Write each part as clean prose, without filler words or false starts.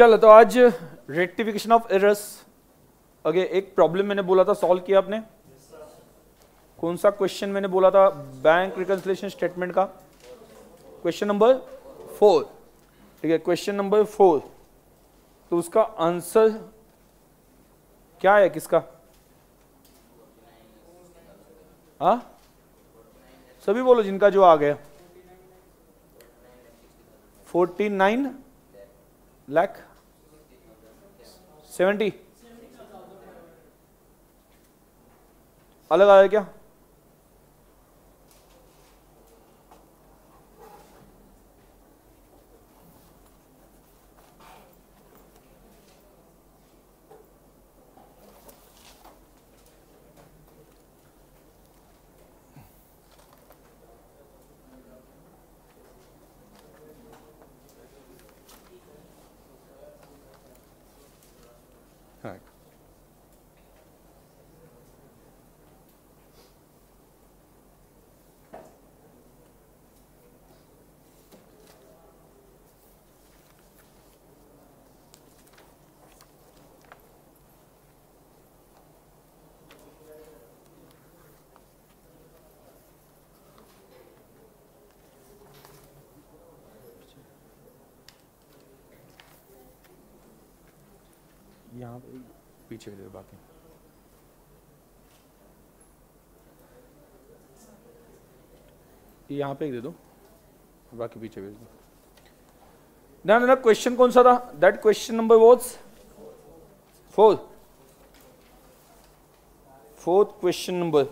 चलो तो आज रेक्टिफिकेशन ऑफ एरर्स। अगे एक प्रॉब्लम मैंने बोला था सॉल्व किया आपने? कौन सा क्वेश्चन मैंने बोला था? बैंक रिकंसिलिएशन स्टेटमेंट का क्वेश्चन नंबर 4। ठीक है, क्वेश्चन नंबर 4। तो उसका आंसर क्या है किसका? हाँ सभी बोलो जिनका जो आ गया। 49 लाख 70 अलग आया क्या? हाँ यहाँ पे पीछे दे दो, बाकी यहाँ पे दे दो, बाकी पीछे भेज दो। ना क्वेश्चन कौन सा था? That question number was 4th question number.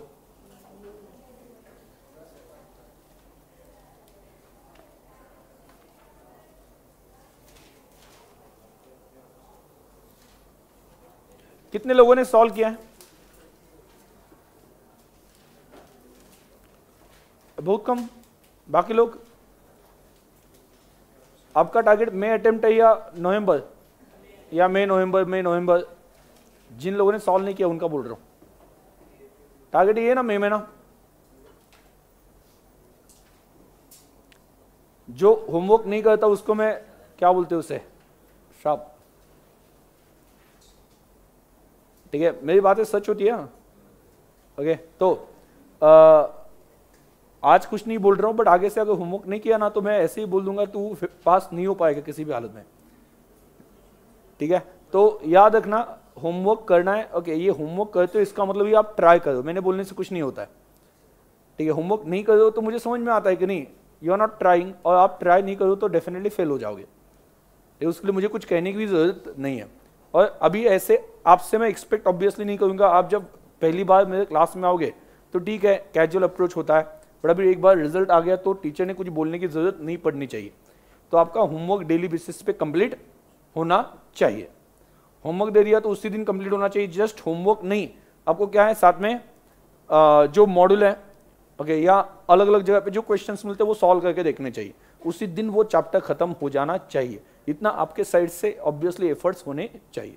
कितने लोगों ने सॉल्व किया है? बहुत कम। बाकी लोग? आपका टारगेट मई अटेम्प्ट है या नवंबर या मई नवंबर? जिन लोगों ने सॉल्व नहीं किया उनका बोल रहा हूं। टारगेट ये है ना मई में ना? जो होमवर्क नहीं करता उसको मैं क्या बोलते हैं? उसे श्राप। ठीक है, मेरी बातें सच होती है। ओके तो आज कुछ नहीं बोल रहा हूं, बट आगे से अगर होमवर्क नहीं किया ना तो मैं ऐसे ही बोल दूंगा तू पास नहीं हो पाएगा किसी भी हालत में। ठीक है, तो याद रखना होमवर्क करना है। ओके, ये होमवर्क करते हो इसका मतलब ये आप ट्राई करो, मैंने बोलने से कुछ नहीं होता है। ठीक है, होमवर्क नहीं करो तो मुझे समझ में आता है कि नहीं यू आर नॉट ट्राइंग, और आप ट्राई नहीं करो तो डेफिनेटली फेल हो जाओगे। उसके लिए मुझे कुछ कहने की भी जरूरत नहीं है। और अभी ऐसे आपसे मैं एक्सपेक्ट ऑब्वियसली नहीं करूंगा। आप जब पहली बार मेरे क्लास में आओगे तो ठीक है, कैजुअल अप्रोच होता है, बट अभी एक बार रिजल्ट आ गया तो टीचर ने कुछ बोलने की जरूरत नहीं पड़नी चाहिए। तो आपका होमवर्क डेली बेसिस पे कंप्लीट होना चाहिए। होमवर्क दे दिया तो उसी दिन कंप्लीट होना चाहिए। जस्ट होमवर्क नहीं, आपको क्या है साथ में जो मॉड्यूल है ओके या अलग अलग जगह पे जो क्वेश्चंस मिलते हैं वो सॉल्व करके देखने चाहिए। उसी दिन वो चैप्टर खत्म हो जाना चाहिए। इतना आपके साइड से ऑब्वियसली एफर्ट्स होने चाहिए,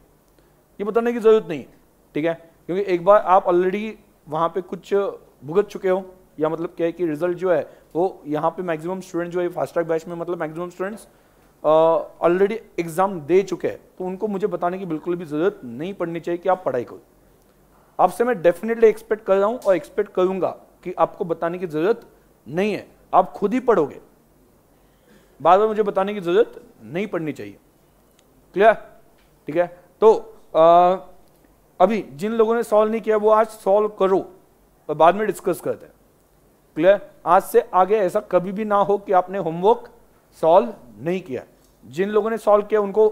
ये बताने की जरूरत नहीं। ठीक है, क्योंकि एक बार आप ऑलरेडी वहां पे कुछ भुगत चुके हो, या मतलब क्या है कि रिजल्ट जो है वो यहाँ पे मैक्सिमम स्टूडेंट जो है फास्ट ट्रैक बैच में मतलब मैक्सिमम स्टूडेंट्स ऑलरेडी एग्जाम दे चुके हैं, तो उनको मुझे बताने की बिल्कुल भी जरूरत नहीं पड़नी चाहिए कि आप पढ़ाई करो। आपसे मैं डेफिनेटली एक्सपेक्ट कर रहा हूं और एक्सपेक्ट करूंगा कि आपको बताने की जरूरत नहीं है, आप खुद ही पढ़ोगे, बार बार मुझे बताने की जरूरत नहीं पड़नी चाहिए। क्लियर? ठीक है, तो अभी जिन लोगों ने सॉल्व नहीं किया वो आज सॉल्व करो और बाद में डिस्कस करते हैं। क्लियर? आज से आगे ऐसा कभी भी ना हो कि आपने होमवर्क सॉल्व नहीं किया। जिन लोगों ने सॉल्व किया उनको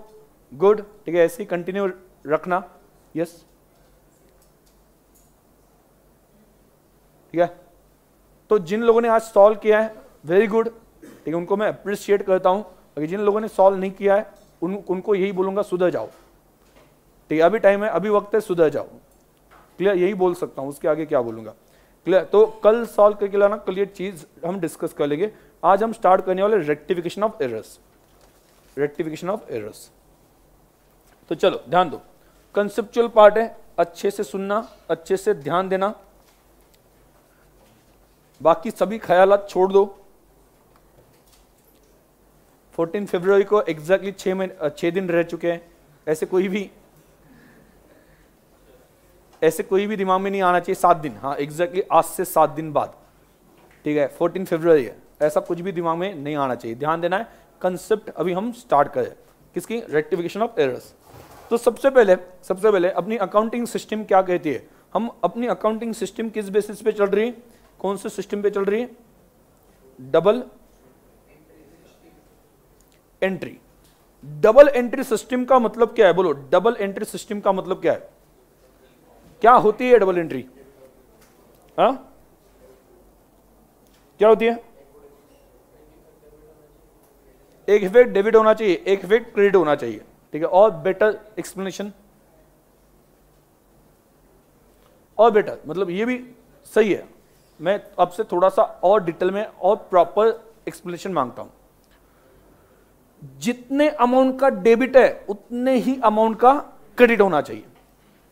गुड, ठीक है, ऐसे ही कंटिन्यू रखना। यस, ठीक है, तो जिन लोगों ने आज सॉल्व किया है वेरी गुड, ठीक है, उनको मैं अप्रिशिएट करता हूं। अगर जिन लोगों ने सॉल्व नहीं किया है उनको यही बोलूंगा सुधर जाओ। ठीक है, अभी टाइम है, अभी वक्त है, सुधर जाओ। क्लियर? यही बोल सकता हूं, उसके आगे क्या बोलूंगा। क्लियर? तो कल सॉल्व करके लाना, कल ये चीज हम डिस्कस कर लेंगे। आज हम स्टार्ट करने वाले rectification of errors. Rectification of errors, तो चलो ध्यान दो, कंसेप्चुअल पार्ट है, अच्छे से सुनना, अच्छे से ध्यान देना, बाकी सभी ख्यालात छोड़ दो। 14 फरवरी को एग्जैक्टली 6 दिन रह चुके हैं। ऐसे कोई भी दिमाग में नहीं आना चाहिए 7 दिन, हाँ एग्जैक्टली आज से 7 दिन बाद, ठीक है 14 फरवरी है, ऐसा कुछ भी दिमाग में नहीं आना चाहिए। ध्यान देना है, कंसेप्ट अभी हम स्टार्ट करें किसकी, रेक्टिफिकेशन ऑफ एरर्स। तो सबसे पहले अपनी अकाउंटिंग सिस्टम क्या कहती है, हम अपनी अकाउंटिंग सिस्टम किस बेसिस पे चल रही है, कौन से सिस्टम पे चल रही है, double entry. Double entry system का मतलब क्या है, बोलो डबल एंट्री सिस्टम का मतलब क्या है, क्या होती है डबल एंट्री, हाँ क्या होती है, एक इफेक्ट डेबिट होना चाहिए, एक इफेक्ट क्रेडिट होना चाहिए, ठीक है। और बेटर एक्सप्लेनेशन, और बेटर मतलब ये भी सही है, मैं आपसे थोड़ा सा और डिटेल में और प्रॉपर एक्सप्लेनेशन मांगता हूं। जितने अमाउंट का डेबिट है उतने ही अमाउंट का क्रेडिट होना चाहिए।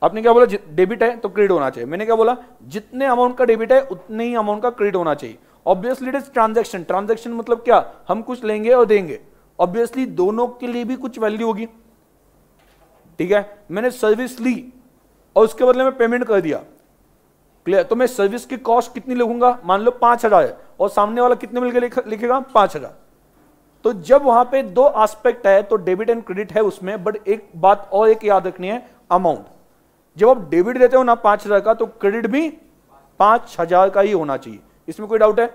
आपने क्या बोला, डेबिट है तो क्रेडिट होना चाहिए, मैंने क्या बोला, जितने अमाउंट का डेबिट है उतने ही अमाउंट का क्रेडिट होना चाहिए। Obviously it is transaction, transaction मतलब क्या, हम कुछ लेंगे और देंगे, ऑब्वियसली दोनों के लिए भी कुछ वैल्यू होगी, ठीक है। मैंने सर्विस ली और उसके बदले में पेमेंट कर दिया, क्लियर, तो मैं सर्विस की कॉस्ट कितनी लिखूंगा, मान लो 5,000 है और सामने वाला कितने मिलकर लिखेगा 5,000। तो जब वहां पे दो एस्पेक्ट है तो डेबिट एंड क्रेडिट है उसमें, बट एक बात और एक याद रखनी है, अमाउंट। जब आप डेबिट देते हो ना 5,000 का, तो क्रेडिट भी 5,000 का ही होना चाहिए, इसमें कोई डाउट है,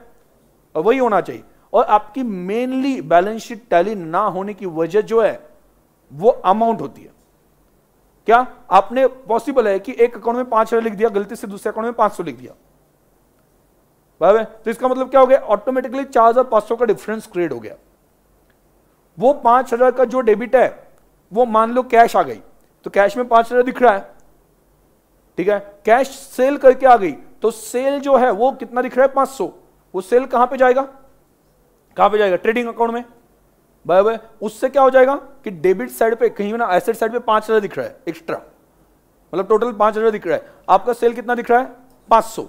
और वही होना चाहिए। और आपकी मेनली बैलेंस शीट टैली ना होने की वजह जो है वो अमाउंट होती है। क्या आपने पॉसिबल है कि एक अकाउंट में 5,000 लिख दिया, गलती से दूसरे अकाउंट में 500 लिख दिया, बराबर, तो इसका मतलब क्या हो गया, ऑटोमेटिकली 4,500 का डिफरेंस क्रिएट हो गया। वो 5,000 का जो डेबिट है वो मान लो कैश आ गई, तो कैश में 5,000 दिख रहा है, ठीक है। कैश सेल करके आ गई, तो सेल जो है वो कितना दिख रहा है 500, वो सेल कहां पे जाएगा, ट्रेडिंग अकाउंट में, बराबर। उससे क्या हो जाएगा कि डेबिट साइड पे कहीं ना एसेट साइड पे 5,000 दिख रहा है एक्स्ट्रा, मतलब टोटल 5,000 दिख रहा है, आपका सेल कितना दिख रहा है 500।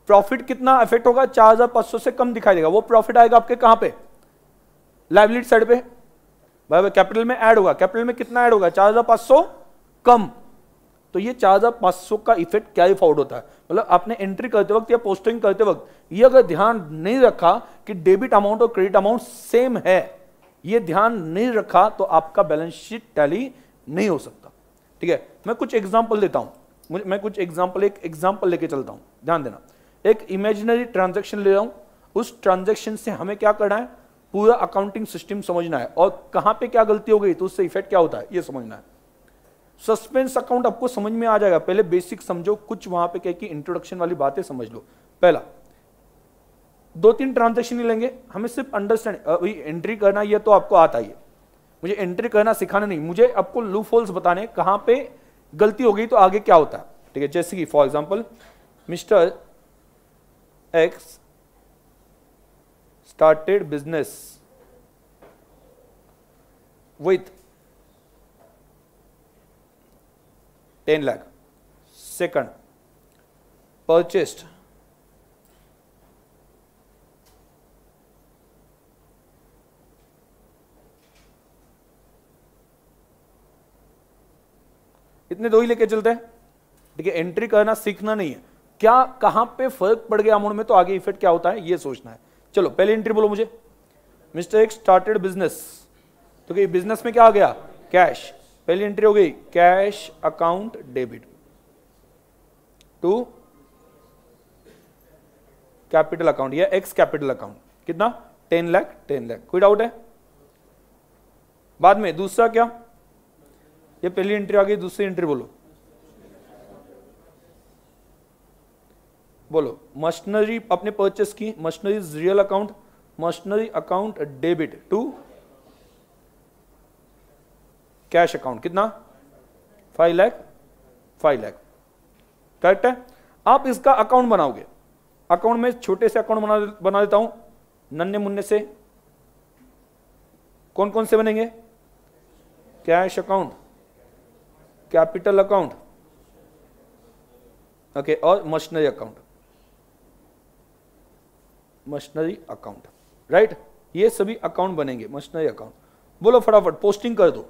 प्रॉफिट कितना इफेक्ट होगा, 4,500 से कम दिखाई देगा, वो प्रॉफिट आएगा आपके कहां पे, लायबिलिटी साइड पे, बराबर। कैपिटल में ऐड होगा, कैपिटल में कितना ऐड होगा 4,500 कम, तो ये 4,500 का इफेक्ट कैरी फॉरवर्ड होता है। मतलब आपने एंट्री करते वक्त या पोस्टिंग करते वक्त ये अगर ध्यान नहीं रखा कि डेबिट अमाउंट और क्रेडिट अमाउंट सेम है, ये ध्यान नहीं रखा तो आपका बैलेंस शीट टैली नहीं हो सकता, ठीक है। मैं कुछ एग्जांपल देता हूं, मैं कुछ एग्जांपल लेके चलता हूं, ध्यान देना। एक इमेजिनरी ट्रांजैक्शन ले रहा हूं, उस ट्रांजैक्शन से हमें क्या करना है, पूरा अकाउंटिंग सिस्टम समझना है और कहां पे क्या गलती हो गई तो उससे इफेक्ट क्या होता है ये समझना है। सस्पेंस अकाउंट आपको समझ में आ जाएगा, पहले बेसिक समझो, कुछ वहां पे क्या की इंट्रोडक्शन वाली बातें समझ लो। पहला 2-3 ट्रांजैक्शन ही लेंगे, हमें सिर्फ अंडरस्टैंड एंट्री करना, ये तो आपको आता ही है, मुझे एंट्री करना सिखाना नहीं, मुझे आपको लूप होल्स बताने कहां पे गलती हो गई तो आगे क्या होता है, ठीक है। जैसे कि for example mister x started business with 10 lakh, second purchased इतने दो ही लेके चलते हैं, ठीक है। एंट्री करना सीखना नहीं है, क्या कहां पे फर्क पड़ गया अमाउंट में तो आगे इफेक्ट क्या होता है ये सोचना है। चलो पहले एंट्री बोलो मुझे, मिस्टर एक्स स्टार्टेड बिजनेस, तो कि बिजनेस में क्या आ गया कैश, पहली एंट्री हो गई cash account debit to capital account या एक्स कैपिटल अकाउंट, कितना 10 लाख, 10 लाख, कोई डाउट है। बाद में दूसरा क्या, ये पहली एंट्री आ गई, दूसरी एंट्री बोलो, बोलो मशीनरी आपने परचेस की, machinery real account, machinery account debit to cash account, कितना 5 लाख, 5 लाख, करेक्ट है। आप इसका अकाउंट बनाओगे, अकाउंट में छोटे से अकाउंट बना देता हूं, नन्हे मुन्ने से, कौन कौन से बनेंगे, cash account, capital account, okay, और machinery account, machinery account, right. ये सभी अकाउंट बनेंगे, मशीनरी अकाउंट। बोलो फटाफट, पोस्टिंग कर दो।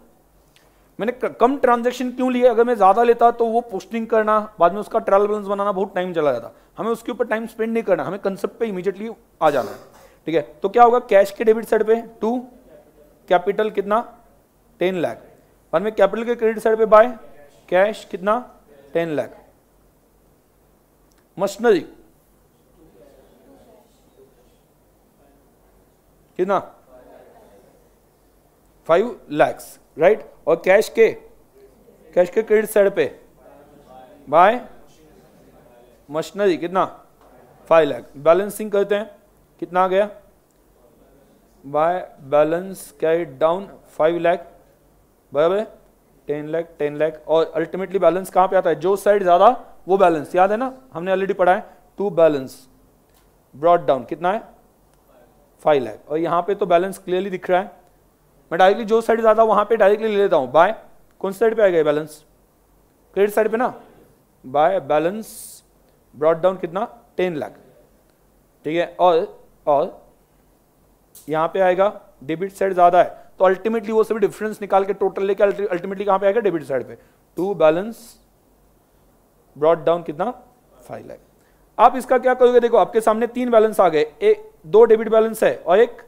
मैंने कम ट्रांजैक्शन क्यों लिए, अगर मैं ज्यादा लेता तो वो पोस्टिंग करना, बाद में उसका ट्रायल बैलेंस बनाना बहुत टाइम चला जाता। हमें उसके ऊपर टाइम स्पेंड नहीं करना, हमें कंसेप्ट पे इमीडिएटली आ जाना है, ठीक है। तो क्या होगा, कैश के डेबिट साइड पे 2, कैपिटल कितना 10 लाख, बाद में कैपिटल के क्रेडिट साइड पे बाय कैश कितना 10 लाख। मशीनरी कितना 5 लाख, राइट। और कैश के क्रेडिट साइड पे बाय मशीनरी कितना 5 लाख। बैलेंसिंग करते हैं, कितना आ गया, by balance carried down 5 lakh बराबर 10 लाख 10 लाख। और अल्टीमेटली बैलेंस कहां पे आता है, जो साइड ज्यादा वो बैलेंस, याद है ना, हमने ऑलरेडी पढ़ा है। टू बैलेंस ब्रॉट डाउन कितना है 5 लाख। और यहां पे तो बैलेंस क्लियरली दिख रहा है, मैं डायरेक्टली जो साइड ज्यादा वहां पे डायरेक्टली ले लेता हूं। बाय कौन साइड पे आएगा बैलेंस, क्रेडिट साइड पे ना, बाय बैलेंस ब्रॉट डाउन कितना 10 लाख, ठीक है। और यहां पे आएगा डेबिट साइड ज्यादा है, तो अल्टीमेटली वो सभी डिफरेंस निकाल के टोटल लेके अल्टीमेटली कहां पे आएगा, डेबिट साइड पे। टू बैलेंस ब्रॉट डाउन कितना 5 लाख। आप इसका क्या करोगे, देखो आपके सामने 3 बैलेंस आ गए, 2 डेबिट बैलेंस है और 1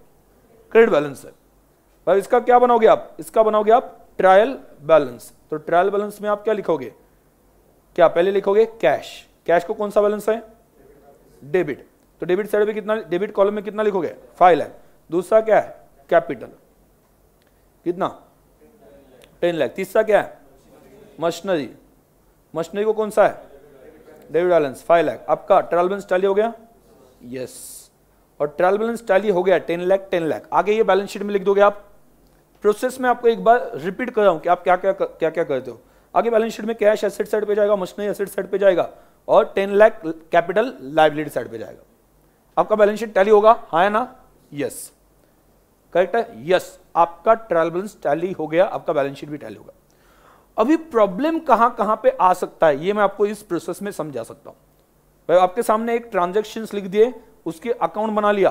क्रेडिट बैलेंस है। पर इसका क्या बनाओगे आप, इसका बनाओगे आप ट्रायल बैलेंस। तो ट्रायल बैलेंस में आप क्या लिखोगे, क्या पहले लिखोगे कैश, कैश को कौन सा बैलेंस है, डेबिट। तो डेबिट साइड पे कितना, डेबिट कॉलम में कितना लिखोगे 5 लाख। दूसरा क्या है, कैपिटल कितना 10 लाख। तीसरा क्या है, मशीनरी, मशीनरी को कौन सा है, डेबिट बैलेंस 5 लाख। आपका ट्रायल बैलेंस टैली हो गया, यस। और ट्रायल बैलेंस टैली हो गया 10 लाख 10 लाख। आगे ये बैलेंस शीट में लिख दोगे आप। प्रोसेस में आपको एक बार रिपीट कर रहा हूं कि आप क्या क्या करते हो। आगे बैलेंस शीट में कैश एसेट साइड पे जाएगा, मशीनरी एसेट साइड पे जाएगा, और 10 लाख कैपिटल लायबिलिटी साइड पे जाएगा। आपका बैलेंस शीट टैली होगा, हाँ है ना, यस करेक्ट है, यस। आपका ट्रायल बैलेंस टैली हो गया, आपका बैलेंस शीट भी टैली होगा। अभी प्रॉब्लम कहां कहां पे आ सकता है, ये मैं आपको इस प्रोसेस में समझा सकता हूं। भाई आपके सामने एक ट्रांजैक्शंस लिख दिए, उसके अकाउंट बना लिया,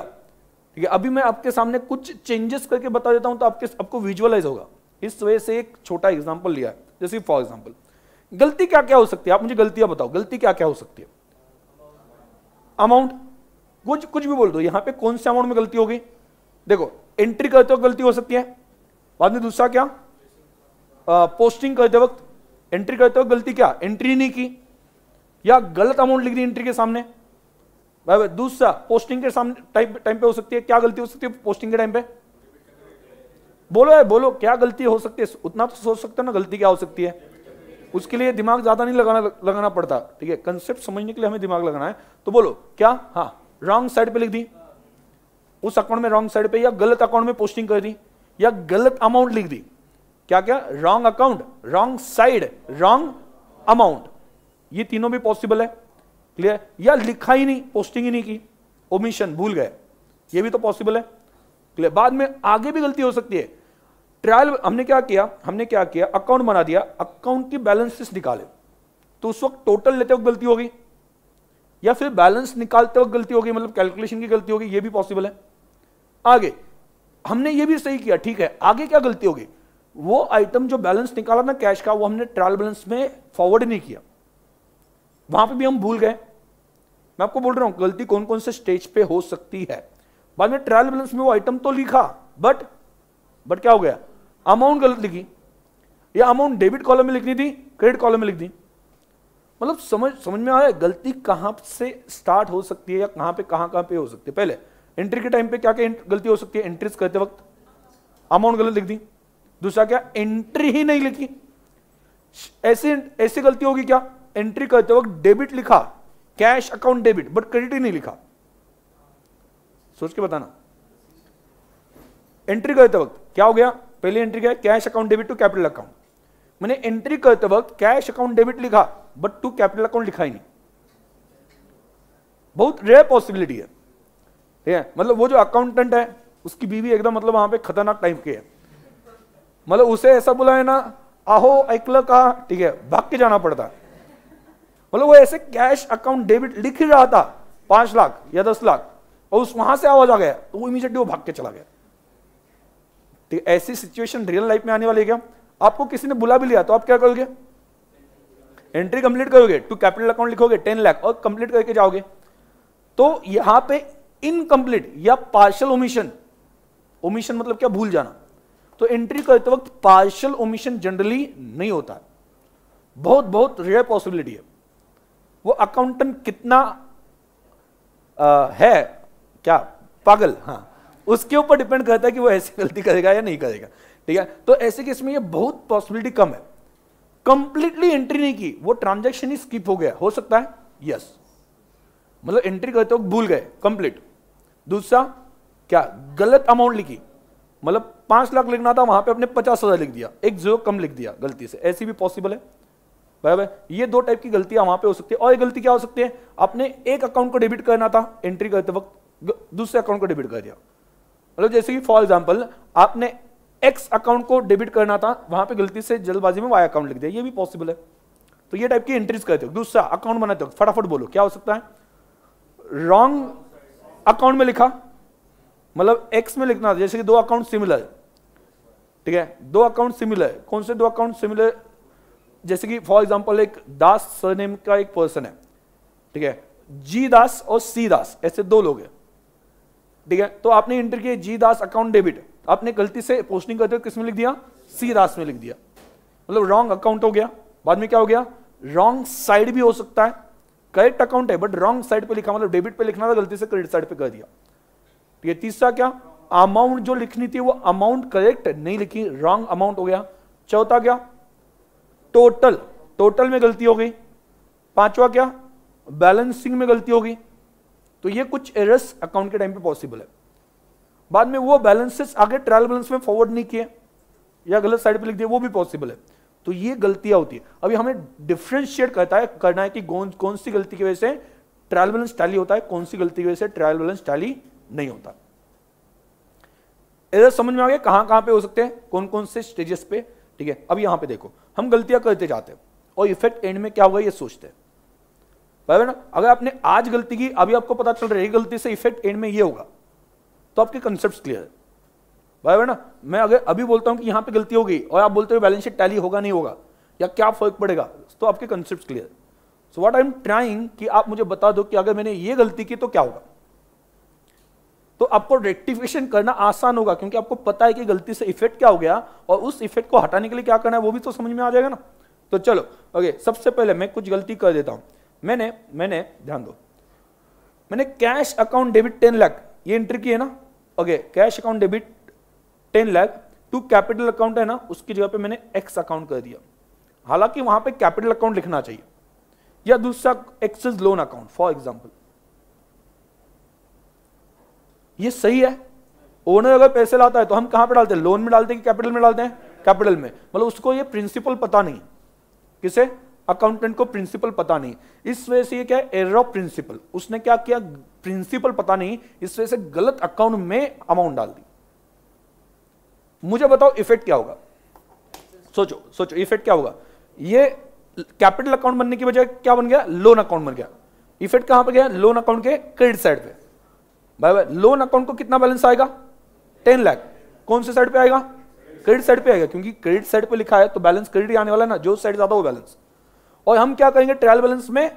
ठीक है। अभी मैं आपके सामने कुछ चेंजेस करके बता देता हूं तो आपको विजुअलाइज होगा। इस वजह से एक छोटा एग्जांपल लिया है, जैसे फॉर एग्जांपल गलती क्या क्या हो सकती है, आप मुझे गलतियां बताओ, गलती क्या क्या हो सकती है। अमाउंट कुछ भी बोल दो, यहां पे कौन से अमाउंट में गलती होगी, देखो एंट्री करते वक्त गलती हो सकती है, बाद में दूसरा क्या, पोस्टिंग करते वक्त, एंट्री करते वक्त गलती क्या, एंट्री नहीं की या गलत अमाउंट लिख दी एंट्री के सामने। दूसरा पोस्टिंग के सामने टाइम पे हो सकती है, क्या गलती हो सकती है पोस्टिंग के टाइम पे, बोलो क्या गलती हो सकती है, उतना तो सोच सकते हो ना गलती क्या हो सकती है। उसके लिए दिमाग ज्यादा नहीं लगाना पड़ता, ठीक है। कंसेप्ट समझने के लिए हमें दिमाग लगाना है। तो बोलो क्या, हाँ रॉन्ग साइड पे लिख दी, उस अकाउंट में रॉन्ग साइड पे, या गलत अकाउंट में पोस्टिंग कर दी, या गलत अमाउंट लिख दी। क्या क्या, wrong account, wrong side, wrong amount, ये तीनों भी पॉसिबल है, क्लियर। या लिखा ही नहीं, पोस्टिंग ही नहीं की, ओमिशन, भूल गए, ये भी तो पॉसिबल है, क्लियर। बाद में आगे भी गलती हो सकती है। ट्रायल हमने क्या किया, अकाउंट बना दिया, अकाउंट की बैलेंसेस निकाले, तो उस वक्त टोटल लेते वक्त गलती होगी, या फिर बैलेंस निकालते वक्त गलती होगी, मतलब कैलकुलेशन की गलती होगी, ये भी पॉसिबल है। आगे हमने ये भी सही किया, ठीक है, आगे क्या गलती होगी, वो आइटम जो बैलेंस निकाला ना कैश का, वो हमने ट्रायल बैलेंस में फॉरवर्ड नहीं किया, वहां पे भी हम भूल गए। मैं आपको बोल रहा हूं गलती कौन कौन से स्टेज पे हो सकती है। बाद में ट्रायल बैलेंस में वो आइटम तो लिखा, बट क्या हो गया, अमाउंट गलत लिखी, या अमाउंट डेबिट कॉलम में लिखनी थी, क्रेडिट कॉलम में लिख दी। मतलब समझ में आया गलती कहां से स्टार्ट हो सकती है, या कहां पे हो सकती है। पहले एंट्री के टाइम पे क्या क्या गलती हो सकती है, एंट्रीज करते वक्त अमाउंट गलत लिख दी। दूसरा क्या, एंट्री ही नहीं लिखी, ऐसी गलती होगी क्या, एंट्री करते वक्त डेबिट लिखा, cash account debit, but credit ही नहीं लिखा। सोच के बताना। एंट्री करते वक्त क्या हो गया, पहली एंट्री क्या है, cash account debit to capital account. मैंने एंट्री करते वक्त कैश अकाउंट डेबिट लिखा, बट टू कैपिटल अकाउंट लिखा ही नहीं। बहुत रेयर पॉसिबिलिटी है, ठीक है। मतलब वो जो अकाउंटेंट है उसकी बीवी एकदम मतलब वहां पे खतरनाक टाइप की है, मतलब उसे ऐसा बुलाए ना, आहो ऐकलं का, ठीक है, भाग के जाना पड़ता। मतलब वो ऐसे कैश अकाउंट डेबिट लिख ही रहा था 5 लाख या 10 लाख, और उस वहां से आवाज आ गया तो वो इमीडिएटली वो भाग के चला गया। ठीक है, ऐसी सिचुएशन रियल लाइफ में आने वाली है क्या? आपको किसी ने बुला भी लिया तो आप क्या करोगे? एंट्री कंप्लीट करोगे, टू कैपिटल अकाउंट लिखोगे 10 लाख और कंप्लीट करके जाओगे। तो यहां पे इनकंप्लीट या पार्शियल ओमिशन, ओमिशन मतलब क्या? भूल जाना। तो एंट्री करते वक्त पार्शियल ओमिशन जनरली नहीं होता है, बहुत बहुत रेयर पॉसिबिलिटी है। वो अकाउंटेंट कितना है क्या पागल, हाँ, उसके ऊपर डिपेंड करता है कि वो ऐसी गलती करेगा या नहीं करेगा। ठीक है, तो ऐसे केस में ये बहुत पॉसिबिलिटी कम है। कंप्लीटली एंट्री नहीं की, वो ट्रांजैक्शन ही स्किप हो गया, हो सकता है? यस, मतलब एंट्री करते वक्त भूल गए, कंप्लीट। दूसरा क्या? गलत अमाउंट लिखी, मतलब 5 लाख लिखना था वहां पे अपने 50,000 लिख दिया, एक जीरो कम लिख दिया गलती से, ऐसी भी पॉसिबल है। बराबर, ये दो टाइप की गलतियां वहां पे हो सकती है। और एक गलती क्या हो सकती है? आपने एक अकाउंट को डेबिट करना था एंट्री करते वक्त, दूसरे अकाउंट को डेबिट कर दिया। मतलब जैसे कि फॉर एग्जांपल आपने एक्स अकाउंट को डेबिट करना था, वहां पे गलती से जल्दबाजी में वाई अकाउंट लिख दिया, ये भी पॉसिबल है। तो ये टाइप की एंट्रीज करते हो। दूसरा अकाउंट बनाते हो, फटाफट बोलो क्या हो सकता है? रॉन्ग अकाउंट में लिखा, मतलब एक्स में लिखना, जैसे कि दो अकाउंट सिमिलर, ठीक है, दो अकाउंट सिमिलर। कौन से दो अकाउंट सिमिलर? जैसे कि फॉर एग्जांपल एक दास सरनेम का एक पर्सन है, ठीक है, जी दास और सी दास, ऐसे दो लोग हैं, ठीक है। तो आपने एंटर किया जी दास अकाउंट डेबिट, आपने गलती से पोस्टिंग करते हुए किस में लिख दिया? सी दास में लिख दिया, मतलब रॉन्ग अकाउंट हो गया। बाद में क्या हो गया? रॉन्ग साइड भी हो सकता है, करेक्ट अकाउंट है बट रॉन्ग साइड पे लिखा, मतलब डेबिट पे लिखना था, गलती से क्रेडिट साइड पे कर दिया। ठीक है, तीसरा क्या? अमाउंट जो लिखनी थी वो अमाउंट करेक्ट नहीं लिखी, रॉन्ग अमाउंट हो गया। चौथा क्या? टोटल, टोटल में गलती हो गई। पांचवा क्या? बैलेंसिंग में गलती हो गई। तो ये कुछ एरर्स अकाउंट के टाइम पे पॉसिबल है। बाद में वो बैलेंसेस आगे ट्रायल बैलेंस में फॉरवर्ड नहीं किए या गलत साइड पे लिख दिए, वो भी पॉसिबल है। तो ये गलतियां होती है। अभी हमें डिफरेंशिएट करना है कि कौन सी गलती की वजह से ट्रायल बैलेंस टैली होता है, कौन सी गलती की वजह से ट्रायल बैलेंस टैली नहीं होता। एरर समझ में आ गया कहां पे हो सकते हैं, कौन कौन से स्टेजेस पे? ठीक है, अब यहां पे देखो, हम गलतियां करते जाते हैं और इफेक्ट एंड में क्या होगा ये सोचते हैं, बराबर ना। अगर आपने आज गलती की, अभी आपको पता चल रहा है गलती से इफेक्ट एंड में ये होगा, तो आपके कंसेप्ट क्लियर है, बराबर ना। मैं अगर अभी बोलता हूं कि यहां पे गलती हो गई और आप बोलते हो बैलेंस शीट टैली होगा नहीं होगा या क्या फर्क पड़ेगा, तो आपके concept clear. So what I am trying कि आप मुझे बता दो कि अगर मैंने ये गलती की तो क्या होगा, तो आपको रेक्टिफिकेशन करना आसान होगा क्योंकि आपको पता है कि गलती से इफेक्ट क्या हो गया और उस इफेक्ट को हटाने के लिए क्या करना है वो भी तो समझ में आ जाएगा ना। तो चलो ओके, सबसे पहले मैं कुछ गलती कर देता हूं। मैंने ध्यान दो, मैंने कैश अकाउंट डेबिट 10 लाख ये एंट्री की है ना। Okay, cash account debit 10 lakh to capital account है ना, उसकी जगह पे मैंने एक्स अकाउंट कर दिया, हालांकि वहां पे कैपिटल अकाउंट लिखना चाहिए, या दूसरा excess loan account for example. ये सही है। ओनर अगर पैसे लाता है तो हम कहां पे डालते हैं, लोन में डालते हैं कि कैपिटल में डालते हैं? कैपिटल में। मतलब उसको ये प्रिंसिपल पता नहीं, किसे? अकाउंटेंट को प्रिंसिपल पता नहीं, इस वजह से ये क्या है, एरर ऑफ प्रिंसिपल। उसने क्या किया, प्रिंसिपल पता नहीं, इस वजह से गलत अकाउंट में अमाउंट डाल दी। मुझे बताओ इफेक्ट क्या होगा, सोचो इफेक्ट क्या होगा। ये कैपिटल अकाउंट बनने की बजाय क्या बन गया, लोन अकाउंट बन गया। इफेक्ट कहां पे गया, लोन अकाउंट के क्रेडिट साइड पे। बाय लोन अकाउंट को कितना बैलेंस आएगा, 10 लाख। कौन से साइड पे आएगा, क्रेडिट साइड पे आएगा, क्योंकि क्रेडिट साइड पे लिखा है तो बैलेंस क्रेडिट ही आने वाला है ना, जो साइड ज्यादा वो बैलेंस। और हम क्या करेंगे, ट्रायल बैलेंस में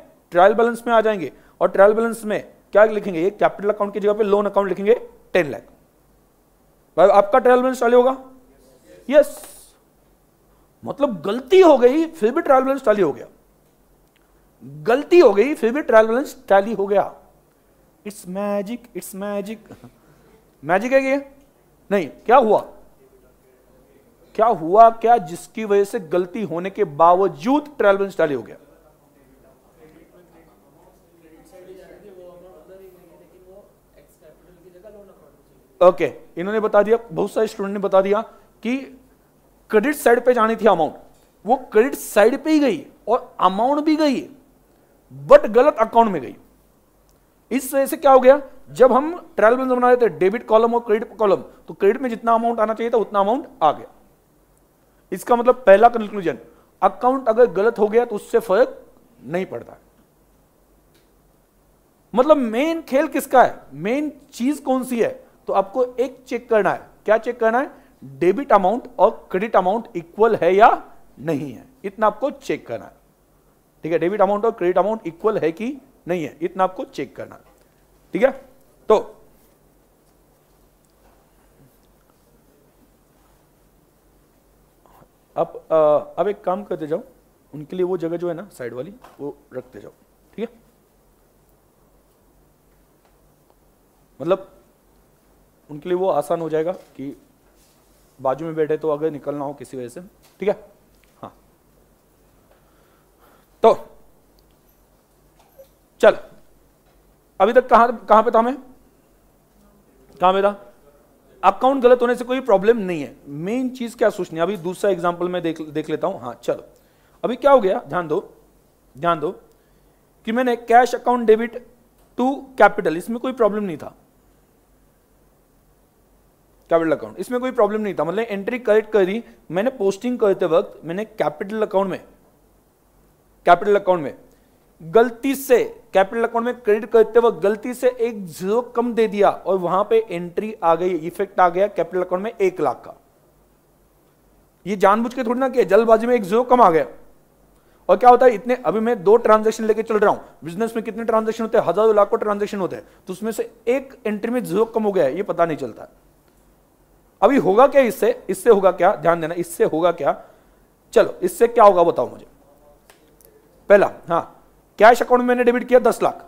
आ जाएंगे और ट्रायल बैलेंस में क्या लिखेंगे, ये कैपिटल अकाउंट की जगह पे लोन अकाउंट लिखेंगे 10 लाख। भाई आपका ट्रायल बैलेंस टैली होगा, यस। मतलब गलती हो गई फिर भी ट्रायल बैलेंस टैली हो गया, गलती हो गई फिर भी ट्रायल बैलेंस टैली हो गया। इट्स मैजिक मैजिक है ये नहीं। क्या हुआ क्या जिसकी वजह से गलती होने के बावजूद ट्रायल बैलेंस टैली हो गया? ओके, इन्होंने बता दिया, बहुत सारे स्टूडेंट ने बता दिया कि क्रेडिट साइड पे जानी थी अमाउंट, वो क्रेडिट साइड पे ही गई और अमाउंट भी गई बट गलत अकाउंट में गई। इस वजह से क्या हो गया, जब हम ट्रायल बैलेंस बना रहे थे डेबिट कॉलम और क्रेडिट कॉलम, तो क्रेडिट में जितना अमाउंट आना चाहिए था उतना अमाउंट आ गया। इसका मतलब पहला कंक्लूजन, अकाउंट अगर गलत हो गया तो उससे फर्क नहीं पड़ता। मतलब मेन खेल किसका है, मेन चीज कौन सी है, तो आपको एक चेक करना है। क्या चेक करना है, डेबिट अमाउंट और क्रेडिट अमाउंट इक्वल है या नहीं है, इतना आपको चेक करना है। ठीक है, डेबिट अमाउंट और क्रेडिट अमाउंट इक्वल है कि नहीं है, इतना आपको चेक करना है। ठीक है, तो अब एक काम करते जाओ, उनके लिए वो जगह जो है ना साइड वाली वो रखते जाओ। ठीक है, मतलब उनके लिए वो आसान हो जाएगा कि बाजू में बैठे तो अगर निकलना हो किसी वजह से। ठीक है, हाँ, तो चल अभी तक कहां पे था मैं, कहां पे था? अकाउंट गलत होने से कोई प्रॉब्लम नहीं है, मेन चीज क्या सोचनी है। अभी दूसरा एग्जांपल मैं देख लेता हूं। हाँ चलो, अभी क्या हो गया, ध्यान दो कि मैंने cash account debit to capital, इसमें कोई प्रॉब्लम नहीं था। कैपिटल अकाउंट इसमें कोई प्रॉब्लम नहीं था, मतलब एंट्री करेक्ट कर दी मैंने। पोस्टिंग करते वक्त मैंने कैपिटल अकाउंट में गलती से, कैपिटल अकाउंट में क्रेडिट करते वक्त गलती से एक जीरो कम दे दिया और वहां पे एंट्री आ गई, इफेक्ट आ गया कैपिटल अकाउंट में 1 लाख का। ये जानबूझ के थोड़ी ना किया, जल्दबाजी में एक जीरो कम आ गया। और क्या होता है, इतने अभी मैं 2 ट्रांजैक्शन लेके चल रहा हूं, बिजनेस में कितने ट्रांजैक्शन होते हैं, हजारों लाखों ट्रांजैक्शन होते हैं, तो उसमें से एक एंट्री में जीरो कम हो गया है, ये पता नहीं चलता है। अभी होगा क्या इससे होगा क्या, ध्यान देना, इससे होगा क्या, चलो इससे क्या होगा बताओ मुझे। पहला, हाँ, कैश अकाउंट में मैंने डेबिट किया 10 लाख,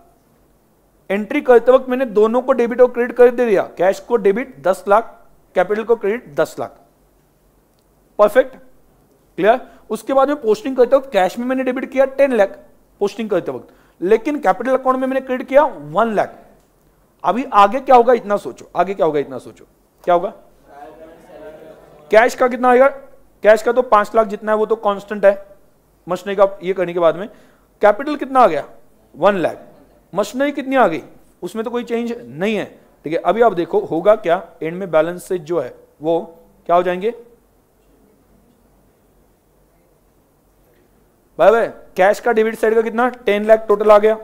एंट्री करते वक्त मैंने दोनों को डेबिट और क्रेडिट कर दे दिया, कैश को डेबिट 10 लाख, कैपिटल को क्रेडिट 10 लाख। Perfect, clear. उसके बाद में पोस्टिंग करते वक्त कैश में मैंने डेबिट किया 10 लाख पोस्टिंग करते वक्त, लेकिन कैपिटल अकाउंट में मैंने क्रेडिट किया 1 लाख। अभी आगे क्या होगा इतना सोचो, आगे क्या होगा इतना सोचो, क्या होगा? कैश का कितना आएगा? कैश का तो 5 लाख जितना है वो तो कांस्टेंट है मशीनरी का ये करने के बाद में। कैपिटल कितना आ गया? 1 लाख। मशीनरी कितनी आ गई? उसमें तो कोई चेंज नहीं है। ठीक है, अभी आप देखो होगा क्या, एंड में बैलेंस से जो है वो क्या हो जाएंगे? भाई कैश का डेबिट साइड का कितना? 10 लाख टोटल आ गया।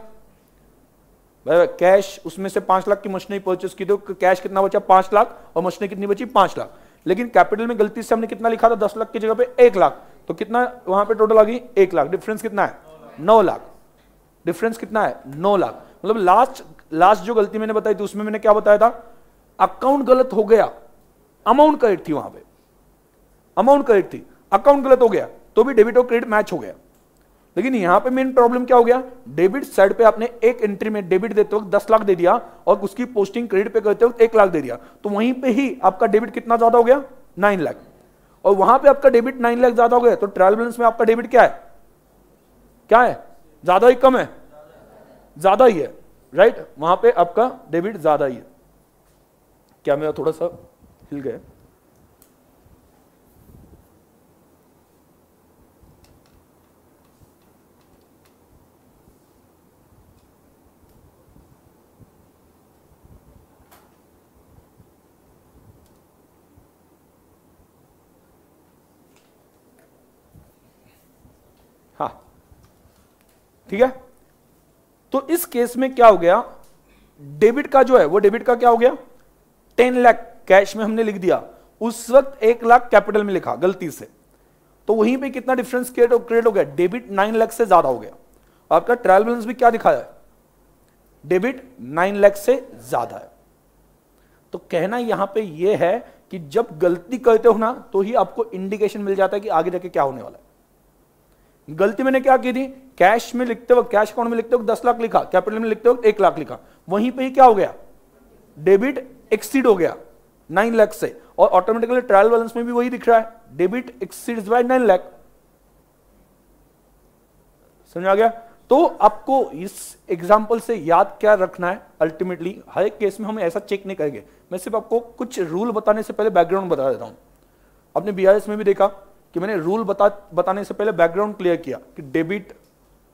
भाई कैश उसमें से 5 लाख की मशीनरी परचेस की तो कैश कितना बचा? 5 लाख, और मशीनरी कितनी बची? 5 लाख। लेकिन कैपिटल में गलती से हमने कितना लिखा था? 10 लाख की जगह पे 1 लाख, तो कितना वहां पे टोटल आ गई? 1 लाख। डिफरेंस कितना है? 9 लाख। डिफरेंस कितना है? 9 लाख। मतलब लास्ट जो गलती मैंने बताई थी उसमें मैंने क्या बताया था? अकाउंट गलत हो गया, अमाउंट करेक्ट थी, वहां पे अमाउंट करेक्ट थी, अकाउंट गलत हो गया तो भी डेबिट और क्रेडिट मैच हो गया। लेकिन यहां पे मेन प्रॉब्लम क्या हो गया? डेबिट साइड पे आपने एक एंट्री में डेबिट देते वक्त 10 लाख दे दिया और उसकी पोस्टिंग क्रेडिट पे करते वक्त 1 लाख दे दिया, तो वहीं पे ही आपका डेबिट कितना ज्यादा हो गया? 9 लाख। और वहां पे आपका डेबिट 9 लाख ज्यादा हो गया, तो ट्रायल बैलेंस में आपका डेबिट क्या है? क्या है? ज्यादा ही कम है? ज्यादा ही है, राइट। वहां पे आपका डेबिट ज्यादा ही है। क्या मेरा थोड़ा सा हिल गया? हाँ ठीक है, तो इस केस में क्या हो गया? डेबिट का जो है वो डेबिट का क्या हो गया? 10 लाख कैश में हमने लिख दिया, उस वक्त 1 लाख कैपिटल में लिखा गलती से, तो वहीं पे कितना डिफरेंस क्रिएट हो गया? डेबिट 9 लाख से ज्यादा हो गया। आपका ट्रायल बैलेंस भी क्या दिखाया है? डेबिट 9 लाख से ज्यादा है। तो कहना यहां पे यह है कि जब गलती करते हो ना तो ही आपको इंडिकेशन मिल जाता है कि आगे जाके क्या होने वाला है। गलती मैंने क्या की थी? कैश में लिखते वक्त, कैश अकाउंट में लिखते वक्त 10 लाख लिखा, कैपिटल में लिखते वक्त 1 लाख लिखा, वहीं पे ही क्या हो गया? डेबिट एक्सीड हो गया 9 लाख से, और ऑटोमेटिकली ट्रायल बैलेंस में भी वही दिख रहा है, डेबिट एक्सीड्स बाय 9 लाख। समझ आ गया? तो आपको इस एग्जांपल से याद क्या रखना है? अल्टीमेटली हर एक केस में हम ऐसा चेक नहीं करेंगे, मैं सिर्फ आपको कुछ रूल बताने से पहले बैकग्राउंड बता देता हूं। आपने बीआरएस में भी देखा कि मैंने रूल बताने से पहले बैकग्राउंड क्लियर किया कि डेबिट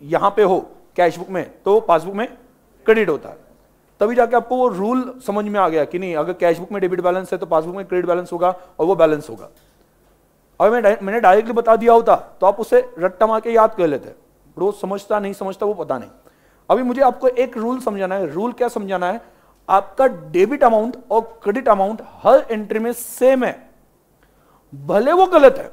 यहां पे हो कैश बुक में तो पासबुक में क्रेडिट होता है, तभी जाके आपको वो रूल समझ में आ गया कि नहीं, अगर कैश बुक में डेबिट बैलेंस है तो पासबुक में क्रेडिट बैलेंस होगा और वो बैलेंस होगा। अगर मैंने डायरेक्टली बता दिया होता तो आप उसे रट्टा मार के याद कर लेते, रोज समझता नहीं समझता वो पता नहीं। अभी मुझे आपको एक रूल समझाना है। रूल क्या समझाना है? आपका डेबिट अमाउंट और क्रेडिट अमाउंट हर एंट्री में सेम है, भले वो गलत है,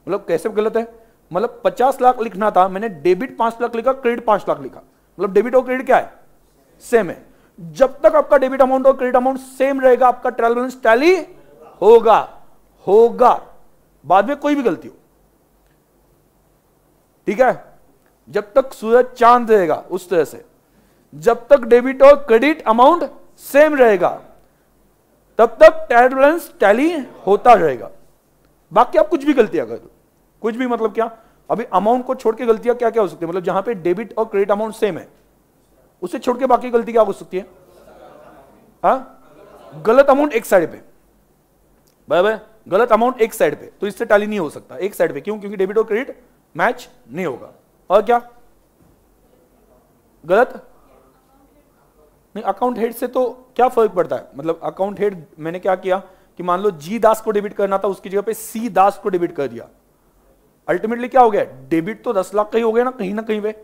मतलब कैसे गलत है, मतलब 50 लाख लिखना था, मैंने डेबिट 5 लाख लिखा, क्रेडिट 5 लाख लिखा, मतलब डेबिट और क्रेडिट क्या है, सेम है। जब तक आपका डेबिट अमाउंट और क्रेडिट अमाउंट सेम रहेगा, आपका ट्रायल बैलेंस टैली होगा, बाद में कोई भी गलती हो, ठीक है। जब तक सूरज चांद रहेगा उस तरह से, जब तक डेबिट और क्रेडिट अमाउंट सेम रहेगा, तब तक ट्रायल बैलेंस टैली होता रहेगा। बाकी आप कुछ भी गलतियां कर दो, कुछ भी मतलब क्या, अभी अमाउंट को छोड़ के गलतियां क्या क्या हो सकती है, मतलब जहां पे डेबिट और क्रेडिट अमाउंट सेम है, उसे छोड़ के बाकी गलती क्या हो सकती है, गलत अमाउंट एक साइड पे, बराबर, गलत अमाउंट एक साइड पे, तो इससे टैली नहीं हो सकता एक साइड पे, क्यों, क्योंकि डेबिट और क्रेडिट मैच नहीं होगा। और क्या गलत नहीं, अकाउंट हेड से तो क्या फर्क पड़ता है, मतलब अकाउंट हेड मैंने क्या किया कि मान लो जी दास को डेबिट करना था, उसकी जगह पे सी दास को डेबिट कर दिया, अल्टीमेटली क्या हो गया, डेबिट तो 10 लाख का ही हो गया ना कहीं पे।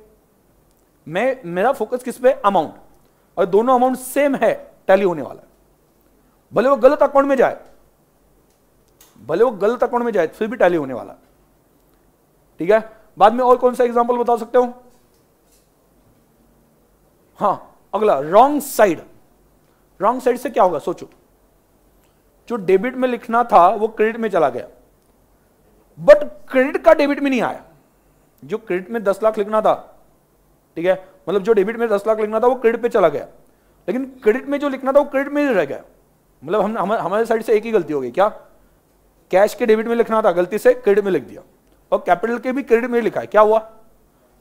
मेरा फोकस किस पे, अमाउंट, और दोनों अमाउंट सेम है, टैली होने वाला है। भले वो गलत अकाउंट में जाए, फिर भी टैली होने वाला, ठीक है। बाद में और कौन सा एग्जांपल बता सकते हो, हां अगला, रॉन्ग साइड से क्या होगा, सोचो, जो डेबिट में लिखना था वो क्रेडिट में चला गया, बट क्रेडिट का डेबिट में नहीं आया। जो क्रेडिट में 10 लाख लिखना था, ठीक है, मतलब जो डेबिट में 10 लाख लिखना था वो क्रेडिट पे चला गया, लेकिन क्रेडिट में जो लिखना था वो क्रेडिट में ही रह गया। मतलब हमारे साइड से एक ही गलती हो गई, क्या, कैश के डेबिट में लिखना था, गलती से क्रेडिट में लिख दिया, और कैपिटल के भी क्रेडिट में लिखा है, क्या हुआ,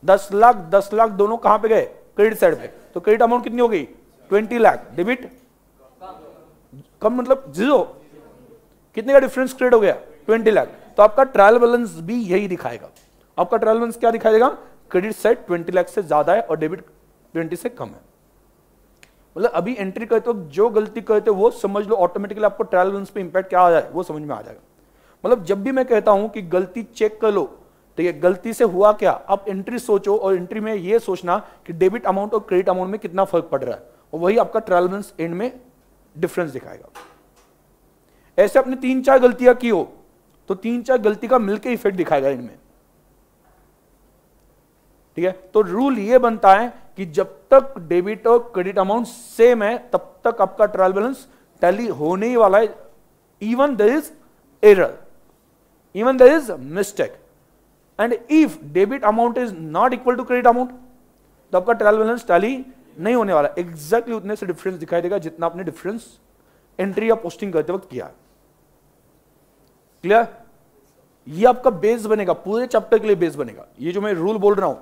10 लाख दोनों कहां पे गए, क्रेडिट साइड पे, तो क्रेडिट अमाउंट कितनी हो गई, 20 लाख, डेबिट कम, मतलब जीरो, कितने का डिफरेंस क्रिएट हो गया, 20 लाख। तो आपका ट्रायल बैलेंस भी यही दिखाएगा, आपका ट्रायल बैलेंस क्या दिखाएगा, क्रेडिट साइड 20 लाख से ज्यादा है और डेबिट 20 से कम है। मतलब अभी एंट्री करते वक्त जो गलती करते हो वो समझ लो, ऑटोमेटिकली आपको ट्रायल बैलेंस पे इंपैक्ट क्या आ जाए वो समझ में आ जाएगा। मतलब जब भी मैं कहता हूं कि गलती चेक कर लो, ठीक है, गलती से हुआ क्या, आप एंट्री सोचो, और एंट्री में ये सोचना कि डेबिट अमाउंट और क्रेडिट अमाउंट में कितना फर्क पड़ रहा है, और वही आपका ट्रायल बैलेंस एंड में डिफरेंस दिखाएगा। ऐसे आपने 3-4 गलतियां की हो तो 3-4 गलती का मिलकर इफेक्ट दिखाएगा इनमें, ठीक है। तो रूल ये बनता है कि जब तक डेबिट और क्रेडिट अमाउंट सेम है तब तक आपका ट्रायल बैलेंस टैली होने ही वाला है, even there is error, even there is mistake, and if debit amount is not equal to credit amount तो आपका ट्रायल बैलेंस टैली नहीं होने वाला, एग्जैक्टली उतने से डिफरेंस दिखाई देगा जितना आपने डिफरेंस एंट्री या पोस्टिंग करते वक्त किया। क्लियर, ये आपका बेस बनेगा, पूरे चैप्टर के लिए बेस बनेगा, ये जो मैं रूल बोल रहा हूं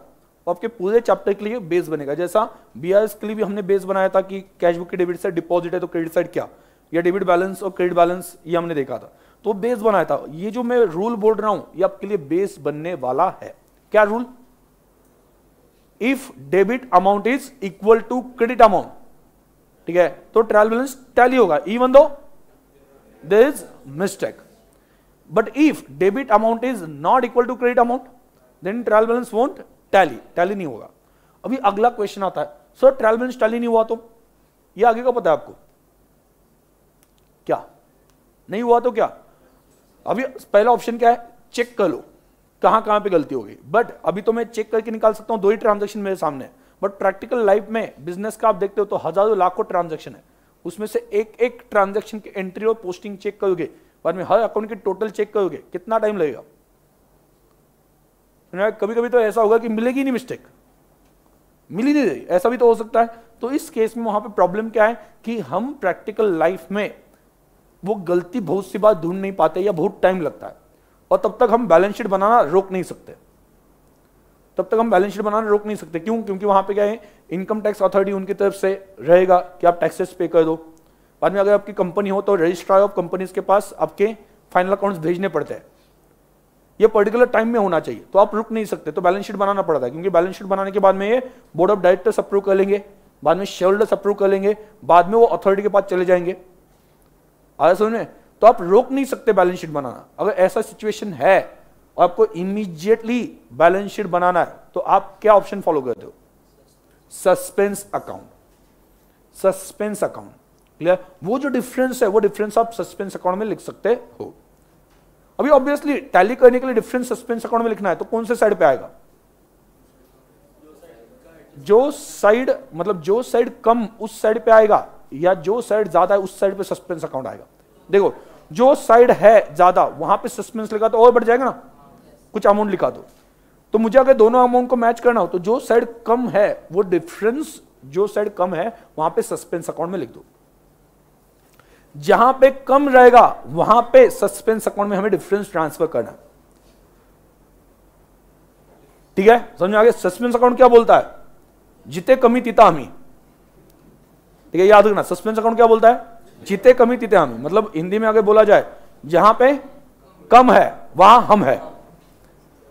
वो आपके पूरे चैप्टर के लिए बेस बनेगा। जैसा बीआरएस के लिए भी हमने बेस बनाया था कि कैशबुक की डेबिट साइड डिपॉजिट है तो क्रेडिट साइड क्या, या डेबिट बैलेंस और क्रेडिट बैलेंस, ये हमने देखा था, तो बेस बनाया था। ये जो मैं रूल बोल रहा हूं ये आपके लिए बेस बनने वाला है। क्या rule, if debit amount is equal to credit amount, ठीक है, तो ट्रायल बैलेंस टैली होगा even though there is mistake, but if debit amount is not equal to credit amount then trial balance won't tally नहीं होगा। अभी अगला question आता है, सर ट्रायल बैलेंस टैली नहीं हुआ तो, ये आगे का पता है आपको, क्या नहीं हुआ तो क्या, अभी पहला ऑप्शन क्या है, चेक कर लो कहां पे गलती हो गई, बट अभी तो मैं चेक करके निकाल सकता हूं, 2 ही ट्रांजैक्शन मेरे सामने है, बट प्रैक्टिकल लाइफ में बिजनेस का आप देखते हो तो हजारों लाखों ट्रांजैक्शन है, उसमें से एक ट्रांजैक्शन की एंट्री और पोस्टिंग चेक करोगे, बाद में हर अकाउंट की टोटल चेक करोगे, कितना टाइम लगेगा। कभी कभी तो ऐसा होगा कि मिलेगी नहीं, मिस्टेक मिल ही नहीं रही, ऐसा भी तो हो सकता है। तो इस केस में वहां पे प्रॉब्लम क्या है कि हम प्रैक्टिकल लाइफ में वो गलती बहुत सी बार ढूंढ नहीं पाते या बहुत टाइम लगता है, और तब तक हम बैलेंस शीट बनाना रोक नहीं सकते, क्यों, क्योंकि वहां पे क्या है, इनकम टैक्स अथॉरिटी उनकी तरफ से रहेगा कि आप टैक्सेस पे कर दो। बाद में अगर आपकी कंपनी हो तो रजिस्ट्रार ऑफ कंपनीज के पास आपके फाइनल अकाउंट्स भेजने पड़ते हैं, ये पर्टिकुलर टाइम में होना चाहिए, तो आप रुक नहीं सकते, तो बैलेंस शीट बनाना पड़ता है, क्योंकि बैलेंस शीट बनाने के बाद में ये बोर्ड ऑफ डायरेक्टर्स अप्रूव कर लेंगे, बाद में शेयर होल्डर्स अप्रूव कर लेंगे, बाद में वो अथॉरिटी के पास चले जाएंगे। आया समझ में, तो आप रोक नहीं सकते बैलेंस शीट बनाना। अगर ऐसा सिचुएशन है और आपको इमीडिएटली बैलेंस शीट बनाना है तो आप क्या ऑप्शन फॉलो करते हो, सस्पेंस अकाउंट, क्लियर, वो जो डिफरेंस है वो डिफरेंस आप सस्पेंस अकाउंट में लिख सकते हो। अभी ऑब्वियसली टैली करने के लिए डिफरेंस सस्पेंस अकाउंट में लिखना है, तो कौन से साइड पे आएगा? जो साइड, मतलब जो साइड कम उस साइड पे आएगा, या जो साइड ज्यादा है उस साइड पे सस्पेंस अकाउंट आएगा। देखो जो साइड है ज्यादा वहां पे सस्पेंस लिखा तो और बढ़ जाएगा ना, कुछ अमाउंट लिखा दो। तो मुझे अगर दोनों अमाउंट को मैच करना हो तो जो साइड कम है वो डिफरेंस, जो साइड कम है वहां पे सस्पेंस अकाउंट में लिख दो। जहां पे कम रहेगा वहां पे सस्पेंस अकाउंट में हमें डिफरेंस ट्रांसफर करना है। ठीक है, समझ में आ गया? सस्पेंस अकाउंट क्या बोलता है? जिते कमी तिता हमी। ठीक है, याद रखना, सस्पेंस अकाउंट क्या बोलता है? जिते कमी तिते हमी। मतलब हिंदी में आगे बोला जाए, जहां पे कम है वहां हम है।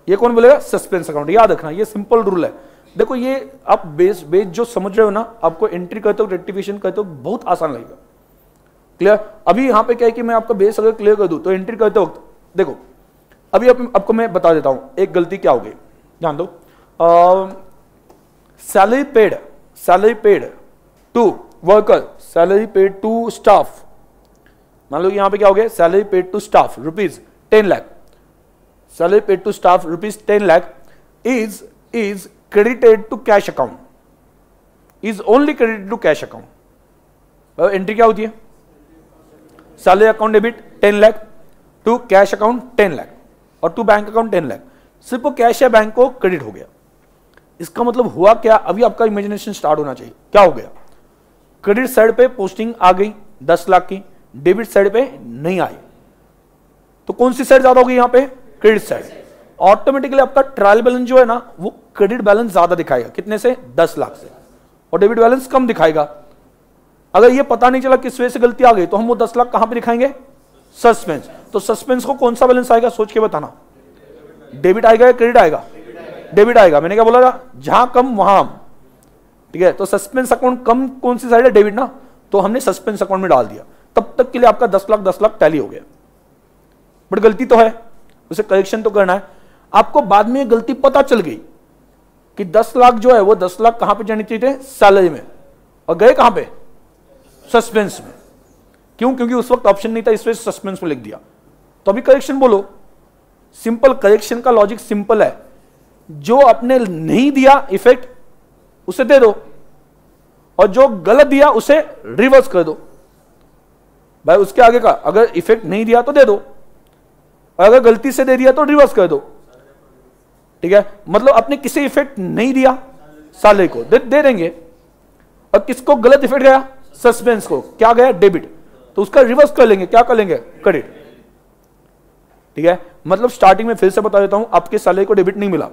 ये कौन बोलेगा? Suspense account. याद रखना, ये सिंपल रूल है। देखो ये आप बेस जो समझ रहे हो ना, आपको एंट्री करते हो, रेक्टिफिकेशन करते हो, बहुत आसान लगेगा। क्लियर? अभी यहां पे क्या है कि मैं आपका बेस अगर क्लियर कर दूं तो एंट्री करते वक्त देखो, अभी आपको मैं बता देता हूं एक गलती क्या हो गई, ध्यान दो। Salary paid to worker, salary paid to staff. मान लो यहां पे क्या हो गया? Salary paid to staff ₹10 lakh, salary paid to staff ₹10 lakh is credited to cash account, is only credited to cash account। Entry क्या होती है? Salary account debit 10 lakh, to cash account 10 lakh, और टू बैंक अकाउंट 10 लाख। सिर्फ वो कैश या बैंक को credit हो गया। इसका मतलब हुआ क्या? अभी आपका इमेजिनेशन स्टार्ट होना चाहिए। क्या हो गया? क्रेडिट साइड पे पोस्टिंग आ गई 10 लाख की, डेबिट साइड पे नहीं आई, तो कौन सी साइड ज्यादा होगी? यहां पे क्रेडिट साइड। ऑटोमेटिकली आपका ट्रायल बैलेंस जो है ना वो क्रेडिट बैलेंस ज्यादा दिखाएगा। कितने से? 10 लाख से, और डेबिट बैलेंस कम दिखाएगा। अगर ये पता नहीं चला किस वजह से गलती आ गई तो हम वो 10 लाख कहां पे दिखाएंगे? सस्पेंस। तो सस्पेंस को कौन सा बैलेंस आएगा? सोच के बताना। डेबिट आएगा या क्रेडिट आएगा? डेबिट आएगा। मैंने क्या बोला था? जहां कम वहां हम। ठीक है, तो सस्पेंस अकाउंट कम कौन सी साइड है? डेबिट ना, तो हमने सस्पेंस अकाउंट में डाल दिया। तब तक के लिए आपका 10 लाख टैली हो गया। बट गलती तो है, उसे करेक्शन तो करना है। आपको बाद में गलती पता चल गई कि 10 लाख जो है वो 10 लाख कहां पे जाने चाहिए थे? सैलरी में, और गए कहां पे? सस्पेंस में। क्यों? क्योंकि उस वक्त ऑप्शन नहीं था, इस वजह से सस्पेंस में लिख दिया। तो अभी करेक्शन बोलो। सिंपल करेक्शन का लॉजिक सिंपल है, जो आपने नहीं दिया इफेक्ट उसे दे दो, और जो गलत दिया उसे रिवर्स कर दो। भाई उसके आगे का अगर इफेक्ट नहीं दिया तो दे दो, अगर गलती से दे दिया तो रिवर्स कर दो। ठीक है, मतलब आपने किसी इफेक्ट नहीं दिया सैलरी को दे देंगे, और किसको गलत इफेक्ट गया? सस्पेंस को। क्या गया? डेबिट। तो उसका रिवर्स कर लेंगे। क्या कर लेंगे? क्रेडिट। ठीक है, मतलब स्टार्टिंग में फिर से बता देता हूं, आपके सैलरी को डेबिट नहीं मिला,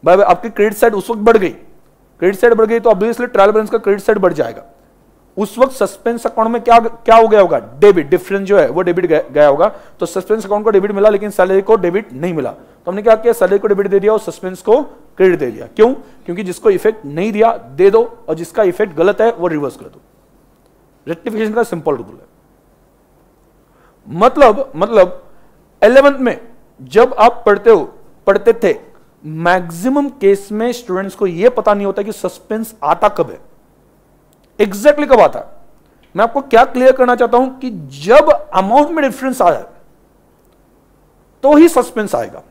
भाई आपकी क्रेडिट साइड उस वक्त बढ़ गई। क्रेडिट साइड बढ़ गई तो ऑब्वियसली ट्रायल बैलेंस का क्रेडिट साइड बढ़ जाएगा। उस वक्त सस्पेंस अकाउंट में क्या हो गया होगा? डेबिट। डिफरेंस जो है वो डेबिट गया होगा। तो सस्पेंस अकाउंट को डेबिट मिला लेकिन सैलरी को डेबिट नहीं मिला। तो हमने क्या किया? सैलरी को डेबिट दे दिया और सस्पेंस को क्रेडिट दे दिया। क्यों? क्योंकि जिसको इफेक्ट नहीं दिया दे दो, और जिसका इफेक्ट गलत है वो रिवर्स कर दो। रेक्टिफिकेशन का सिंपल रूल है। मतलब 11th में जब आप पढ़ते थे, मैक्सिमम केस में स्टूडेंट्स को यह पता नहीं होता कि सस्पेंस आता कब है, एग्जैक्टली कब आता है। मैं आपको क्या क्लियर करना चाहता हूं कि जब अमाउंट में डिफरेंस आया तो ही सस्पेंस आएगा।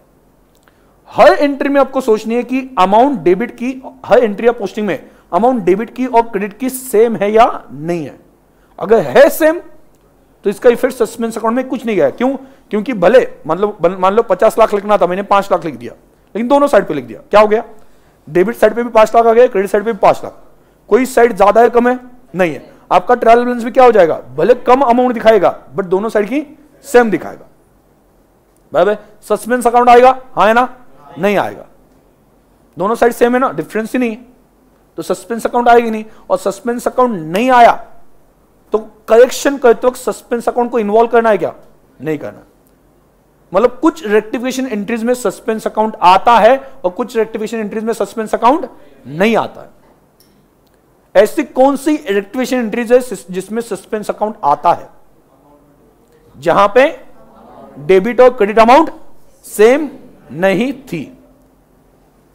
हर एंट्री में आपको सोचनी है कि अमाउंट डेबिट की, हर एंट्री या पोस्टिंग में अमाउंट डेबिट की और क्रेडिट की सेम है या नहीं है। अगर है सेम तो इसका इफेक्ट सस्पेंस अकाउंट में कुछ नहीं गया। क्यों? क्योंकि भले मान लो 50 लाख लिखना था, मैंने 5 लाख लिख दिया, लेकिन दोनों साइड पे लिख दिया। क्या हो गया? डेबिट साइड पे भी 5 लाख आ गया, क्रेडिट साइड पे भी 5 लाख। कोई साइड ज्यादा है कम है? नहीं है। आपका ट्रायल बैलेंस भी क्या हो जाएगा? भले कम अमाउंट दिखाएगा बट दोनों साइड की सेम दिखाएगा। भाई सस्पेंस अकाउंट आएगा? हाँ है ना? नहीं आएगा। दोनों साइड सेम है ना, डिफरेंस ही नहीं है, तो सस्पेंस अकाउंट आएगी नहीं। और सस्पेंस अकाउंट नहीं आया तो करेक्शन करते वक्त सस्पेंस अकाउंट को इन्वॉल्व करना है क्या? नहीं करना। मतलब कुछ रेक्टिफिकेशन एंट्रीज में सस्पेंस अकाउंट आता है और कुछ रेक्टिफिकेशन एंट्रीज में सस्पेंस अकाउंट नहीं आता है। ऐसी कौन सी रेक्टिफिकेशन एंट्रीज है जिसमें सस्पेंस अकाउंट आता है? जहां पे डेबिट और क्रेडिट अमाउंट सेम नहीं थी,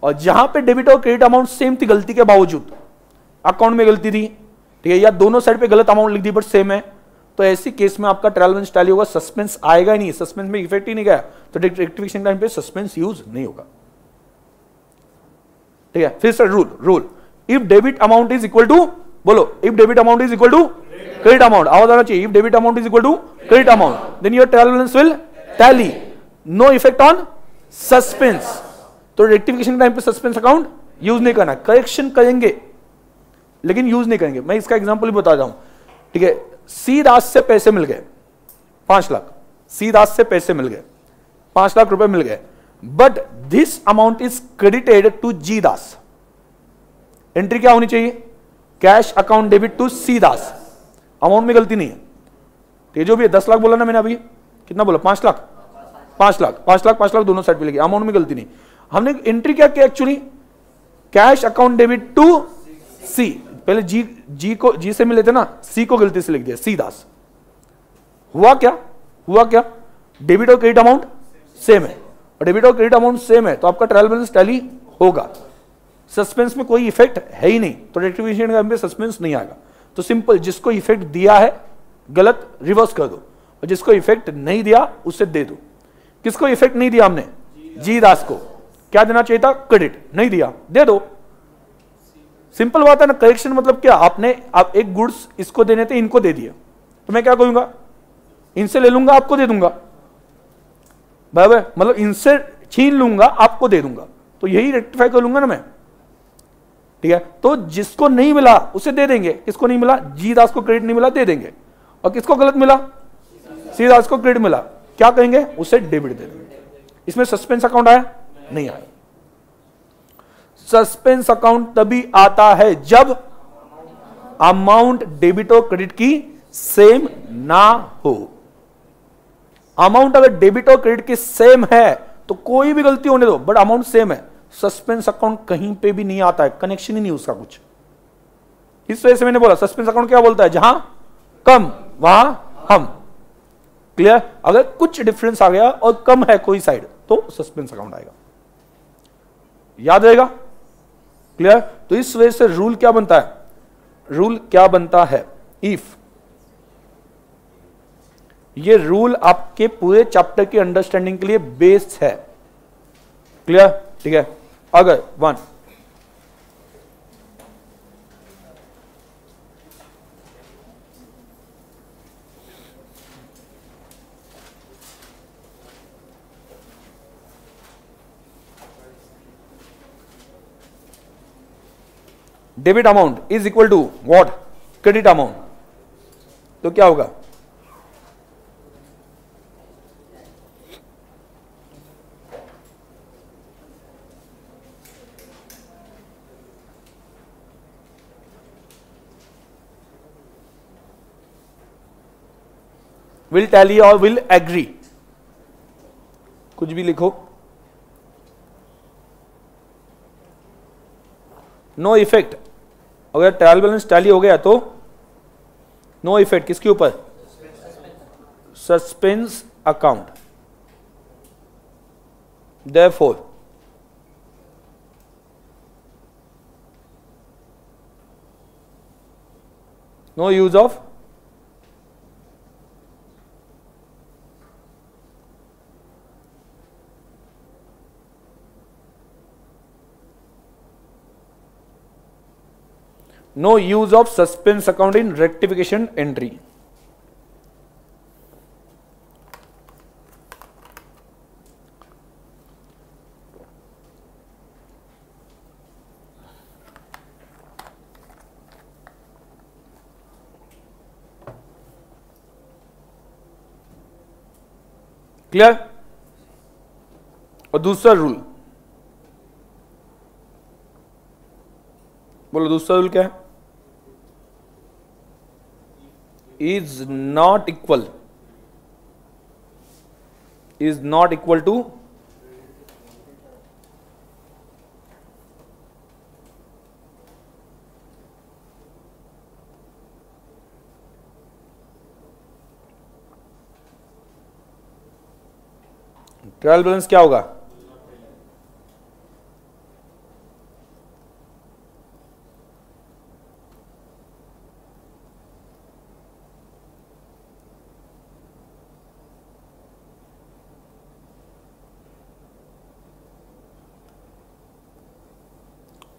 और जहां पे डेबिट और क्रेडिट अमाउंट सेम थी गलती के बावजूद, अकाउंट में गलती थी, ठीक है, या दोनों साइड पे गलत अमाउंट लिख दी बट सेम है, तो ऐसी केस में आपका ट्रायल बैलेंस टैली होगा, सस्पेंस आएगा ही नहीं, सस्पेंस में इफेक्ट ही नहीं गया, तो रेक्टिफिकेशन टाइम पे सस्पेंस यूज नहीं होगा। ठीक है, फिर sir rule if debit amount is equal to, बोलो if debit amount is equal to credit amount, आवाज आना चाहिए, if debit amount is equal to credit amount then your trial balance will tally, no effect on suspense. तो rectification time पे suspense account use नहीं करना, correction करेंगे लेकिन use नहीं करेंगे। मैं इसका एग्जांपल भी बता रहा हूं। ठीक है, सी दास से पैसे मिल गए 5 लाख, सी दास से पैसे मिल गए 5 लाख रुपए मिल गए, but this amount is credited to G Das. Entry क्या होनी चाहिए, cash account debit to C Das, amount में गलती नहीं है। ये जो भी है 10 लाख बोला ना मैंने अभी, कितना बोला, 5 लाख, 5 लाख, 5 लाख, 5 लाख दोनों साइड पे लगी, अमाउंट में गलती नहीं। हमने एंट्री क्या किया actually, cash account debit to C, पहले जी से मिले थे ना, सी को गलती से लिख दिया सी दास। हुआ क्या, डेबिट और क्रेडिट अमाउंट सेम है, और डेबिट और क्रेडिट अमाउंट सेम है तो आपका ट्रायल बैलेंस टैली होगा। सस्पेंस में कोई इफेक्ट है ही नहीं, तो रेक्टिफिकेशन में सस्पेंस नहीं आएगा। तो सिंपल, जिसको इफेक्ट दिया है गलत रिवर्स कर दो, और जिसको इफेक्ट नहीं दिया उसे दे दो। किसको इफेक्ट नहीं दिया हमने, जी दास को, क्या देना चाहिए था, क्रेडिट, नहीं दिया, दे दो। सिंपल बात है ना। करेक्शन मतलब क्या, आप एक गुड्स इसको देने थे, इनको दे दिए, तो मैं क्या करूंगा, इनसे ले लूंगा आपको दे दूंगा, बराबर, मतलब इनसे छीन लूंगा आपको दे दूंगा, तो यही रेक्टिफाई कर लूंगा ना मैं। ठीक है, तो जिसको नहीं मिला उसे दे देंगे, किसको नहीं मिला, जी दास को क्रेडिट नहीं मिला दे देंगे, और किसको गलत मिला, सी दास को क्रेडिट मिला, क्या करेंगे, उसे डेबिट दे देंगे। इसमें सस्पेंस अकाउंट आया, नहीं आया। सस्पेंस अकाउंट तभी आता है जब अमाउंट डेबिट और क्रेडिट की सेम ना हो। अमाउंट अगर डेबिट और क्रेडिट की सेम है तो कोई भी गलती होने दो, बट अमाउंट सेम है, सस्पेंस अकाउंट कहीं पे भी नहीं आता है, कनेक्शन ही नहीं उसका कुछ। इस वजह से मैंने बोला सस्पेंस अकाउंट क्या बोलता है, जहां कम वहां हम। क्लियर, अगर कुछ डिफरेंस आ गया और कम है कोई साइड तो सस्पेंस अकाउंट आएगा, याद रहेगा। क्लियर, तो इस वजह से रूल क्या बनता है, रूल क्या बनता है, इफ, ये रूल आपके पूरे चैप्टर की अंडरस्टैंडिंग के लिए बेस्ड है। क्लियर, ठीक है। अगर 1 debit amount is equal to what, credit amount, तो क्या होगा, विल टैली और विल एग्री, कुछ भी लिखो, नो इफेक्ट। अगर ट्रायल बैलेंस टैली हो गया तो नो इफेक्ट किसके ऊपर, suspense account. Therefore no use of no use of suspense account in rectification entry. Clear, और दूसरा रूल, बोलो दूसरा रूल क्या है, is not equal to trial balance क्या होगा,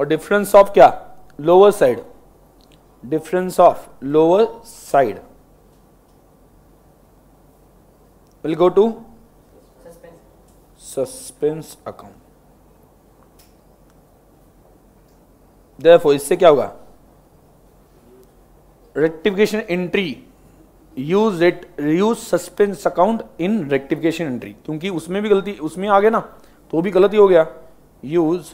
और डिफरेंस ऑफ क्या, lower side, difference of lower side will go to suspense account. Therefore इससे क्या होगा, rectification entry use suspense account in rectification entry, क्योंकि उसमें भी गलती, उसमें आ गया ना तो भी गलती हो गया। Use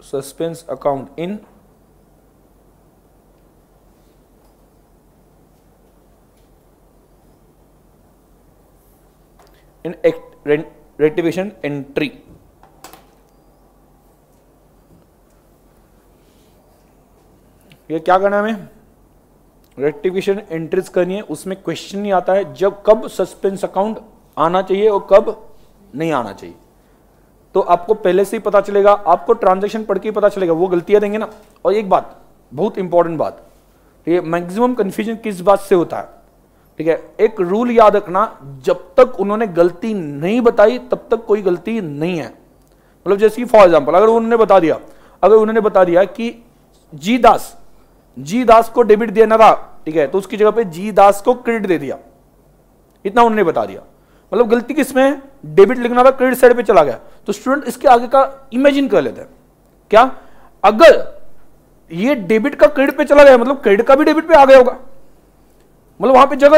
suspense account in rectification entry. ये क्या करना है हमें, रेक्टिफिकेशन एंट्रीज करनी है। उसमें क्वेश्चन नहीं आता है जब कब सस्पेंस अकाउंट आना चाहिए और कब नहीं आना चाहिए, तो आपको पहले से ही पता चलेगा, आपको ट्रांजैक्शन पढ़ के ही पता चलेगा, वो गलतियां देंगे ना। और एक बात बहुत इंपॉर्टेंट बात, ये मैक्सिमम कंफ्यूजन किस बात से होता है, ठीक है, एक रूल याद रखना, जब तक उन्होंने गलती नहीं बताई तब तक कोई गलती नहीं है। मतलब जैसे कि फॉर एग्जांपल अगर उन्होंने बता दिया कि जी दास को डेबिट देना था, ठीक है, तो उसकी जगह पे जी दास को क्रेडिट दे दिया, इतना उन्होंने बता दिया। मतलब गलती किसमें है, डेबिट लिखना था क्रेडिट साइड पे चला गया। तो स्टूडेंट इसके आगे का इमेजिन कर लेते हैं, क्या अगर ये डेबिट का क्रेडिट पे चला गया, मतलब क्रेडिट का भी डेबिट पे आ गया होगा, मतलब वहां पे जगह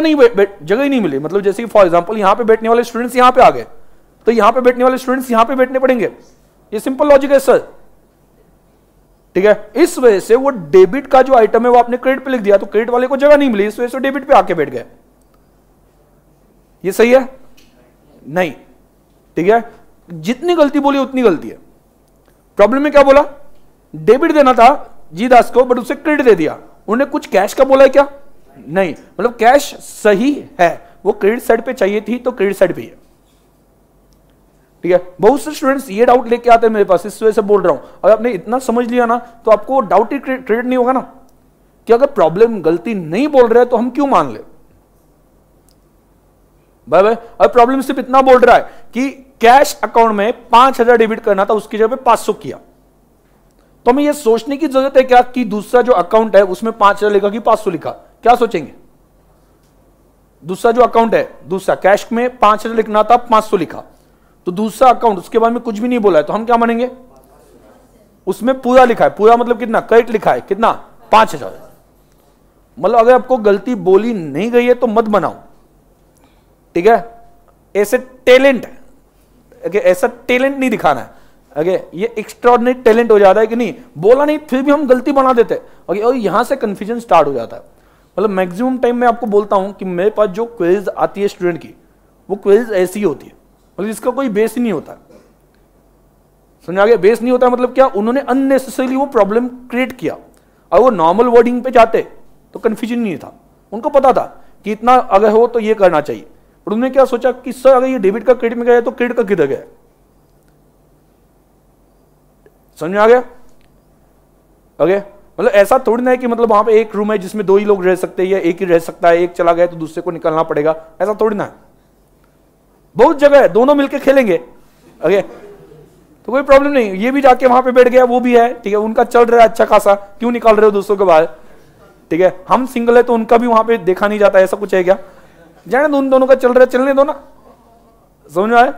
ही नहीं मिली। मतलब जैसे कि फॉर एग्जांपल यहां पे बैठने वाले स्टूडेंट्स यहां पे आ गए, तो यहां पे बैठने वाले स्टूडेंट्स यहां पे बैठने पड़ेंगे। ये सिंपल लॉजिक है सर, ठीक है। इस वजह से वो डेबिट का जो आइटम है वो आपने क्रेडिट पे लिख दिया, तो क्रेडिट वाले को जगह नहीं मिली, इस वजह से डेबिट पे आके बैठ गए। ये सही है? नहीं, ठीक है। जितनी गलती बोली उतनी गलती है। प्रॉब्लम में क्या बोला, डेबिट देना था जी दास को बट उसे क्रेडिट दे दिया। उन्होंने कुछ कैश का बोला है क्या? नहीं, मतलब कैश सही है, वो क्रेडिट साइड पे चाहिए थी तो क्रेडिट साइड पे है, ठीक है। बहुत से स्टूडेंट्स ये डाउट लेके आते हैं मेरे पास, इस वजह से बोल रहा हूं। अगर आपने इतना समझ लिया ना तो आपको डाउट ही क्रिएट नहीं होगा ना, कि अगर प्रॉब्लम गलती नहीं बोल रहे हैं तो हम क्यों मान ले। Bye bye. अब प्रॉब्लम सिर्फ इतना बोल रहा है कि कैश अकाउंट में 5000 डेबिट करना था, उसकी जगह पे 500 किया, तो हमें यह सोचने की जरूरत है क्या कि दूसरा जो अकाउंट है उसमें 5000 लिखा कि 500 लिखा, क्या सोचेंगे? दूसरा जो अकाउंट है, दूसरा कैश में 5000 लिखना था, 500 लिखा, तो दूसरा अकाउंट उसके बारे में कुछ भी नहीं बोला है, तो हम क्या मानेंगे? उसमें पूरा लिखा है, पूरा मतलब कितना, करेक्ट लिखा है, कितना, 5000। मतलब अगर आपको गलती बोली नहीं गई है तो मत बनाओ, ठीक है। ऐसे टैलेंट, ऐसा टैलेंट नहीं दिखाना है, ये एक्स्ट्राऑर्डिनरी टैलेंट हो जाता है कि नहीं, बोला नहीं फिर भी हम गलती बना देते हैं, और यहां से कंफ्यूजन स्टार्ट हो जाता है। मतलब मैक्सिमम टाइम मैं आपको बोलता हूं कि मेरे पास जो क्वेरीज आती है स्टूडेंट की, वो क्वेरीज ऐसी होती है, मतलब इसका कोई बेस ही नहीं होता। समझ आ गया? बेस नहीं होता मतलब क्या, उन्होंने अननेसेसरीली वो प्रॉब्लम क्रिएट किया, और वो नॉर्मल वर्डिंग पे जाते तो कंफ्यूजन नहीं था, उनको पता था कि इतना अगर हो तो ये करना चाहिए, और उन्होंने क्या सोचा कि सर अगर ये डेबिट का क्रेडिट में गया तो क्रेडिट का किधर गया। समझ में आ गया? ओके, मतलब ऐसा थोड़ी ना है कि मतलब वहां पे एक रूम है जिसमें 2 ही लोग रह सकते हैं, या एक ही रह सकता है, एक चला गया तो दूसरे को निकलना पड़ेगा, ऐसा थोड़ी ना है। बहुत जगह है, दोनों मिलकर खेलेंगे, ओके, तो कोई प्रॉब्लम नहीं। ये भी जाके वहां पे बैठ गया, वो भी है, ठीक है, उनका चल रहा है अच्छा खासा, क्यों निकाल रहे हो दूसरों के बाहर, ठीक है। हम सिंगल है तो उनका भी वहां पे देखा नहीं जाता, ऐसा कुछ है क्या? जाने दो, उन दोनों का चल रहा है, चलने दो ना। समझ में आया?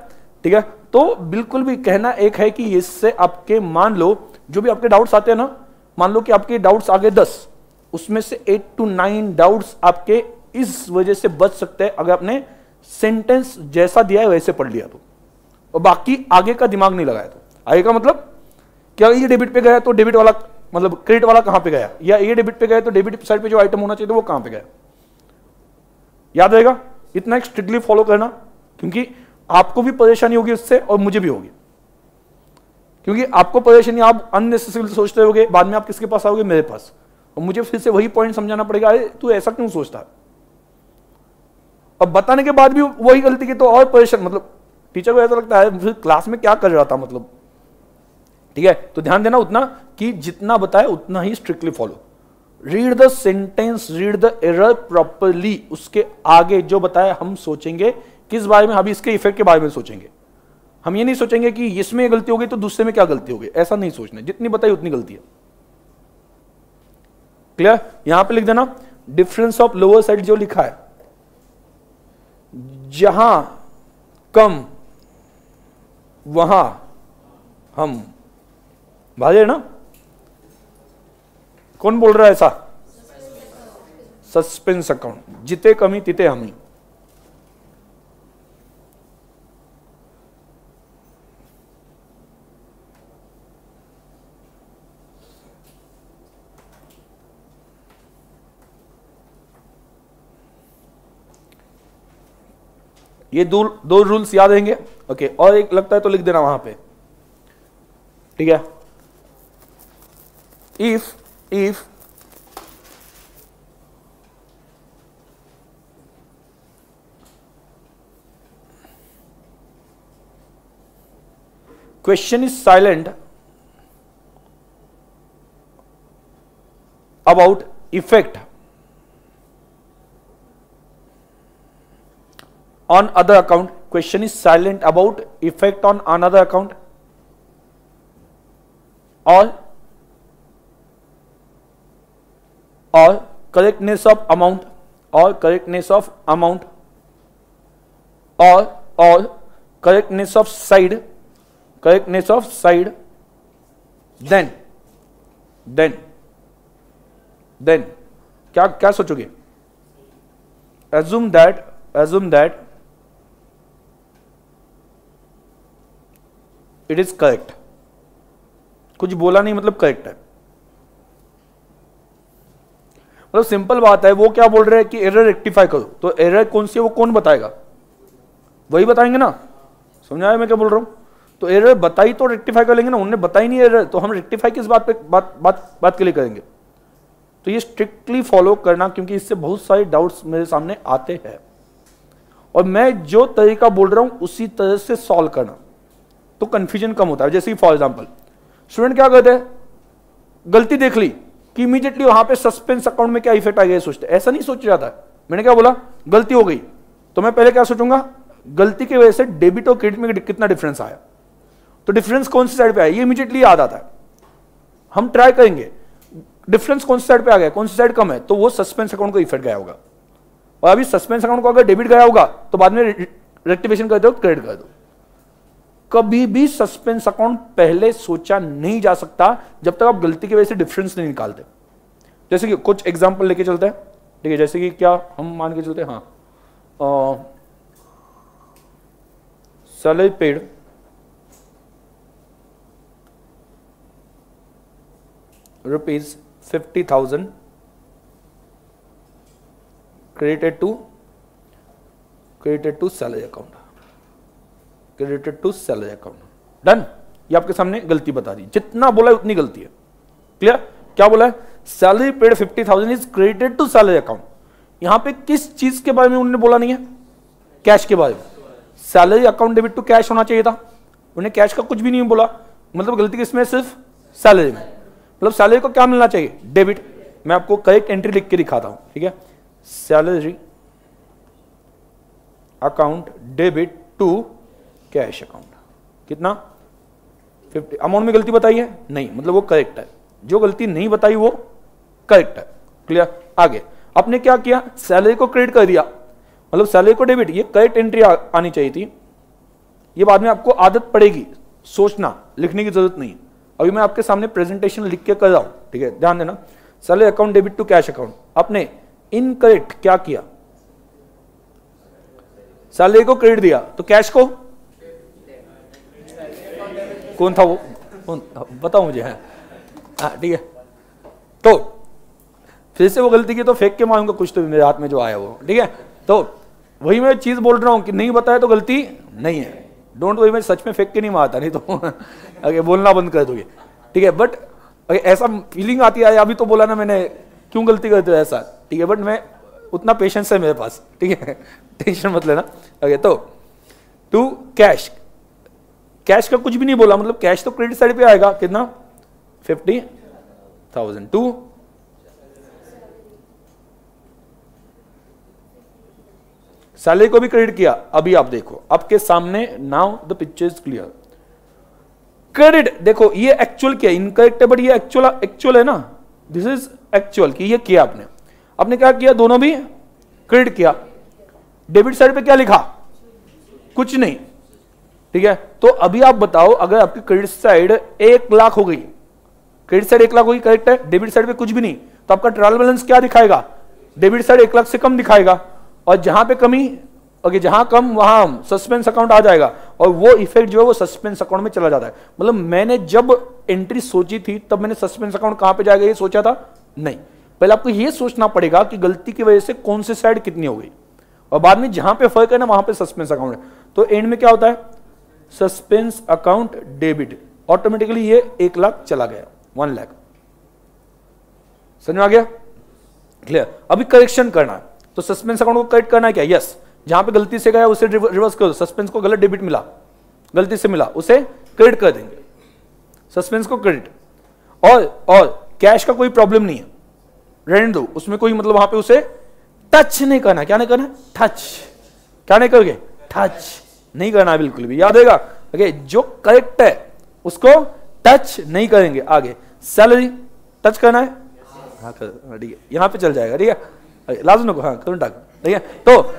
ठीक है। तो बिल्कुल भी कहना एक है कि इससे आपके, मान लो जो भी आपके डाउट्स आते हैं ना, मान लो कि आपके डाउट्स आगे 10, उसमें से 8 to 9 डाउट्स आपके इस वजह से बच सकते हैं अगर आपने सेंटेंस जैसा दिया है वैसे पढ़ लिया तो, और बाकी आगे का दिमाग नहीं लगाया तो। आगे का मतलब क्या, ये डेबिट पे गया तो डेबिट वाला मतलब क्रेडिट वाला कहां पे गया, या ये डेबिट पे गया तो डेबिट साइड पे जो आइटम होना चाहिए वो कहां पे गया। याद रहेगा? इतना स्ट्रिक्टली फॉलो करना, क्योंकि आपको भी परेशानी होगी उससे और मुझे भी होगी, क्योंकि आपको परेशानी, आप अननेसेसरी सोचते होगे, बाद में आप किसके पास आओगे? मेरे पास, और मुझे फिर से वही पॉइंट समझाना पड़ेगा, अरे तू ऐसा क्यों सोचता है, और बताने के बाद भी वही गलती की तो और परेशान, मतलब टीचर को ऐसा लगता है फिर क्लास में क्या कर रहा था, मतलब, ठीक है। तो ध्यान देना उतना कि जितना बताए उतना ही strictly follow. Read the sentence, read the error properly, उसके आगे जो बताया हम सोचेंगे किस बारे में, अभी इसके इफेक्ट के बारे में सोचेंगे, हम ये नहीं सोचेंगे कि इसमें ये गलती हो गई तो दूसरे में क्या गलती हो गई, ऐसा नहीं सोचना, जितनी बताई उतनी गलती है। क्लियर? यहां पे लिख देना डिफरेंस ऑफ लोअर साइड जो लिखा है, जहां कम वहां हम भागे ना। कौन बोल रहा है ऐसा? सस्पेंस अकाउंट, जिते कमी तिते हमी। ये दो रूल्स याद रहेंगे। ओके, और एक लगता है तो लिख देना वहां पे, ठीक है। If question is silent about effect on other account, question is silent about effect on another account, or correctness of amount, or correctness of amount, or correctness of side, correctness of side, then क्या क्या सोचोगे? assume that it is correct। कुछ बोला नहीं मतलब correct है, मतलब simple बात है। वो क्या बोल रहे हैं कि एरर रेक्टिफाई करो, तो एरर कौन सी है वो कौन बताएगा? वही बताएंगे ना। समझाया मैं क्या बोल रहा हूं? तो एरर बताई तो रेक्टिफाई कर लेंगे ना, उन्होंने बताई नहीं एरर, तो हम रेक्टिफाई किस बात पे बात के लिए करेंगे? तो ये स्ट्रिक्टली फॉलो करना, क्योंकि इससे बहुत सारे डाउट्स मेरे सामने आते हैं और मैं जो तरीका बोल रहा हूं उसी तरह से सॉल्व करना, तो कंफ्यूजन कम होता है। जैसे फॉर एग्जांपल स्टूडेंट क्या करते हैं, गलती देख ली कि इमीडिएटली वहां पे सस्पेंस अकाउंट में क्या इफेक्ट आ गया सोचते, ऐसा नहीं सोच जाता है। मैंने क्या बोला, गलती हो गई तो मैं पहले क्या सोचूंगा, गलती की वजह से डेबिट और क्रेडिट में कितना डिफरेंस आया, तो डिफरेंस कौन सी साइड पे आया ये इमीडिएटली याद आता है। हम ट्राई करेंगे डिफरेंस कौन सी साइड पे आ गया, कौन सी साइड कम है, तो वो सस्पेंस अकाउंट को इफेक्ट गया होगा। और अभी सस्पेंस अकाउंट को अगर डेबिट गया होगा तो बाद में रेक्टिफिकेशन कर दो, क्रेडिट कर दो। कभी भी सस्पेंस अकाउंट पहले सोचा नहीं जा सकता जब तक आप गलती की वजह से डिफरेंस नहीं निकालते। जैसे कि कुछ एग्जांपल लेके चलते हैं, ठीक है। जैसे कि क्या हम मान के चलते हैं, हाँ, salary paid ₹50,000 credited to salary account, credited to salary account, done. ये आपके सामने गलती बता दी, जितना बोला है उतनी गलती है। क्लियर? क्या बोला है, salary paid 50,000 is credited to salary account. यहां पे किस चीज के बारे में उन्होंने बोला नहीं है, कैश के बारे में। Salary account debit to cash होना चाहिए था, उन्हें कैश का कुछ भी नहीं बोला। मतलब गलती किसमें, सिर्फ सैलरी में। मतलब सैलरी को क्या मिलना चाहिए, डेबिट। मैं आपको करेक्ट एंट्री लिख के दिखाता हूं, ठीक है। Salary account debit to cash account, कितना 50। अमाउंट में गलती बताई है नहीं, मतलब वो करेक्ट है। जो गलती नहीं बताई वो करेक्ट है। क्लियर? आगे आपने क्या किया, सैलरी को क्रेडिट कर दिया, मतलब सैलरी को डेबिट। ये करेक्ट एंट्री आनी चाहिए थी। ये बाद में आपको आदत पड़ेगी, सोचना, लिखने की जरूरत नहीं। अभी मैं आपके सामने प्रेजेंटेशन लिख के कर रहा हूं, ठीक है, ध्यान देना। Salary account debit to cash account, आपने इनकरेक्ट क्या किया, सैलरी को क्रेडिट दिया तो कैश को, कौन था वो, बताओ मुझे। हाँ ठीक है, तो फिर से वो गलती की तो फेंक के मारूंगा कुछ, तो मेरे हाथ में जो आया वो, ठीक है। तो वही मैं चीज बोल रहा हूं कि नहीं बताया तो गलती नहीं है। डोंट वरी, मैं सच में फेंक के नहीं मारता, नहीं तो आगे बोलना बंद कर दोगे, ठीक है। बट ऐसा फीलिंग आती है, अभी तो बोला ना मैंने, क्यों गलती करते हो ऐसा, ठीक है। बट मैं उतना पेशेंस है मेरे पास, ठीक है, टेंशन मत लेना। ओके, तो टू कैश, कैश का कुछ भी नहीं बोला, मतलब कैश तो क्रेडिट साइड पे आएगा, कितना 50,000 टू सैलरी को भी क्रेडिट किया। अभी आप देखो आपके सामने, now the picture is clear. Credit देखो, ये एक्चुअल क्या, इनकरेक्ट है बट ये एक्चुअल है ना, दिस इज एक्चुअल कि ये किया आपने क्या किया, दोनों भी क्रेडिट किया। डेबिट साइड पे क्या लिखा, कुछ नहीं, ठीक है। तो अभी आप बताओ, अगर आपकी क्रेडिट साइड 1 लाख हो गई, क्रेडिट साइड 1 लाख हो गई, करेक्ट है, डेबिट साइड पे कुछ भी नहीं, तो आपका ट्रायल बैलेंस क्या दिखाएगा, डेबिट साइड 1 लाख से कम दिखाएगा। और जहां पे कमी, ओके, जहां कम वहां सस्पेंस अकाउंट आ जाएगा, और वो इफेक्ट जो है वो सस्पेंस अकाउंट में चला जाता है। मतलब मैंने जब एंट्री सोची थी तब मैंने सस्पेंस अकाउंट कहां पे जाएगा ये सोचा था नहीं, पहले आपको ये सोचना पड़ेगा कि गलती की वजह से कौन सी साइड कितनी हो गई, और बाद में जहां पे फर्क है ना वहां पे सस्पेंस अकाउंट है। तो एंड में क्या होता है, सस्पेंस अकाउंट डेबिट, ऑटोमेटिकली ये 1 लाख चला गया, 1 लाख। समझ में आ गया, क्लियर। अभी करेक्शन करना है, तो सस्पेंस अकाउंट को करेक्ट करना है क्या, यस, जहां पे गलती से गया उसे रिवर्स कर दो। सस्पेंस को गलत डेबिट मिला, गलती से मिला, उसे क्रेडिट कर देंगे, सस्पेंस को क्रेडिट। और कैश का कोई प्रॉब्लम नहीं है, रहने दो, उसमें कोई मतलब वहां पे उसे टच नहीं करना, क्या नहीं करना, टच, क्या नहीं करोगे, टच नहीं करना बिल्कुल भी, याद रहेगा। ओके, जो करेक्ट है उसको टच नहीं करेंगे। आगे सैलरी टच करना है, हाँ ठीक है, यहां पे चल जाएगा, ठीक है, लाजमी को हाँ करूँ, ठीक है। तो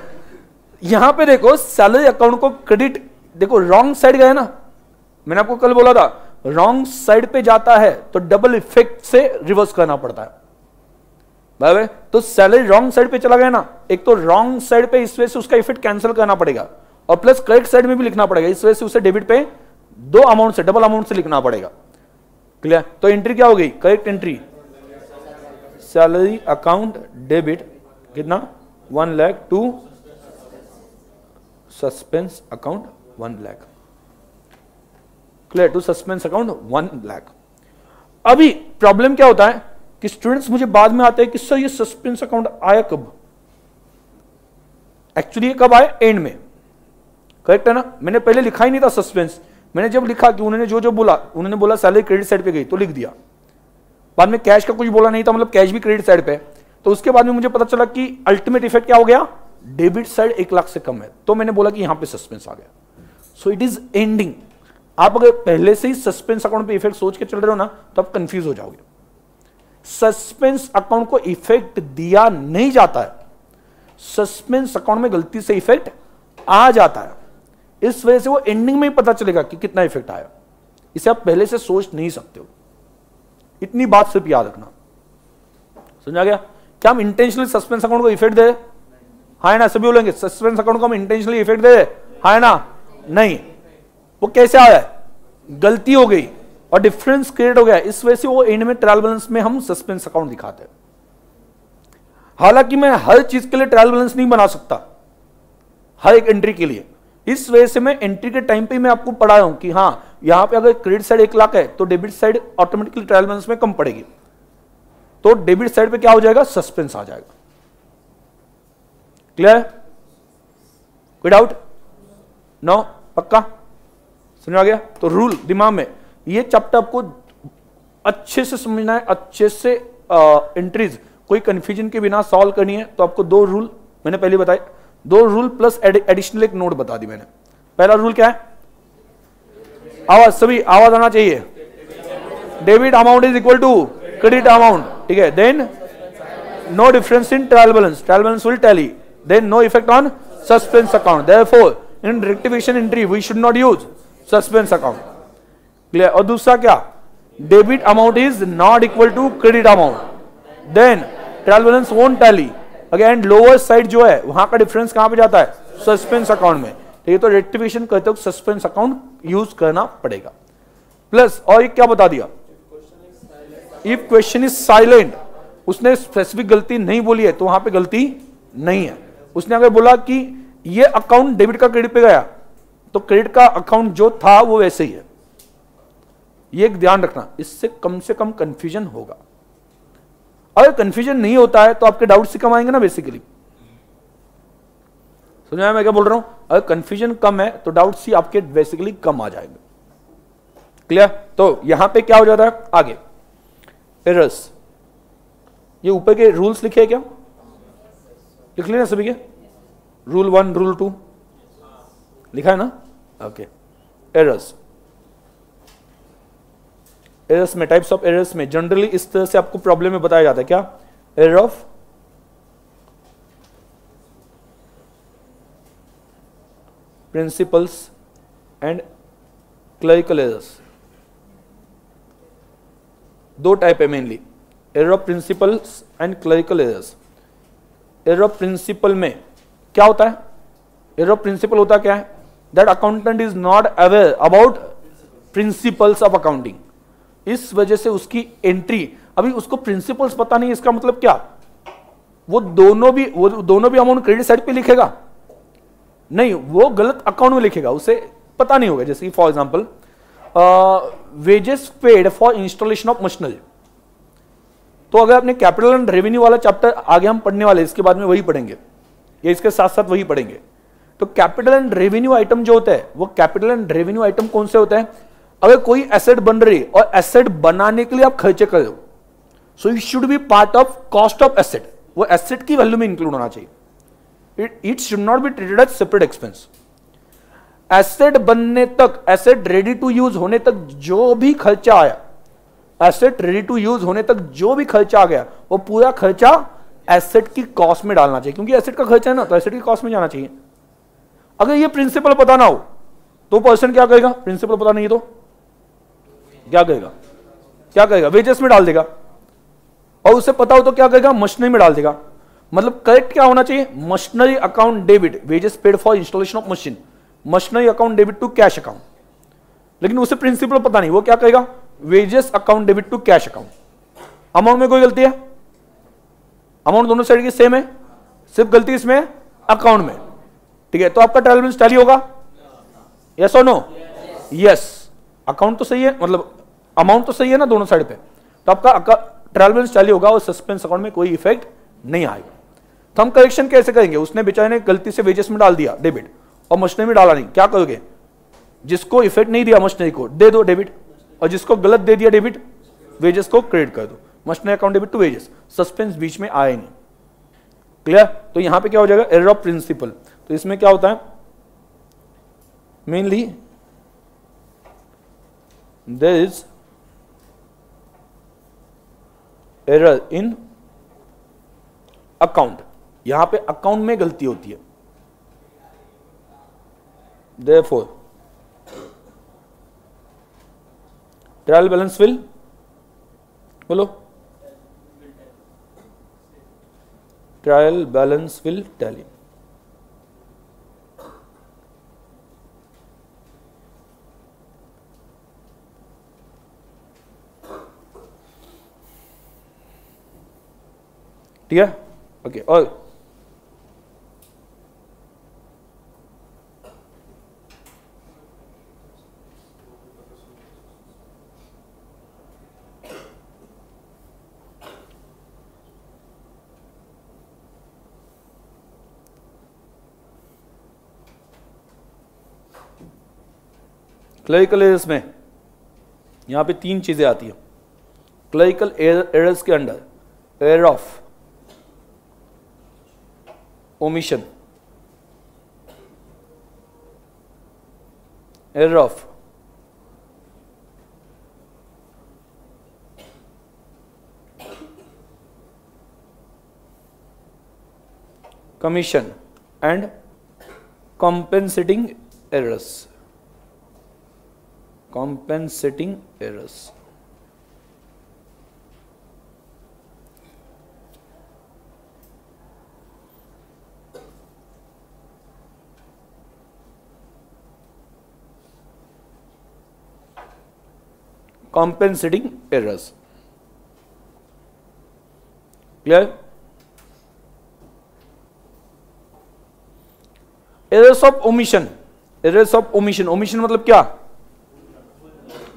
यहां पे देखो सैलरी अकाउंट को क्रेडिट, देखो रॉन्ग साइड गया ना, मैंने आपको कल बोला था रॉन्ग साइड पे जाता है तो डबल इफेक्ट से रिवर्स करना पड़ता है, बराबर। तो सैलरी रॉन्ग साइड पे चला गया ना, एक तो रॉन्ग साइड पे, इस वजह से उसका इफेक्ट कैंसिल करना पड़ेगा, और प्लस करेक्ट साइड में भी लिखना पड़ेगा, इस वजह से उसे डेबिट पे 2 अमाउंट से, डबल अमाउंट से लिखना पड़ेगा, क्लियर। तो एंट्री क्या हो गई, correct entry, salary account debit कितना 1 lakh to suspense account 1 lakh, clear, to suspense account 1 lakh. अभी प्रॉब्लम क्या होता है कि स्टूडेंट्स मुझे बाद में आते हैं कि सर ये सस्पेंस अकाउंट आया कब, एक्चुअली ये कब आया, एंड में, करेक्ट है ना। मैंने पहले लिखा ही नहीं था सस्पेंस, मैंने जब लिखा कि उन्होंने जो बोला, उन्होंने बोला सैलरी क्रेडिट साइड पे गई तो लिख दिया, बाद में कैश का कुछ बोला नहीं था, मतलब कैश भी क्रेडिट साइड पे, तो उसके बाद में मुझे पता चला कि अल्टीमेट इफेक्ट क्या हो गया, डेबिट साइड 1 लाख से कम है, तो मैंने बोला कि यहां पे सस्पेंस आ गया। So it is ending. आप अगर पहले से ही सस्पेंस अकाउंट पे इफेक्ट सोच के चल रहे हो ना तो आप कंफ्यूज हो जाओगे। सस्पेंस अकाउंट को इफेक्ट दिया नहीं जाता है, सस्पेंस अकाउंट में गलती से इफेक्ट आ जाता है, इस वजह से वो एंडिंग में ही पता चलेगा कि कितना इफेक्ट आया, इसे आप पहले से सोच नहीं सकते हो। इतनी बात सिर्फ याद रखना, समझा गया। क्या हम इंटेंशनली सस्पेंस अकाउंट को इफेक्ट दे, हाँ ना, सभी बोलेंगे सस्पेंस अकाउंट को हम इंटेंशनली इफेक्ट दे, हाँ ना, नहीं। वो कैसे आया, गलती हो गई और डिफरेंस क्रिएट हो गया, इस वजह से वो एंड में ट्रायल बैलेंस में हम सस्पेंस अकाउंट दिखाते हैं। हालांकि मैं हर चीज के लिए ट्रायल बैलेंस नहीं बना सकता, हर एक एंट्री के लिए, इस वजह से मैं एंट्री के टाइम पे मैं आपको पढ़ा हूं कि हाँ यहां पे अगर क्रेडिट साइड 1 लाख है तो debit side automatically trial balance में कम पड़ेगी, तो डेबिट साइड पे क्या हो जाएगा, सस्पेंस आ जाएगा। क्लियर, कोई डाउट, नो, पक्का समझ आ गया। तो रूल दिमाग में, ये चैप्टर आपको अच्छे से समझना है, अच्छे से एंट्रीज कोई कंफ्यूजन के बिना सॉल्व करनी है, तो आपको 2 रूल मैंने पहले बताए, 2 रूल प्लस एडिशनल एक नोट बता दी मैंने। पहला रूल क्या है, आवाज, सभी आवाज आना चाहिए, debit amount is equal to credit amount, ठीक है। Then no difference in trial balance, trial balance will tally, then no effect on suspense account, therefore in rectification entry we should not use suspense account, clear. और दूसरा क्या, debit amount is not equal to credit amount, then trial balance won't tally, again lower side जो है वहां का difference कहां पे जाता है, सस्पेंस अकाउंट में, ठीक है। तो रेक्टिफिकेशन करते वक्त सस्पेंस अकाउंट यूज करना पड़ेगा। प्लस और एक क्या बता दिया, इफ क्वेश्चन इज साइलेंट, उसने स्पेसिफिक गलती नहीं बोली है तो वहां पे गलती नहीं है। उसने अगर बोला कि ये अकाउंट डेबिट का क्रेडिट पे गया तो क्रेडिट का अकाउंट जो था वो वैसे ही है, ये एक ध्यान रखना, इससे कम से कम कंफ्यूजन होगा। अगर कंफ्यूजन नहीं होता है तो आपके डाउट्स ही कम आएंगे ना, बेसिकली समझा मैं क्या बोल रहा हूं। अगर कंफ्यूजन कम है तो डाउट्स ही आपके बेसिकली कम आ जाएंगे, क्लियर। तो यहां पे क्या हो जाता है आगे, एरर्स, ये ऊपर के रूल्स लिखे हैं क्या, लिख लेना सभी के, रूल 1 रूल 2 लिखा है ना? ओके। एरर्स, एरर्स में टाइप्स ऑफ एरर्स में जनरली इस तरह से आपको प्रॉब्लम में बताया जाता है। क्या? Error of principles and clerical errors. दो टाइप है mainly, error of principles and clerical errors. Error of principle में क्या होता है? एरर ऑफ प्रिंसिपल होता क्या है? That accountant is not aware about principles of accounting. इस वजह से उसकी एंट्री, अभी उसको प्रिंसिपल्स पता नहीं, इसका मतलब क्या? वो दोनों भी अमाउंट क्रेडिट साइड पे लिखेगा? नहीं, वो गलत अकाउंट में लिखेगा, उसे पता नहीं होगा। जैसे for example wages paid for installation of machinery, तो अगर आपने कैपिटल एंड रेवेन्यू वाला चैप्टर आगे हम पढ़ने वाले, इसके बाद में वही पढ़ेंगे या इसके साथ साथ वही पढ़ेंगे। तो कैपिटल एंड रेवेन्यू आइटम जो होता है, वो कैपिटल एंड रेवेन्यू आइटम कौन से होते हैं? अगर कोई एसेट बन रही और एसेट बनाने के लिए आप खर्चे कर रहे हो, so it should be part of cost of asset, वो एसेट की वैल्यू में इंक्लूड होना चाहिए। It should not be treated as separate expense. Asset बनने तक, एसेट रेडी टू यूज होने तक जो भी खर्चा आया, एसेट रेडी टू यूज होने तक जो भी खर्चा आ गया, वो पूरा खर्चा एसेट की कॉस्ट में डालना चाहिए, क्योंकि एसेट का खर्चा है ना, तो एसेट की कॉस्ट में जाना चाहिए। अगर ये प्रिंसिपल पता ना हो तो पर्सन क्या करेगा? प्रिंसिपल पता नहीं है तो क्या करेगा? क्या करेगा? वेजेस में डाल देगा। और उसे पता हो तो क्या करेगा? मशीनरी में डाल देगा। मतलब करेक्ट क्या होना चाहिए? Machinery account debit, wages paid for installation of machine, machinery account debit to cash account. लेकिन उसे प्रिंसिपल पता नहीं, वो क्या करेगा? Wages account debit to cash account. Amount में कोई गलती है? अमाउंट दोनों साइड की सेम है, सिर्फ गलती इसमें है अकाउंट में। ठीक है, तो आपका ट्रायल बैलेंस टैली होगा? यस और नो? यस। अकाउंट तो सही है, मतलब अमाउंट तो सही है ना दोनों साइड पे, तो आपका ट्रायल बैलेंस टैली होगा और सस्पेंस अकाउंट में कोई इफेक्ट नहीं आएगा। तो हम करेक्शन कैसे करेंगे? उसने बेचारे ने गलती से वेजेस में डाल दिया डेबिट और मशीनरी में डाला नहीं, क्या करोगे? जिसको इफेक्ट नहीं दिया मशीनरी को दे दो डेबिट, और जिसको गलत दे दिया डेबिट, वेजेस को क्रेडिट कर दो। Machinery account debit to wages, suspense बीच में आए नहीं। क्लियर? तो यहां पे क्या हो जाएगा? Error of principle. तो इसमें क्या होता है? Mainly there is error in account, यहां पे अकाउंट में गलती होती है। Therefore, ट्रायल बैलेंस विल, बोलो, ट्रायल बैलेंस विल टैली। ठीक है? ओके। और क्लरिकल एरर्स में यहां पे तीन चीजें आती है। क्लरिकल एरर्स के under error of omission, error of commission and compensating errors, compensating errors। compensating errors। Clear? Errors of omission, errors of omission, omission मतलब क्या?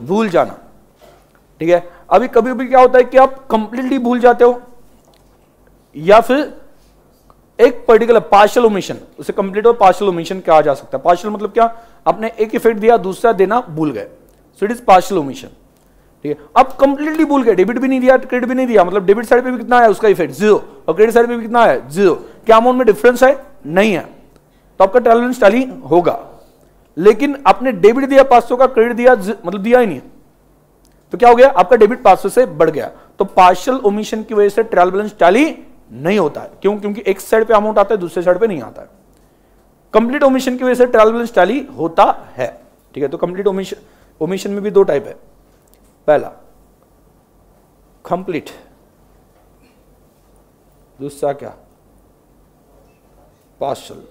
भूल जाना। ठीक है? अभी कभी कभी क्या होता है कि आप कंप्लीटली भूल जाते हो, या फिर एक पर्टिकुलर पार्शियल ओमिशन, उसे कंप्लीट और पार्शियल ओमिशन कहा जा सकता है। पार्शियल मतलब क्या? आपने एक इफेक्ट दिया, दूसरा देना भूल गए, so it is partial omission. ठीक है? अब कंप्लीटली भूल गए, डेबिट भी नहीं दिया, क्रेडिट भी नहीं दिया, मतलब डेबिट साइड पे भी कितना है उसका इफेक्ट? जीरो, और क्रेडिट साइड पे भी कितना है? जीरो। क्या अमाउंट में डिफरेंस है? नहीं है। तो आपका ट्रायल बैलेंस टैली होगा। लेकिन आपने डेबिट दिया 500 का, क्रेडिट दिया मतलब दिया ही नहीं, तो क्या हो गया, आपका डेबिट 500 से बढ़ गया। तो पार्शियल ओमिशन की वजह से ट्रायल बैलेंस टैली नहीं होता है। क्यों? क्योंकि एक साइड पे अमाउंट आता है, दूसरे साइड पे नहीं आता है। कंप्लीट ओमिशन की वजह से ट्रायल बैलेंस टैली होता है। ठीक है, तो कंप्लीट ओमिशन में भी दो टाइप है। पहला कंप्लीट, दूसरा क्या, partial.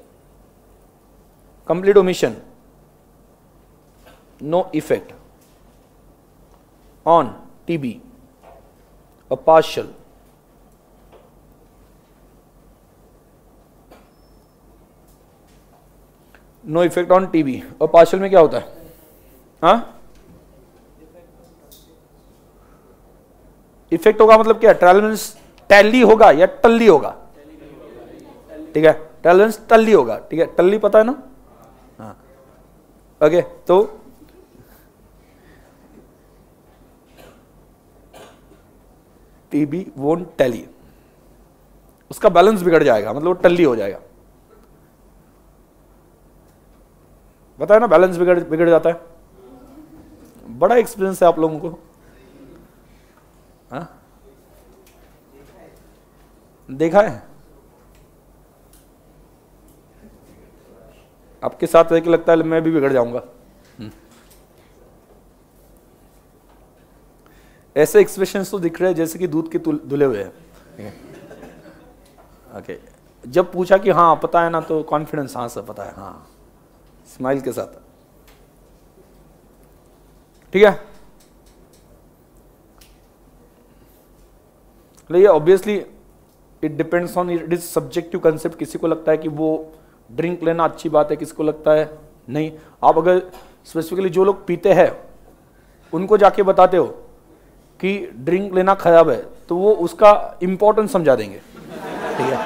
Complete omission no effect on TB और partial no effect on TB. और पार्शियल में क्या होता है? हाँ, इफेक्ट होगा मतलब क्या, ट्रायल बैलेंस टैली होगा या टल्ली होगा? ठीक है, ट्रायल बैलेंस टल्ली होगा। ठीक है, टल्ली पता है ना? हाँ, ओके। तो टीबी वोंट टैली, उसका बैलेंस बिगड़ जाएगा, मतलब वो टल्ली हो जाएगा। पता है ना, बैलेंस बिगड़ जाता है। बड़ा एक्सपीरियंस है आप लोगों को। हाँ, देखा है? आपके साथ रह के लगता है मैं भी बिगड़ जाऊंगा। ऐसे एक्सप्रेशंस तो दिख रहे हैं जैसे कि दूध के धुले हुए हैं। ओके, जब पूछा कि हाँ पता है ना, तो कॉन्फिडेंस, हाँ सर पता है, हाँ, स्माइल के साथ। ठीक है, ये obviously it depends on, it is subjective concept. किसी को लगता है कि वो ड्रिंक लेना अच्छी बात है, किसी को लगता है नहीं। आप अगर स्पेसिफिकली जो लोग पीते हैं उनको जाके बताते हो कि ड्रिंक लेना खराब है, तो वो उसका इंपॉर्टेंस समझा देंगे। ठीक है,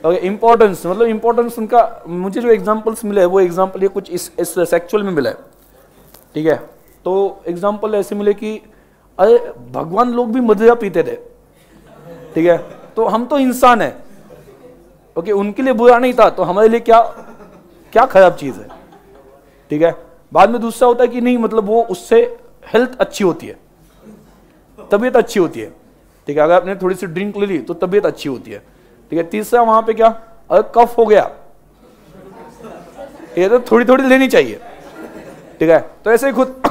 ओके, इंपॉर्टेंस मतलब इंपॉर्टेंस उनका, मुझे जो एग्जांपल्स मिले वो एग्जांपल ये कुछ इस सेक्चुअल में मिला है। ठीक है, तो एग्जांपल ऐसे मिले कि अरे भगवान लोग भी मदिरा पीते थे। ठीक है, तो हम तो इंसान है, ओके, उनके लिए बुरा नहीं था, तो हमारे लिए क्या क्या खराब चीज है। ठीक है, बाद में दूसरा होता है कि नहीं, मतलब वो उससे हेल्थ अच्छी होती है, तबीयत अच्छी होती है। ठीक है, अगर आपने थोड़ी सी ड्रिंक ले ली तो तबीयत अच्छी होती है। ठीक है, तीसरा वहां पे क्या, अगर कफ हो गया ये तो थोड़ी थोड़ी लेनी चाहिए। ठीक है, तो ऐसे ही खुद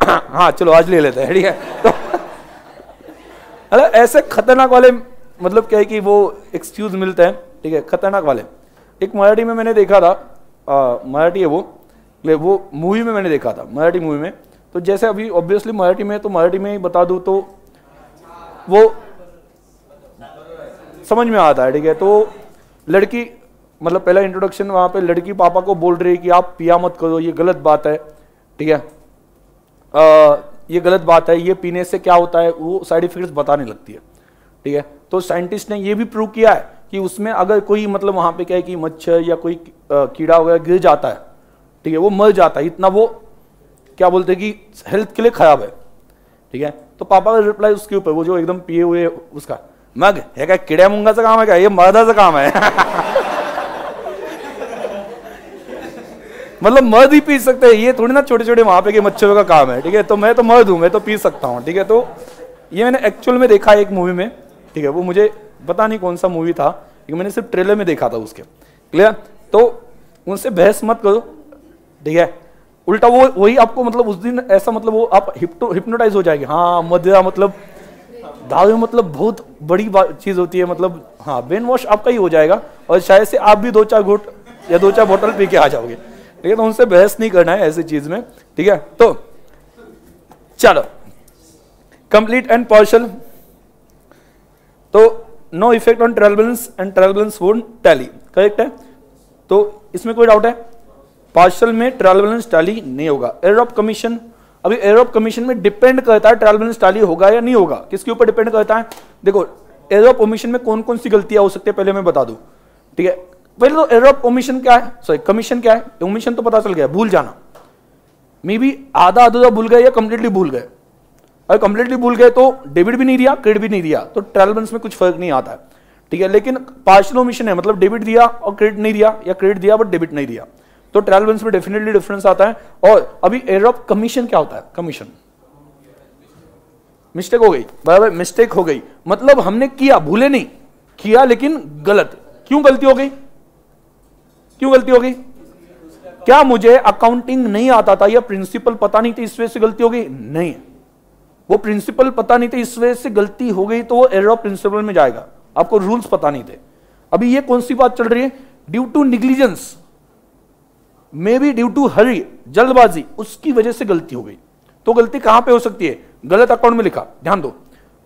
हाँ चलो आज ले लेते हैं। ठीक है, तो ऐसे खतरनाक वाले मतलब क्या है कि वो एक्सक्यूज मिलते हैं। ठीक है, खतरनाक वाले। एक मराठी में मैंने देखा था, मराठी है वो मूवी में मैंने देखा था, मराठी मूवी में। तो जैसे अभी ऑब्वियसली मराठी में, तो मराठी में ही बता दूं तो वो समझ में आता है। ठीक है, तो लड़की मतलब पहला इंट्रोडक्शन वहां पे लड़की पापा को बोल रही है कि आप पिया मत करो, ये गलत बात है। ठीक है, ये गलत बात है, ये पीने से क्या होता है, वो साइड इफेक्ट्स बताने लगती है। ठीक है, तो साइंटिस्ट ने ये भी प्रूव किया है कि उसमें अगर कोई मतलब वहां पे क्या है कि मच्छर या कोई कीड़ा वगैरह गिर जाता है, ठीक है, वो मर जाता है, इतना वो क्या बोलते हैं कि हेल्थ के लिए खराब है। ठीक है, तो पापा का रिप्लाई उसके ऊपर, वो जो एकदम पिए हुए उसका, मग है क्या, कीड़ा मुंगा से काम है क्या, ये मर्दा से काम है। मतलब मर्द ही पी सकते हैं, ये थोड़ी ना छोटे छोटे वहां पे के मच्छरों का काम है। ठीक है, तो मैं तो मर्द हूं, मैं तो पी सकता हूं। ठीक है, तो ये मैंने एक्चुअल में देखा एक मूवी में। ठीक है, वो मुझे पता नहीं कौन सा मूवी था, लेकिन मैंने सिर्फ ट्रेलर में देखा था उसके। क्लियर? तो उनसे बहस मत करो। ठीक है, उल्टा वो वही आपको मतलब उस दिन ऐसा मतलब वो आप हिप्नोटाइज हो जाएगी। हाँ, मदिरा मतलब दारू मतलब बहुत बड़ी चीज होती है, मतलब हाँ, ब्रेन वॉश आपका ही हो जाएगा और शायद से आप भी 2-4 घूंट या 2-4 बोतल पी के आ जाओगे। ठीक है, तो उनसे बहस नहीं करना है ऐसी चीज में। ठीक है, तो चलो कंप्लीट एंड पार्शियल, तो no effect on trial balance and trial balance won't tally, correct है। तो इसमें कोई डाउट है? पार्शियल में ट्रायल बैलेंस टैली नहीं होगा। एरर ऑफ कमीशन, अभी एरर ऑफ कमीशन में डिपेंड करता है ट्रायल बैलेंस टैली होगा या नहीं होगा। किसके ऊपर डिपेंड करता है? देखो, एरर ऑफ ओमिशन में कौन कौन सी गलतियां हो सकती है पहले मैं बता दूं। ठीक है, पहले तो एरर ऑफ ओमिशन क्या है, सॉरी कमीशन क्या है। ओमिशन तो पता चल गया, भूल जाना। मे बी आधा अधूरा भूल गए या कंप्लीटली भूल गए। अगर कंप्लीटली भूल गए तो डेबिट भी नहीं दिया, क्रेडिट भी नहीं दिया, तो ट्रायल बैलेंस में कुछ फर्क नहीं आता है। ठीक है, लेकिन पार्शियल ओमिशन है, मतलब डेबिट दिया और क्रेडिट नहीं दिया, या क्रेडिट दिया बट डेबिट नहीं दिया, तो ट्रायल बैलेंस में डेफिनेटली डिफरेंस आता है। और अभी एरर ऑफ कमीशन क्या होता है? कमीशन मिस्टेक हो गई, बराबर, मिस्टेक हो गई, मतलब हमने किया, भूले नहीं, किया लेकिन गलत। क्यों गलती हो गई? क्यों गलती हो गई? क्या मुझे अकाउंटिंग नहीं आता था या प्रिंसिपल पता नहीं थी इस वजह से गलती हो गई? नहीं, वो प्रिंसिपल पता नहीं थे इस वजह से गलती हो गई, तो वो एरर ऑफ प्रिंसिपल में जाएगा, आपको रूल्स पता नहीं थे। अभी ये कौन सी बात चल रही है? Due to negligence, may be due to hurry, जल्दबाजी, उसकी वजह से गलती हो गई। तो गलती कहां पे हो सकती है? गलत अकाउंट में लिखा। ध्यान दो,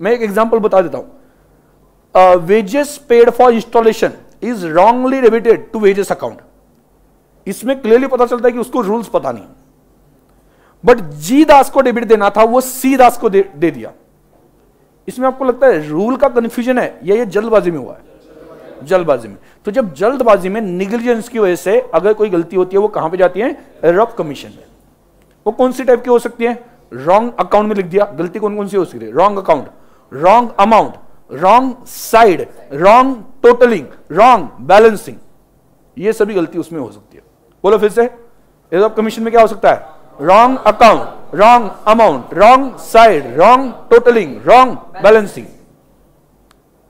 मैं एक एग्जांपल बता देता हूं। Wages paid for installation is wrongly debited to wages account. इसमें क्लियरली पता चलता है कि उसको रूल्स पता नहीं, बट जी दास को डेबिट देना था, वो सी दास को दे दिया। इसमें आपको लगता है रूल का कंफ्यूजन है या ये जल्दबाजी में हुआ है? जल्दबाजी में। तो जब जल्दबाजी में निग्लिजेंस की वजह से अगर कोई गलती होती है, वो कहां पे जाती है? एरर ऑफ कमीशन में। वो कौन सी टाइप की हो सकती है? रॉन्ग अकाउंट में लिख दिया। गलती कौन कौन सी हो सकती है? Wrong account, wrong amount, wrong side, wrong totalling, wrong balancing, ये सभी गलती उसमें हो सकती है। बोलो फिर से, एरर ऑफ कमीशन में क्या हो सकता है? Wrong account, wrong amount, wrong side, wrong totalling, wrong balancing.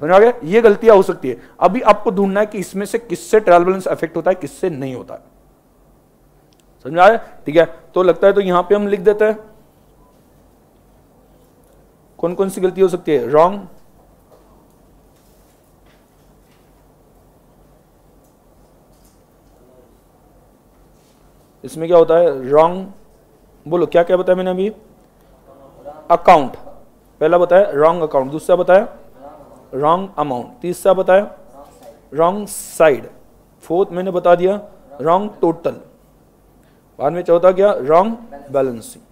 समझ आ गया? ये गलतियां हो सकती है। अभी आपको ढूंढना है कि इसमें से किससे ट्रायल बैलेंस अफेक्ट होता है, किससे नहीं होता है। समझ आया? ठीक है, तो लगता है तो यहां पे हम लिख देते हैं कौन कौन सी गलती हो सकती है। रॉन्ग, इसमें क्या होता है? रॉन्ग, बोलो क्या क्या बताया मैंने अभी? अकाउंट पहला बताया, रॉन्ग अकाउंट, दूसरा बताया रॉन्ग अमाउंट, तीसरा बताया रॉन्ग साइड, फोर्थ मैंने बता दिया रॉन्ग टोटल, बाद में चौथा क्या? Wrong balancing.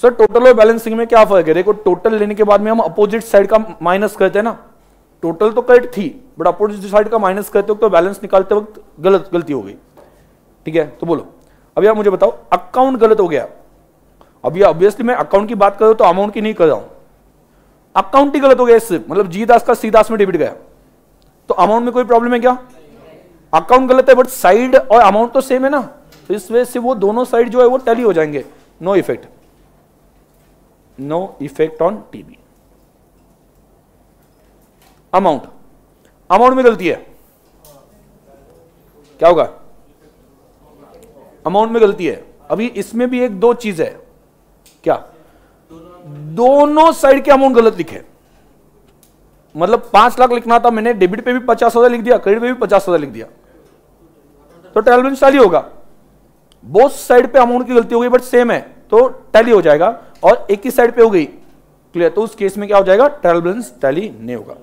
सर टोटल और बैलेंसिंग में क्या फर्क है? देखो, टोटल लेने के बाद में हम अपोजिट साइड का माइनस करते हैं ना। टोटल तो करेक्ट थी, बट अपोजिट साइड का माइनस करते वक्त तो बैलेंस निकालते वक्त गलती हो गई। ठीक है, तो बोलो अब यार मुझे बताओ, अकाउंट गलत हो गया। अब ये ऑब्वियसली मैं अकाउंट की बात कर रहा हूं तो अमाउंट की नहीं कर रहा हूं। अकाउंट ही गलत हो गया इससे, मतलब जी दास का सी दास में डेबिट गया, तो अमाउंट में कोई प्रॉब्लम है क्या? अकाउंट गलत है बट साइड और अमाउंट तो सेम है ना, तो इस वजह से वो दोनों साइड जो है वो टैली हो जाएंगे। No effect, no effect on TB. Amount, amount में गलती है, क्या होगा? अमाउंट में गलती है। अभी इसमें भी एक दो चीज है, क्या? दोनों साइड के अमाउंट गलत लिखे, मतलब 5 लाख लिखना था, मैंने डेबिट पे भी 50,000 लिख दिया, क्रेडिट पे भी 50,000 लिख दिया, तो ट्रायल बैलेंस टैली होगा। बोथ साइड पे अमाउंट की गलती हो गई बट सेम है, तो टैली हो जाएगा, और एक ही साइड पे हो गई, क्लियर, तो उस केस में क्या हो जाएगा? ट्रायल बैलेंस टैली नहीं होगा।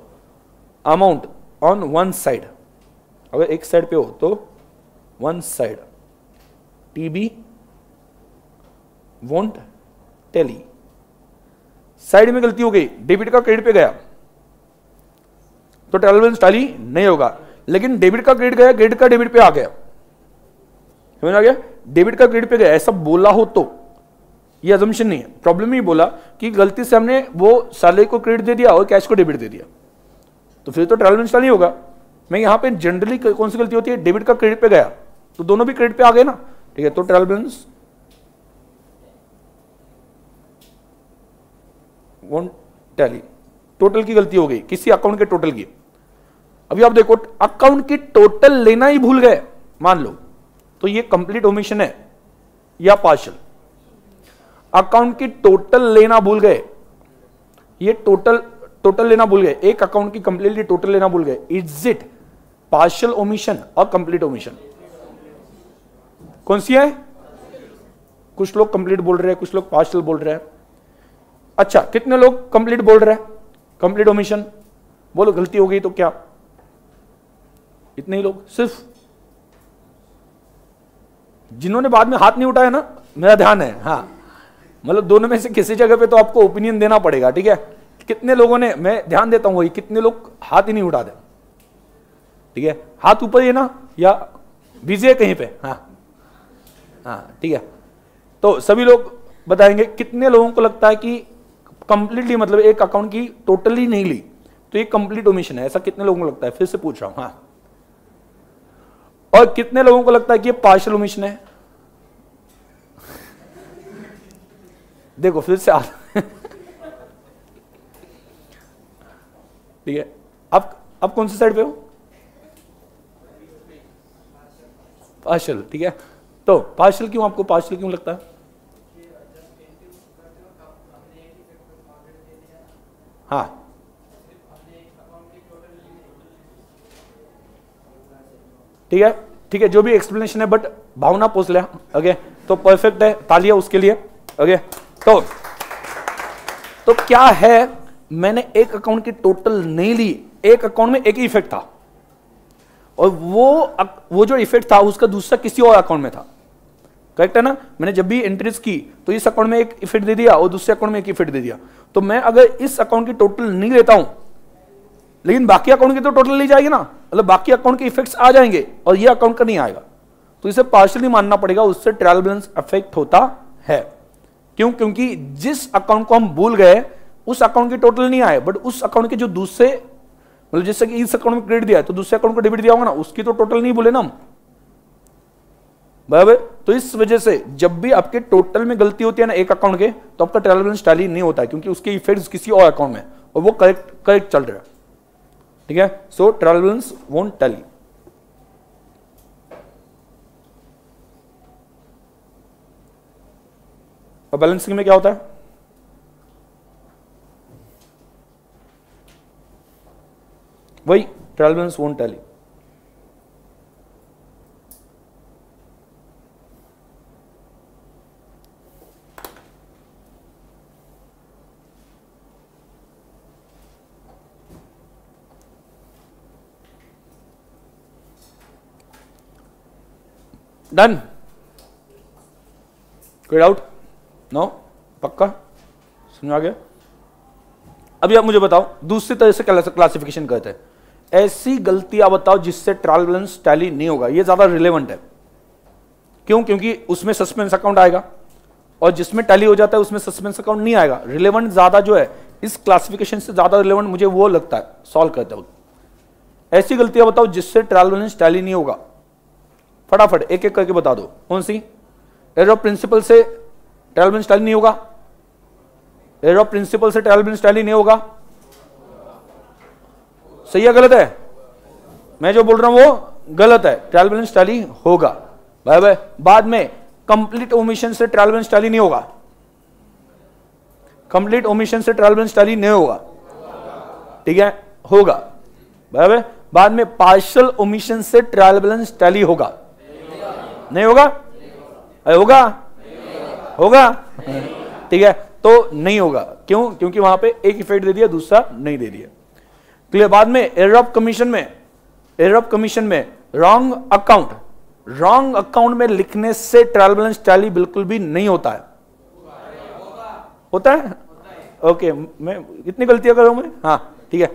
अमाउंट ऑन वन साइड, अगर एक साइड पे हो तो one side, TB won't tally. Side में गलती हो गई, डेबिट का क्रेडिट पे गया, तो ट्रायल बैलेंस टैली नहीं होगा। लेकिन डेबिट का क्रेडिट गया, क्रेडिट का डेबिट पे आ गया, समझ आ गया? डेबिट का क्रेडिट पे गया, ऐसा बोला हो तो ये अजम्पशन नहीं है, प्रॉब्लम ही बोला कि गलती से हमने वो सैलरी को क्रेडिट दे दिया और कैश को डेबिट दे दिया, तो फिर तो ट्रायल बैलेंस टैली होगा। मैं यहां पे जनरली कौन सी गलती होती है? डेबिट का क्रेडिट पे गया, तो दोनों भी क्रेडिट पे आ गए ना, ठीक है, तो trial balance won't tally. Total की गलती हो गई, किसी अकाउंट के टोटल की। अभी आप देखो, अकाउंट की टोटल लेना ही भूल गए मान लो, तो ये कंप्लीट ओमिशन है या पार्शियल? अकाउंट की टोटल लेना भूल गए, ये टोटल लेना भूल गए, एक अकाउंट की कंप्लीटली टोटल लेना भूल गए, इज इट पार्शियल ओमिशन और कंप्लीट ओमिशन? कौन सी है? कुछ लोग कंप्लीट बोल रहे हैं, कुछ लोग पार्शियल बोल रहे हैं। अच्छा, कितने लोग कंप्लीट बोल रहे हैं? कंप्लीट ओमिशन बोलो, गलती हो गई तो क्या? इतने ही लोग सिर्फ। जिन्होंने बाद में हाथ नहीं उठाया ना, मेरा ध्यान है, हाँ, मतलब दोनों में से किसी जगह पे तो आपको ओपिनियन देना पड़ेगा, ठीक है? कितने लोगों ने, मैं ध्यान देता हूं वही, कितने लोग हाथ ही नहीं उठाते? ठीक है, हाथ ऊपर ही ना, या बिजी है कहीं पे? हाँ हाँ, ठीक है, तो सभी लोग बताएंगे कितने लोगों को लगता है कि कंप्लीटली मतलब एक अकाउंट की टोटली नहीं ली तो ये कंप्लीट ओमिशन है। ऐसा कितने लोगों को लगता है? फिर से पूछ रहा हूं। हाँ, और कितने लोगों को लगता है कि ये पार्शियल ओमिशन है? देखो फिर से ठीक है, अब कौन सी साइड पे हो? पार्शियल। ठीक है, तो पार्शियल क्यों, आपको पार्शियल क्यों लगता है? हाँ, ठीक है, ठीक है, जो भी एक्सप्लेनेशन है, बट भावना पूछ लिया। ओके, तो परफेक्ट है, तालियां उसके लिए। ओके, तो क्या है, मैंने एक अकाउंट की टोटल नहीं ली, एक अकाउंट में एक ही इफेक्ट था और वो जो इफेक्ट था उसका दूसरा किसी और अकाउंट में था। करेक्ट है ना? मैंने जब भी एंट्रीज की तो इस अकाउंट में एक इफेक्ट दे दिया और दूसरे अकाउंट में एक इफेक्ट दे दिया। तो मैं अगर इस अकाउंट की टोटल नहीं लेता हूं लेकिन बाकी अकाउंट की तो टोटल ली जाएगी ना, मतलब बाकी अकाउंट के इफेक्ट्स आ जाएंगे और ये अकाउंट का नहीं आएगा, तो इसे पार्शियली मानना पड़ेगा, उससे ट्रायल बैलेंस अफेक्ट होता है। क्यों? क्योंकि जिस अकाउंट को हम भूल गए उस अकाउंट की टोटल नहीं आए, बट उस अकाउंट के जो दूसरे, मतलब जैसे कि इस अकाउंट में क्रेडिट दिया है तो दूसरे अकाउंट को डेबिट दिया होगा ना, उसकी तो टोटल नहीं बोले ना हम, बराबर। तो इस वजह से जब भी आपके टोटल में गलती होती है ना एक अकाउंट के, तो आपका ट्रायल बैलेंस टैली नहीं होता है, क्योंकि उसके इफेक्ट्स किसी और अकाउंट में और वो करेक्ट चल रहा है। ठीक है, सो ट्रायल बैलेंस वोंट टैली। और बैलेंसिंग में क्या होता है? वही trial balance won't tally. Done? कोई डाउट? नो? पक्का समझ आ गया? अभी आप मुझे बताओ दूसरी तरह से क्लासिफिकेशन करते हैं, ऐसी गलतियां बताओ जिससे ट्रायल बैलेंस टैली नहीं होगा। ये ज्यादा रिलेवेंट है। क्यों? क्योंकि उसमें सस्पेंस अकाउंट आएगा और जिसमें टैली हो जाता है उसमें सस्पेंस अकाउंट नहीं आएगा। रिलेवेंट ज्यादा जो है इस क्लासिफिकेशन से ज्यादा रिलेवेंट मुझे वो लगता है सॉल्व करते हो। ऐसी गलतियां बताओ जिससे ट्रायल बैलेंस टैली नहीं होगा, फटाफट एक एक करके बता दो। कौन सी? एरर ऑफ प्रिंसिपल से ट्रायल बैलेंस टैली नहीं होगा। एरर ऑफ प्रिंसिपल से ट्रायल बैलेंस टैली नहीं होगा। सही है गलत है? मैं जो बोल रहा हूं वो गलत है, ट्रायल बैलेंस टैली होगा। भाई भाई, बाद में कंप्लीट ओमिशन से ट्रायल बैलेंस टैली नहीं होगा। कंप्लीट ओमिशन से ट्रायल बैलेंस टैली नहीं होगा। ठीक है, होगा। भाई भाई, बाद में पार्शियल ओमिशन से ट्रायल बैलेंस टैली होगा। नहीं होगा? अरे होगा? होगा? ठीक है, तो नहीं होगा। क्यों? क्योंकि वहां पे एक इफेक्ट दे दिया, दूसरा नहीं दे दिया। क्लियर? बाद में एरर ऑफ कमीशन में रॉन्ग अकाउंट में लिखने से ट्रायल बैलेंस टैली बिल्कुल भी नहीं होता है। होता है? ओके, मैं इतनी गलतियां कर रहा हूं मैं? हाँ ठीक है,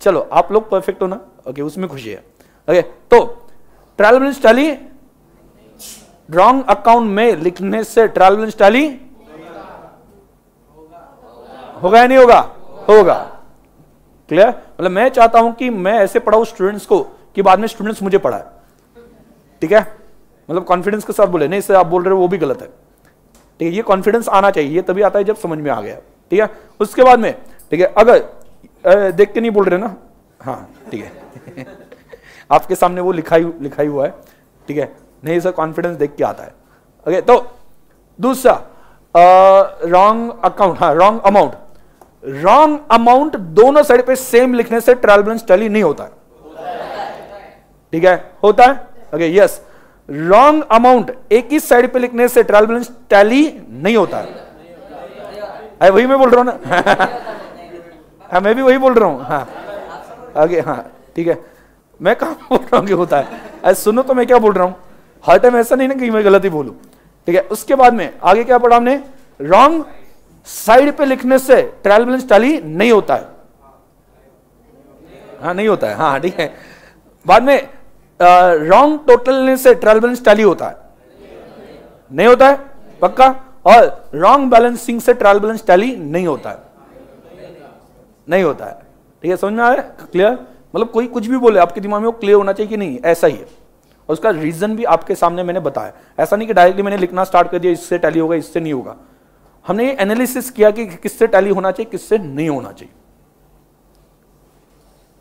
चलो आप लोग परफेक्ट हो ना? ओके, उसमें खुशी है। ओके, तो trial balance tally wrong account में लिखने से ट्रायल बैलेंस टैली होगा या नहीं होगा? होगा। क्लियर? मतलब मैं चाहता हूं कि मैं ऐसे पढ़ाऊं स्टूडेंट्स को कि बाद में स्टूडेंट्स मुझे पढ़ाए। ठीक है, मतलब कॉन्फिडेंस के साथ बोले, नहीं सर आप बोल रहे हो वो भी गलत है। ठीक है, ये कॉन्फिडेंस आना चाहिए, ये तभी आता है जब समझ में आ गया। ठीक है, उसके बाद में ठीक है, अगर देख के नहीं बोल रहे ना, हाँ ठीक है आपके सामने वो लिखाई हुआ है। ठीक है, नहीं सर कॉन्फिडेंस देख के आता है। ओके, तो दूसरा रॉन्ग अकाउंट, हाँ रॉन्ग अमाउंट दोनों साइड पे सेम लिखने से ट्रायल बैलेंस टैली नहीं होता है। ठीक है, होता है? ओके, यस, रॉन्ग अमाउंट एक ही साइड पे लिखने से ट्रायल बैलेंस टैली नहीं होता है। अरे वही मैं बोल रहा हूं ना हाँ मैं भी वही बोल रहा हूं। हाँ आगे, हाँ ठीक है, मैं कहां बोल रहा हूं कि होता है? अरे सुनो तो मैं क्या बोल रहा हूं, हर टाइम ऐसा नहीं ना कि मैं गलत ही बोलूं। ठीक है, उसके बाद में आगे क्या पढ़ा हमने? रॉन्ग साइड पे लिखने से ट्रायल बैलेंस टैली नहीं होता है। हाँ नहीं होता है, हाँ ठीक है। बाद में रॉन्ग टोटल से ट्रायल बैलेंस टैली होता है। नहीं होता है? पक्का? और रॉन्ग बैलेंसिंग से ट्रायल बैलेंस टैली नहीं होता है। नहीं होता है। ठीक है, समझ में आया? क्लियर? मतलब कोई कुछ भी बोले आपके दिमाग में वो क्लियर होना चाहिए कि नहीं, ऐसा ही है। और उसका रीजन भी आपके सामने मैंने बताया। ऐसा नहीं कि डायरेक्टली मैंने लिखना स्टार्ट कर दिया इससे टैली होगा इससे नहीं होगा। हमने ये एनालिसिस किया कि किससे टैली होना चाहिए किससे नहीं होना चाहिए।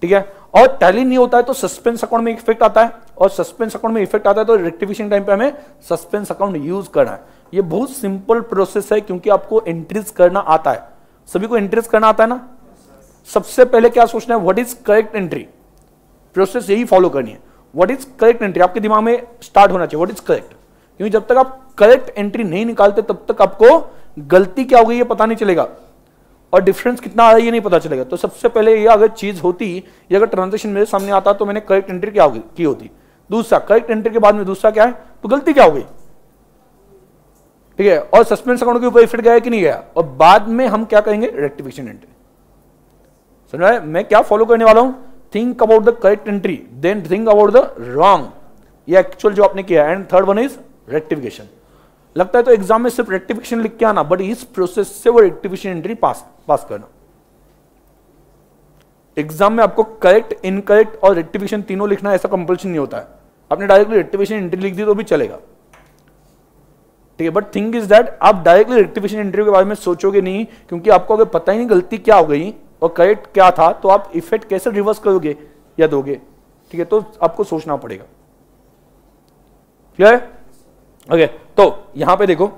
ठीक है, और टैली नहीं होता है तो सस्पेंस अकाउंट में इफेक्ट आता है, और सस्पेंस अकाउंट में इफेक्ट आता है तो रेक्टिफिकेशन टाइम पे हमें सस्पेंस अकाउंट यूज करना है। ये बहुत सिंपल प्रोसेस है क्योंकि आपको एंट्रीज करना आता है। सभी को एंट्रीज करना आता है ना? सबसे पहले क्या सोचना है, what is correct entry. Process यही फॉलो करनी है, व्हाट इज करेक्ट एंट्री आपके दिमाग में स्टार्ट होना चाहिए, व्हाट इज करेक्ट। क्योंकि जब तक आप करेक्ट एंट्री नहीं निकालते तब तक आपको गलती क्या हो गई ये पता नहीं चलेगा, और डिफरेंस कितना आ रहा है ये नहीं पता चलेगा। तो सबसे पहले ये अगर चीज होती, ये अगर ट्रांजेक्शन मेरे सामने आता तो मैंने करेक्ट एंट्री क्या की होती। दूसरा, करेक्ट एंट्री के बाद में दूसरा क्या है, तो गलती क्या हो गई। ठीक है, और सस्पेंस अकाउंट के ऊपर इफेक्ट गया कि नहीं गया, और बाद में हम क्या करेंगे, रेक्टिफिकेशन एंट्री। समझ रहे? मैं क्या फॉलो करने वाला हूं, think about the correct entry then think about the wrong, ये एक्चुअल जो आपने किया। And third one is rectification. लगता है तो एग्जाम में सिर्फ रेक्टिफिकेशन लिख के आना, बट इस प्रोसेस से वो रेक्टिफिकेशन एंट्री पास करना। एग्जाम में आपको करेक्ट, इनकरेक्ट और रेक्टिफिकेशन तीनों लिखना ऐसा कंपल्शन नहीं होता है। आपने डायरेक्टली रेक्टिफिकेशन एंट्री लिख दी तो भी चलेगा। ठीक है, बट थिंग इज दैट आप डायरेक्टली रेक्टिफिकेशन एंट्री के बारे में सोचोगे नहीं, क्योंकि आपको अगर पता ही नहीं गलती क्या हो गई और करेक्ट क्या था, तो आप इफेक्ट कैसे रिवर्स करोगे या दोगे। ठीक है, तो आपको सोचना पड़ेगा। क्लियर? ओके, तो यहां पे देखो,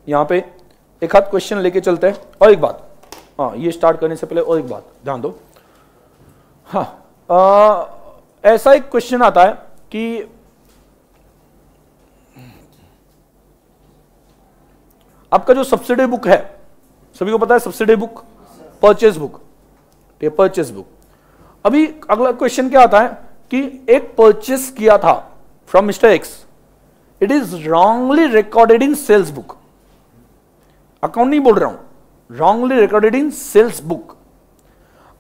यहां पे एक हाथ क्वेश्चन लेके चलते हैं। और एक बात, हाँ, ये स्टार्ट करने से पहले और एक बात ध्यान दो। हाँ, ऐसा एक क्वेश्चन आता है कि आपका जो सब्सिडी बुक है, सभी को पता है सब्सिडी बुक, परचेज बुक, ठीक है, परचेज बुक। अभी अगला क्वेश्चन क्या आता है कि एक परचेस किया था from mister X, it is wrongly recorded in sales book. Account नहीं बोल रहा हूं, wrongly recorded in sales book.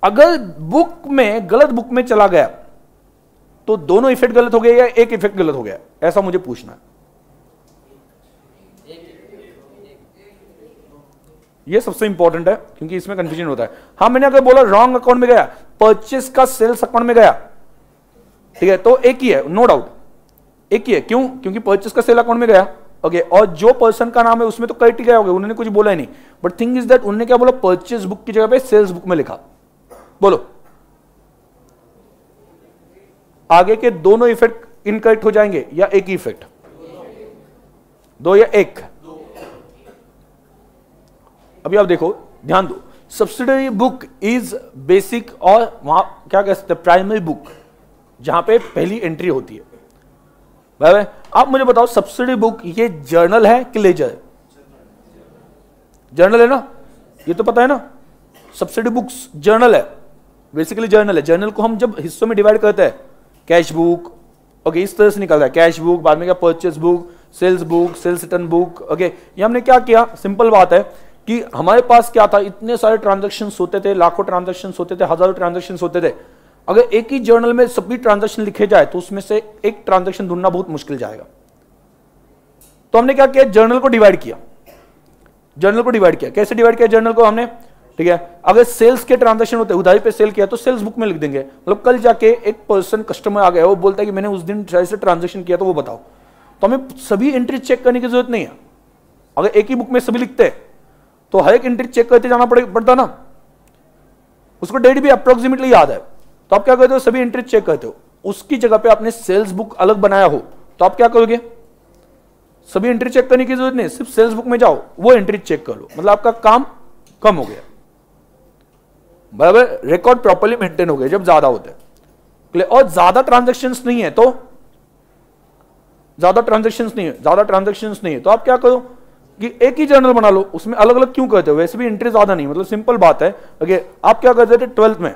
अगर बुक में गलत बुक में चला गया तो दोनों इफेक्ट गलत हो गए या एक इफेक्ट गलत हो गया, ऐसा मुझे पूछना है। ये सबसे इंपॉर्टेंट है क्योंकि इसमें कंफ्यूजन होता है। हाँ, मैंने अगर बोला रॉन्ग अकाउंट में गया, परचेस का सेल्स अकाउंट में गया, ठीक है, तो एक ही है, नो डाउट एक ही है। क्यों? क्योंकि परचेस का सेल अकाउंट में गया। ओके, और जो पर्सन का नाम है उसमें तो करेक्ट गया होगा, उन्होंने कुछ बोला ही नहीं। बट थिंग इज दैट उन्होंने क्या बोला, परचेस बुक की जगह पे सेल्स बुक में लिखा। बोलो, आगे के दोनों इफेक्ट इनकरेक्ट हो जाएंगे या एक ही इफेक्ट? दो या एक? अभी आप देखो, ध्यान दो, सब्सिडरी बुक इज बेसिक और वहां क्या कह सकते हैं, प्राइमरी बुक, जहां पे पहली एंट्री होती है। भाई आप मुझे बताओ, सब्सिडी बुक ये जर्नल है कि लेजर है? जर्नल है ना, ये तो पता है ना। सब्सिडी बुक्स जर्नल है, बेसिकली जर्नल है। जर्नल को हम जब हिस्सों में डिवाइड करते हैं, कैश बुक, ओके, इस तरह से निकलता है कैश बुक, बाद में क्या purchase book, sales return book. Okay, ये हमने क्या किया, सिंपल बात है कि हमारे पास क्या था, इतने सारे ट्रांजैक्शंस होते थे, लाखों ट्रांजैक्शंस होते थे, हजारों ट्रांजैक्शंस होते थे। अगर एक ही जर्नल में सभी ट्रांजैक्शन लिखे जाए तो उसमें से एक ट्रांजैक्शन ढूंढना बहुत मुश्किल जाएगा। तो हमने क्या किया, जर्नल को डिवाइड किया। जर्नल को डिवाइड किया, कैसे डिवाइड किया जर्नल को हमने? ठीक है, अगर सेल्स के ट्रांजैक्शन होते हैं, उधारी पे सेल किया तो सेल्स बुक में लिख देंगे। मतलब कल जाके एक पर्सन कस्टमर आ गया, वो बोलता है कि मैंने उस दिन से ट्रांजैक्शन किया, तो वो बताओ। तो हमें सभी एंट्री चेक करने की जरूरत नहीं है। अगर एक ही बुक में सभी लिखते हैं तो हर एक एंट्री चेक करते जाना पड़ता ना, उसको डेट भी अप्रोक्सीमेटली याद है। तो आप क्या करते हो, सभी एंट्री चेक करते हो। उसकी जगह पे आपने सेल्स बुक अलग बनाया हो तो आप क्या करोगे, सभी एंट्री चेक करने की जरूरत नहीं, सिर्फ सेल्स बुक में जाओ, वो एंट्री चेक कर लो, मतलब आपका काम कम हो गया। बराबर, रिकॉर्ड प्रॉपर्ली मेंटेन हो गए जब ज्यादा होते हैं। और ज्यादा ट्रांजैक्शंस नहीं है तो ज्यादा ट्रांजैक्शंस नहीं है तो आप क्या करो कि एक ही जर्नल बना लो, उसमें अलग अलग क्यों करते हो, वैसे भी एंट्री ज्यादा नहीं, मतलब सिंपल बात है। ओके, आप क्या करते थे 12th में,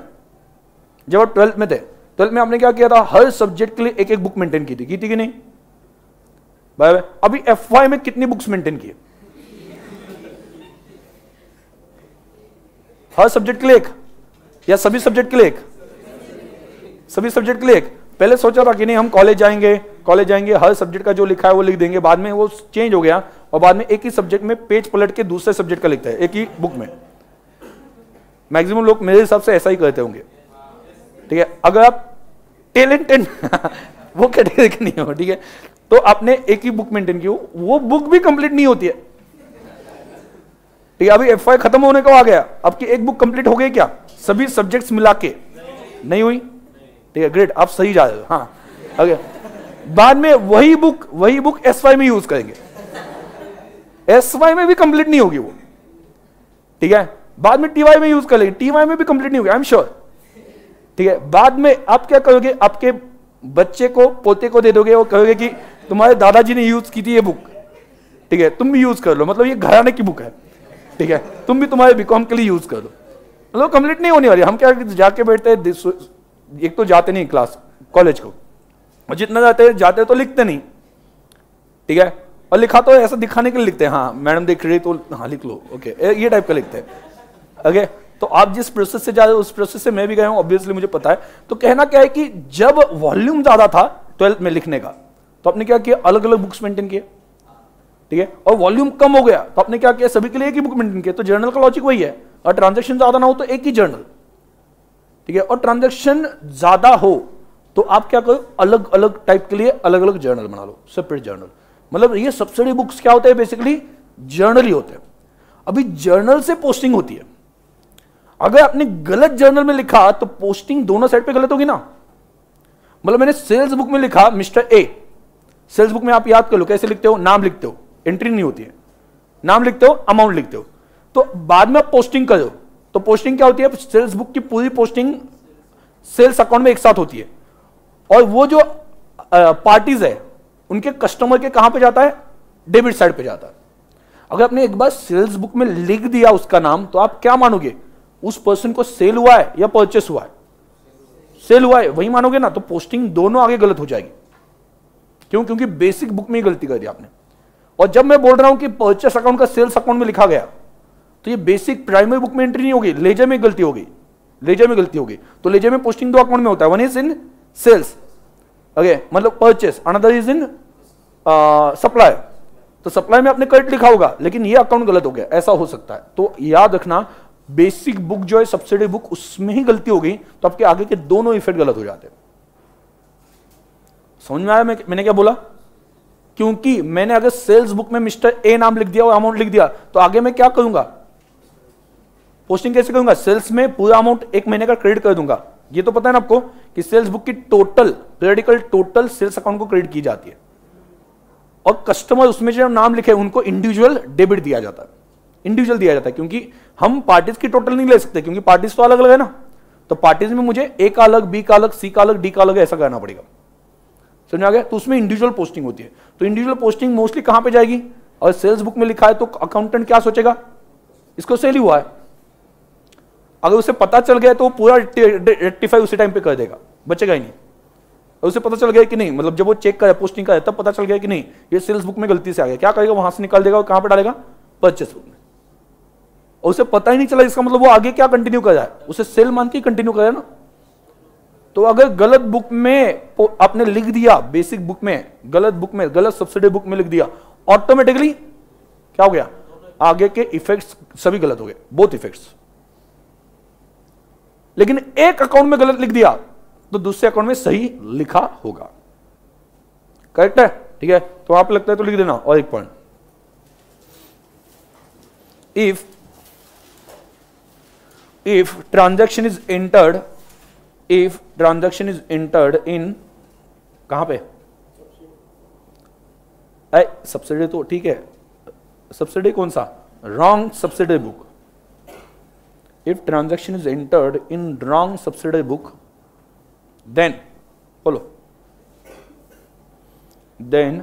जब आप 12th में थे, 12th में आपने क्या किया था, हर सब्जेक्ट के लिए एक एक बुक मेंटेन की थी कि नहीं? भाई अभी FY में कितनी बुक्स मेंटेन की? हर सब्जेक्ट के लिए एक या सभी सब्जेक्ट के लिए एक? सभी सब्जेक्ट के लिए एक। पहले सोचा था कि नहीं हम कॉलेज जाएंगे हर सब्जेक्ट का जो लिखा है वो लिख देंगे, बाद में वो चेंज हो गया और बाद में एक ही सब्जेक्ट में पेज पलट के दूसरे सब्जेक्ट का लिखता है एक ही बुक में। मैक्सिमम लोग मेरे हिसाब से ऐसा ही करते होंगे, ठीक है। अगर आप टैलेंटेड वो कैटेगरी के नहीं हो, ठीक है, तो आपने एक ही बुक मेंटेन की हो, वो बुक भी कंप्लीट नहीं होती है, ठीक है। अभी FY खत्म होने को आ गया, आपकी एक बुक कंप्लीट हो गई क्या सभी सब्जेक्ट्स मिला के? नहीं हुई, ठीक है, ग्रेट, आप सही जा रहे हो। हाँ, ओके, बाद में वही बुक SY में यूज करेंगे, SY में भी कंप्लीट नहीं होगी वो, ठीक है। बाद में TY में यूज कर लेंगे, TY में भी कंप्लीट नहीं होगी, आई एम श्योर, ठीक है। बाद में आप क्या करोगे, आपके बच्चे को, पोते को दे दोगे, वो कहोगे कि तुम्हारे दादाजी ने यूज की थी ये बुक, ठीक है, तुम भी यूज कर लो, मतलब ये घराने की बुक है, ठीक है, तुम भी तुम्हारे BCom के लिए यूज कर लो, मतलब कंप्लीट नहीं होने वाली। हम क्या जाके बैठते हैं, एक तो जाते नहीं क्लास कॉलेज को, और जितना जाते तो लिखते नहीं, ठीक है, और लिखा तो ऐसा दिखाने के लिए लिखते हैं, हाँ मैडम देख रही तो हाँ लिख लो, ओके, ये टाइप का लिखते हैं, ओके। तो आप जिस प्रोसेस से जा रहे हो उस प्रोसेस से मैं भी गया हूं, ऑब्वियसली मुझे पता है। तो कहना क्या है कि जब वॉल्यूम ज्यादा था 12th में लिखने का, तो आपने क्या किया, अलग अलग बुक्स मेंटेन किए, ठीक है, और वॉल्यूम कम हो गया तो आपने क्या किया, सभी के लिए एक ही बुक मेंटेन किया। तो जर्नल का लॉजिक वही है, और ट्रांजैक्शन ज्यादा ना हो तो एक ही जर्नल, ठीक है, और ट्रांजैक्शन ज्यादा हो तो आप क्या करो, अलग अलग टाइप के लिए अलग अलग जर्नल बना लो, सेपरेट जर्नल। मतलब ये सब्सिडी बुक्स क्या होते हैं, बेसिकली जर्नल ही होते हैं। अभी जर्नल से पोस्टिंग होती है, अगर आपने गलत जर्नल में लिखा तो पोस्टिंग दोनों साइड पे गलत होगी ना। मतलब मैंने सेल्स बुक में लिखा मिस्टर ए, सेल्स बुक में आप याद कर लो कैसे लिखते हो, नाम लिखते हो, एंट्री नहीं होती है, नाम लिखते हो, अमाउंट लिखते हो, तो बाद में आप पोस्टिंग करो तो पोस्टिंग क्या होती है, सेल्स बुक की पूरी पोस्टिंग सेल्स अकाउंट में एक साथ होती है, और वो जो पार्टीज है उनके कस्टमर के कहां पे जाता है, डेबिट साइड पे जाता है। अगर आपने एक बार सेल्स बुक में लिख दिया उसका नाम, तो आप क्या मानोगे, उस पर्सन को सेल हुआ है या परचेस हुआ है, सेल हुआ है वही मानोगे ना। तो पोस्टिंग दोनों आगे गलत हो जाएगी, क्यों, क्योंकि बेसिक बुक में ही गलती कर दी आपने। और जब मैं बोल रहा हूं कि परचेस अकाउंट का सेल्स अकाउंट में लिखा गया, तो ये बेसिक प्राइमरी बुक में एंट्री नहीं होगी, लेजर में गलती होगी, लेजर में गलती होगी। तो लेजर में पोस्टिंग दो अकाउंट में होता है, one is in sales, okay, मतलब purchase, another is in supply. तो सप्लाई में आपने करेक्ट लिखा होगा, लेकिन ये अकाउंट गलत हो गया, ऐसा हो सकता है। तो याद रखना, बेसिक बुक जो है सब्सिडी बुक, उसमें ही गलती हो गई तो आपके आगे के दोनों इफेक्ट गलत हो जाते हैं। समझ में आया मैंने क्या बोला? क्योंकि मैंने अगर सेल्स बुक में मिस्टर ए नाम लिख दिया और अमाउंट लिख दिया, तो आगे मैं क्या करूंगा, पोस्टिंग कैसे करूंगा, सेल्स में पूरा अमाउंट एक महीने का क्रेडिट कर दूंगा। ये तो पता है ना आपको कि सेल्स बुक की total periodical total sales account को क्रेडिट की जाती है, और कस्टमर उसमें जो नाम लिखे उनको इंडिविजुअल डेबिट दिया जाता है, इंडिविजुअल दिया जाता है, क्योंकि हम पार्टीज की टोटल नहीं ले सकते, क्योंकि पार्टीज तो अलग अलग है ना। तो पार्टीज में मुझे ए का अलग, बी का अलग, सी का अलग, डी का अलग ऐसा करना पड़ेगा, समझ आ गया? तो उसमें इंडिविजुअल पोस्टिंग होती है। तो इंडिविजुअल पोस्टिंग मोस्टली कहां पे जाएगी, और सेल्स बुक में लिखा है तो अकाउंटेंट क्या सोचेगा, इसको सेल ही हुआ है। अगर उसे पता चल गया तो पूरा रेक्टिफाई उसी टाइम पे कर देगा, बचेगा ही नहीं। और उसे पता चल गया कि नहीं, मतलब जब वो चेक करे पोस्टिंग करे तब पता चल गया कि नहीं ये सेल्स बुक में गलती से आ गया, क्या करेगा, वहां से निकाल देगा और कहां पे डालेगा, परचेस बुक में। और उसे पता ही नहीं चला, इसका मतलब वो आगे क्या कंटिन्यू कर रहा है, उसे सेल मान के कंटिन्यू कर रहा है ना। तो अगर गलत बुक में आपने लिख दिया, बेसिक बुक में गलत, बुक में गलत, सब्सिडी बुक में लिख दिया, ऑटोमेटिकली क्या हो गया, आगे के इफेक्ट्स सभी गलत हो गए, बोथ इफेक्ट्स। लेकिन एक अकाउंट में गलत लिख दिया तो दूसरे अकाउंट में सही लिखा होगा, करेक्ट है? ठीक है, तो आप लगता है तो लिख देना। और एक point, if transaction is entered in कहां पे, सब्सिडी तो ठीक है, सब्सिडी कौन सा, wrong subsidy book. if transaction is entered in wrong subsidiary book, then follow, then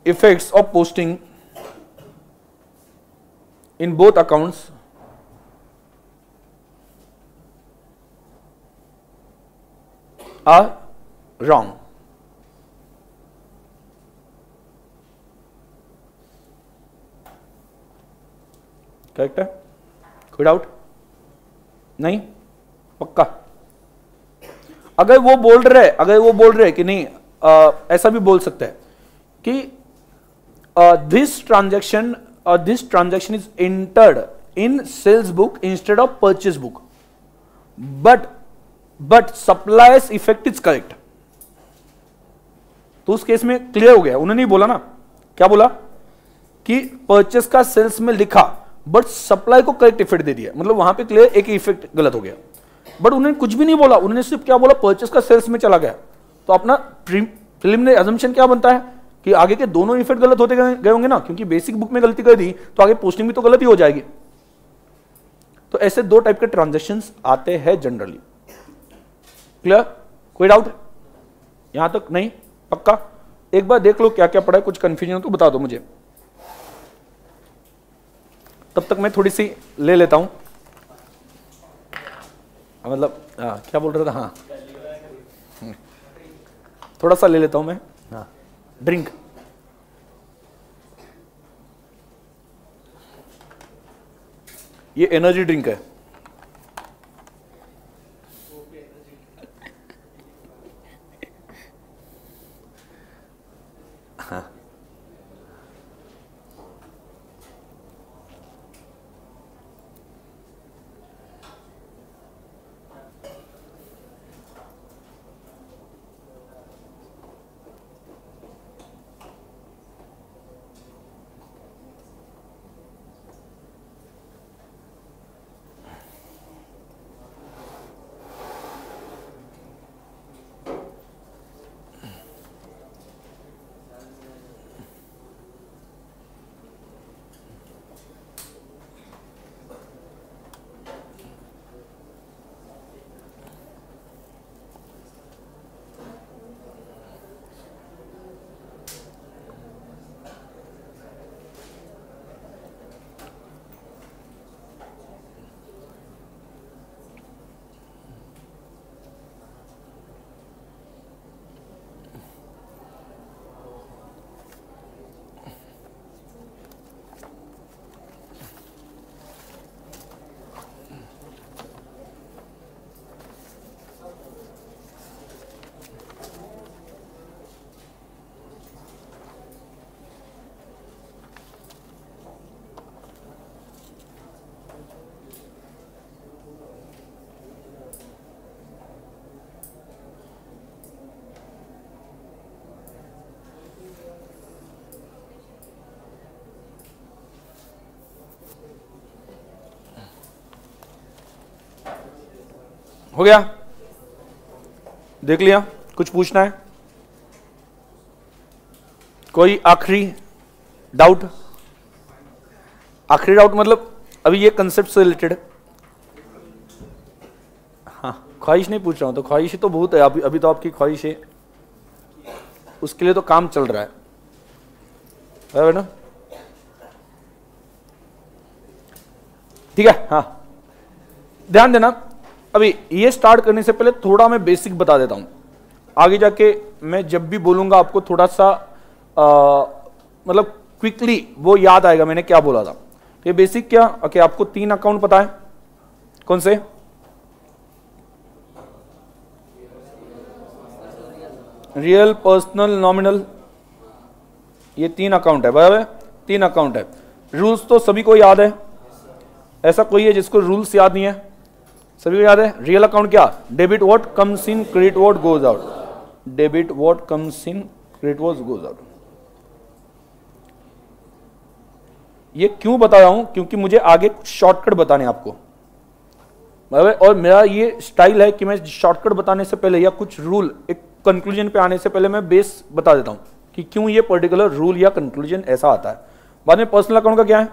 effects of posting in both accounts are wrong. Correct है? कोई doubt नहीं? पक्का? अगर वो बोल रहे कि नहीं, ऐसा भी बोल सकते हैं कि this transaction is entered in sales book instead of purchase book, but suppliers effect is correct, तो उस केस में क्लियर हो गया। उन्होंने नहीं बोला ना, क्या बोला कि परचेस का सेल्स में लिखा बट सप्लाई को करेक्ट इफेक्ट दे दिया, मतलब वहां पे क्लियर एक इफेक्ट गलत हो गया। बट उन्होंने कुछ भी नहीं बोला, उन्होंने सिर्फ क्या बोला, परचेस का सेल्स में चला गया। तो अपना प्रिलिमिनरी अजम्पशन क्या बनता है कि आगे के दोनों इफेक्ट गलत होते गए होंगे ना, क्योंकि बेसिक बुक में गलती कर दी तो आगे पोस्टिंग भी तो गलत ही हो जाएगी। तो ऐसे दो टाइप के ट्रांजैक्शंस आते हैं जनरली। क्लियर? कोई डाउट यहां तक? नहीं? पक्का? एक बार देख लो क्या क्या पढ़ा है, कुछ कंफ्यूजन हो तो बता दो मुझे, तब तक मैं थोड़ी सी ले लेता हूं। मतलब क्या बोल रहा था? हाँ, थोड़ा सा ले लेता हूं मैं। हाँ, ड्रिंक। ये एनर्जी ड्रिंक है। हाँ, हो गया? देख लिया? कुछ पूछना है? कोई आखिरी डाउट? आखिरी डाउट मतलब अभी ये कंसेप्ट से रिलेटेड। हाँ, ख्वाहिश नहीं पूछ रहा हूं, तो ख्वाहिश तो बहुत है अभी तो आपकी ख्वाहिश है, उसके लिए तो काम चल रहा है ना? ठीक है। हाँ, ध्यान देना, अभी ये स्टार्ट करने से पहले थोड़ा मैं बेसिक बता देता हूं, आगे जाके मैं जब भी बोलूंगा आपको थोड़ा सा मतलब क्विकली वो याद आएगा मैंने क्या बोला था। तो ये बेसिक क्या, ओके, आपको 3 अकाउंट पता है, कौन से? रियल, पर्सनल, नॉमिनल, ये 3 अकाउंट है, बराबर? 3 अकाउंट है। रूल्स तो सभी को याद है, ऐसा कोई है जिसको रूल्स याद नहीं है? सभी को याद है। रियल अकाउंट क्या? Debit what comes in, credit what goes out. Debit what comes in, credit what goes out. ये क्यों बता रहा हूं? क्योंकि मुझे आगे शॉर्टकट बताने आपको, बराबर? और मेरा ये स्टाइल है कि मैं शॉर्टकट बताने से पहले या कुछ रूल एक कंक्लूजन पे आने से पहले मैं बेस बता देता हूं कि क्यों ये पर्टिकुलर रूल या कंक्लूजन ऐसा आता है। बाद में पर्सनल अकाउंट का क्या है?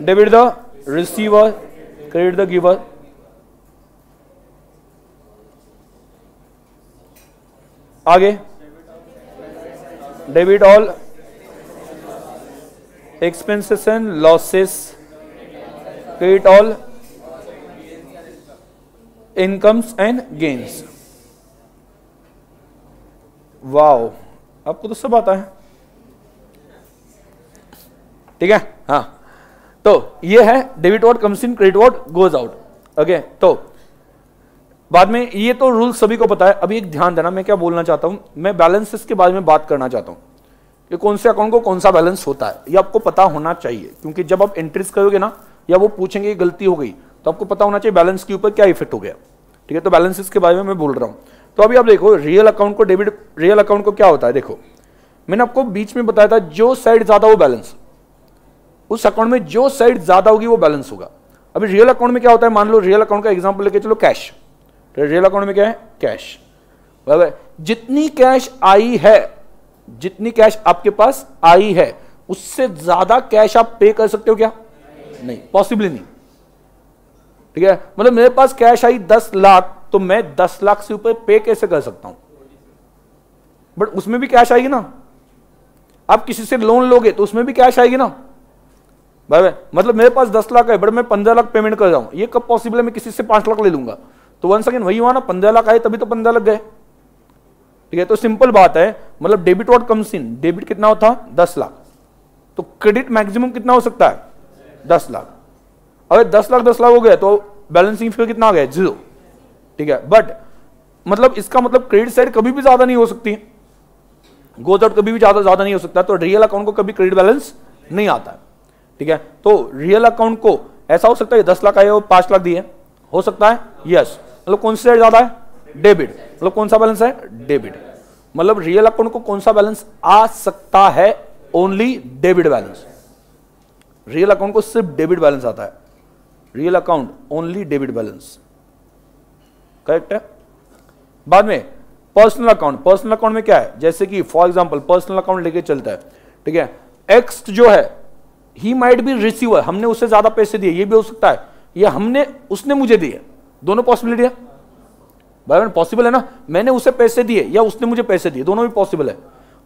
Debit the receiver, credit the giver. आगे debit all expenses and losses, credit all incomes and gains. Wow, आपको तो सब आता है, ठीक है। हाँ, तो ये है debit what comes in, credit what goes out. Okay, तो बाद में ये तो रूल सभी को पता है। अभी एक ध्यान देना, मैं क्या बोलना चाहता हूं, मैं बैलेंसेस के बारे में बात करना चाहता हूं कि कौन से अकाउंट को कौन सा बैलेंस होता है, ये आपको पता होना चाहिए। क्योंकि जब आप एंट्रीज करोगे ना, या वो पूछेंगे गलती हो गई, तो आपको पता होना चाहिए बैलेंस के ऊपर क्या इफेक्ट हो गया। ठीक है, तो बैलेंसेस के बारे में मैं बोल रहा हूं। तो अभी आप देखो रियल अकाउंट को डेबिट, रियल अकाउंट को क्या होता है, देखो मैंने आपको बीच में बताया था जो साइड ज्यादा वो बैलेंस, उस अकाउंट में जो साइड ज्यादा होगी वो बैलेंस होगा। अभी रियल अकाउंट में क्या होता है, मान लो रियल अकाउंट का एग्जांपल लेके चलो, कैश। तो रियल अकाउंट में क्या है, कैश। बराबर, जितनी कैश आई है, जितनी कैश आपके पास आई है, उससे ज्यादा कैश आप पे कर सकते हो क्या? नहीं, पॉसिबल नहीं। ठीक है, मतलब मेरे पास कैश आई 10 लाख, तो मैं 10 लाख से ऊपर पे कैसे कर सकता हूं? बट उसमें भी कैश आएगी ना। आप किसी से लोन लोगे तो उसमें भी कैश आएगी ना। बराबर, मतलब मेरे पास 10 लाख है बट मैं 15 लाख पेमेंट कर रहा हूं, ये कब पॉसिबल है? मैं किसी से 5 लाख ले लूंगा, तो वन सेकेंड वही हुआ ना, 15 लाख आए तभी तो 15 लाख गए। ठीक है, तो सिंपल बात है, मतलब debit what comes in, debit कितना होता है 10 लाख, तो क्रेडिट मैक्सिमम कितना हो सकता है 10 लाख। अगर 10 लाख हो गया तो बैलेंसिंग फिगर कितना आ गया, 0। ठीक है, बट मतलब इसका मतलब क्रेडिट साइड कभी भी ज्यादा नहीं हो सकती, गोज आउट कभी भी ज्यादा नहीं हो सकता, तो रियल अकाउंट को कभी क्रेडिट बैलेंस नहीं आता है। ठीक है, तो रियल अकाउंट को ऐसा हो सकता है 10 लाख आए और 5 लाख दिए, हो सकता है, यस। मतलब कौन सी साइड ज्यादा है, डेबिट। मतलब कौन सा बैलेंस है, डेबिट। मतलब रियल अकाउंट को कौन सा बैलेंस आ सकता है, only debit balance. Real account को सिर्फ डेबिट बैलेंस आता है, real account only debit balance, correct है। बाद में पर्सनल अकाउंट, पर्सनल अकाउंट में क्या है, जैसे कि फॉर एग्जांपल पर्सनल अकाउंट लेके चलता है। ठीक है, एक्स जो है ही माइट बी रिसीवर, हमने उससे ज्यादा पैसे दिए, ये भी हो सकता है, या उसने मुझे दिए, दोनों पॉसिबिलिटी है। बराबर, पॉसिबल है ना, मैंने उसे पैसे दिए या उसने मुझे पैसे दिए, दोनों भी पॉसिबल है।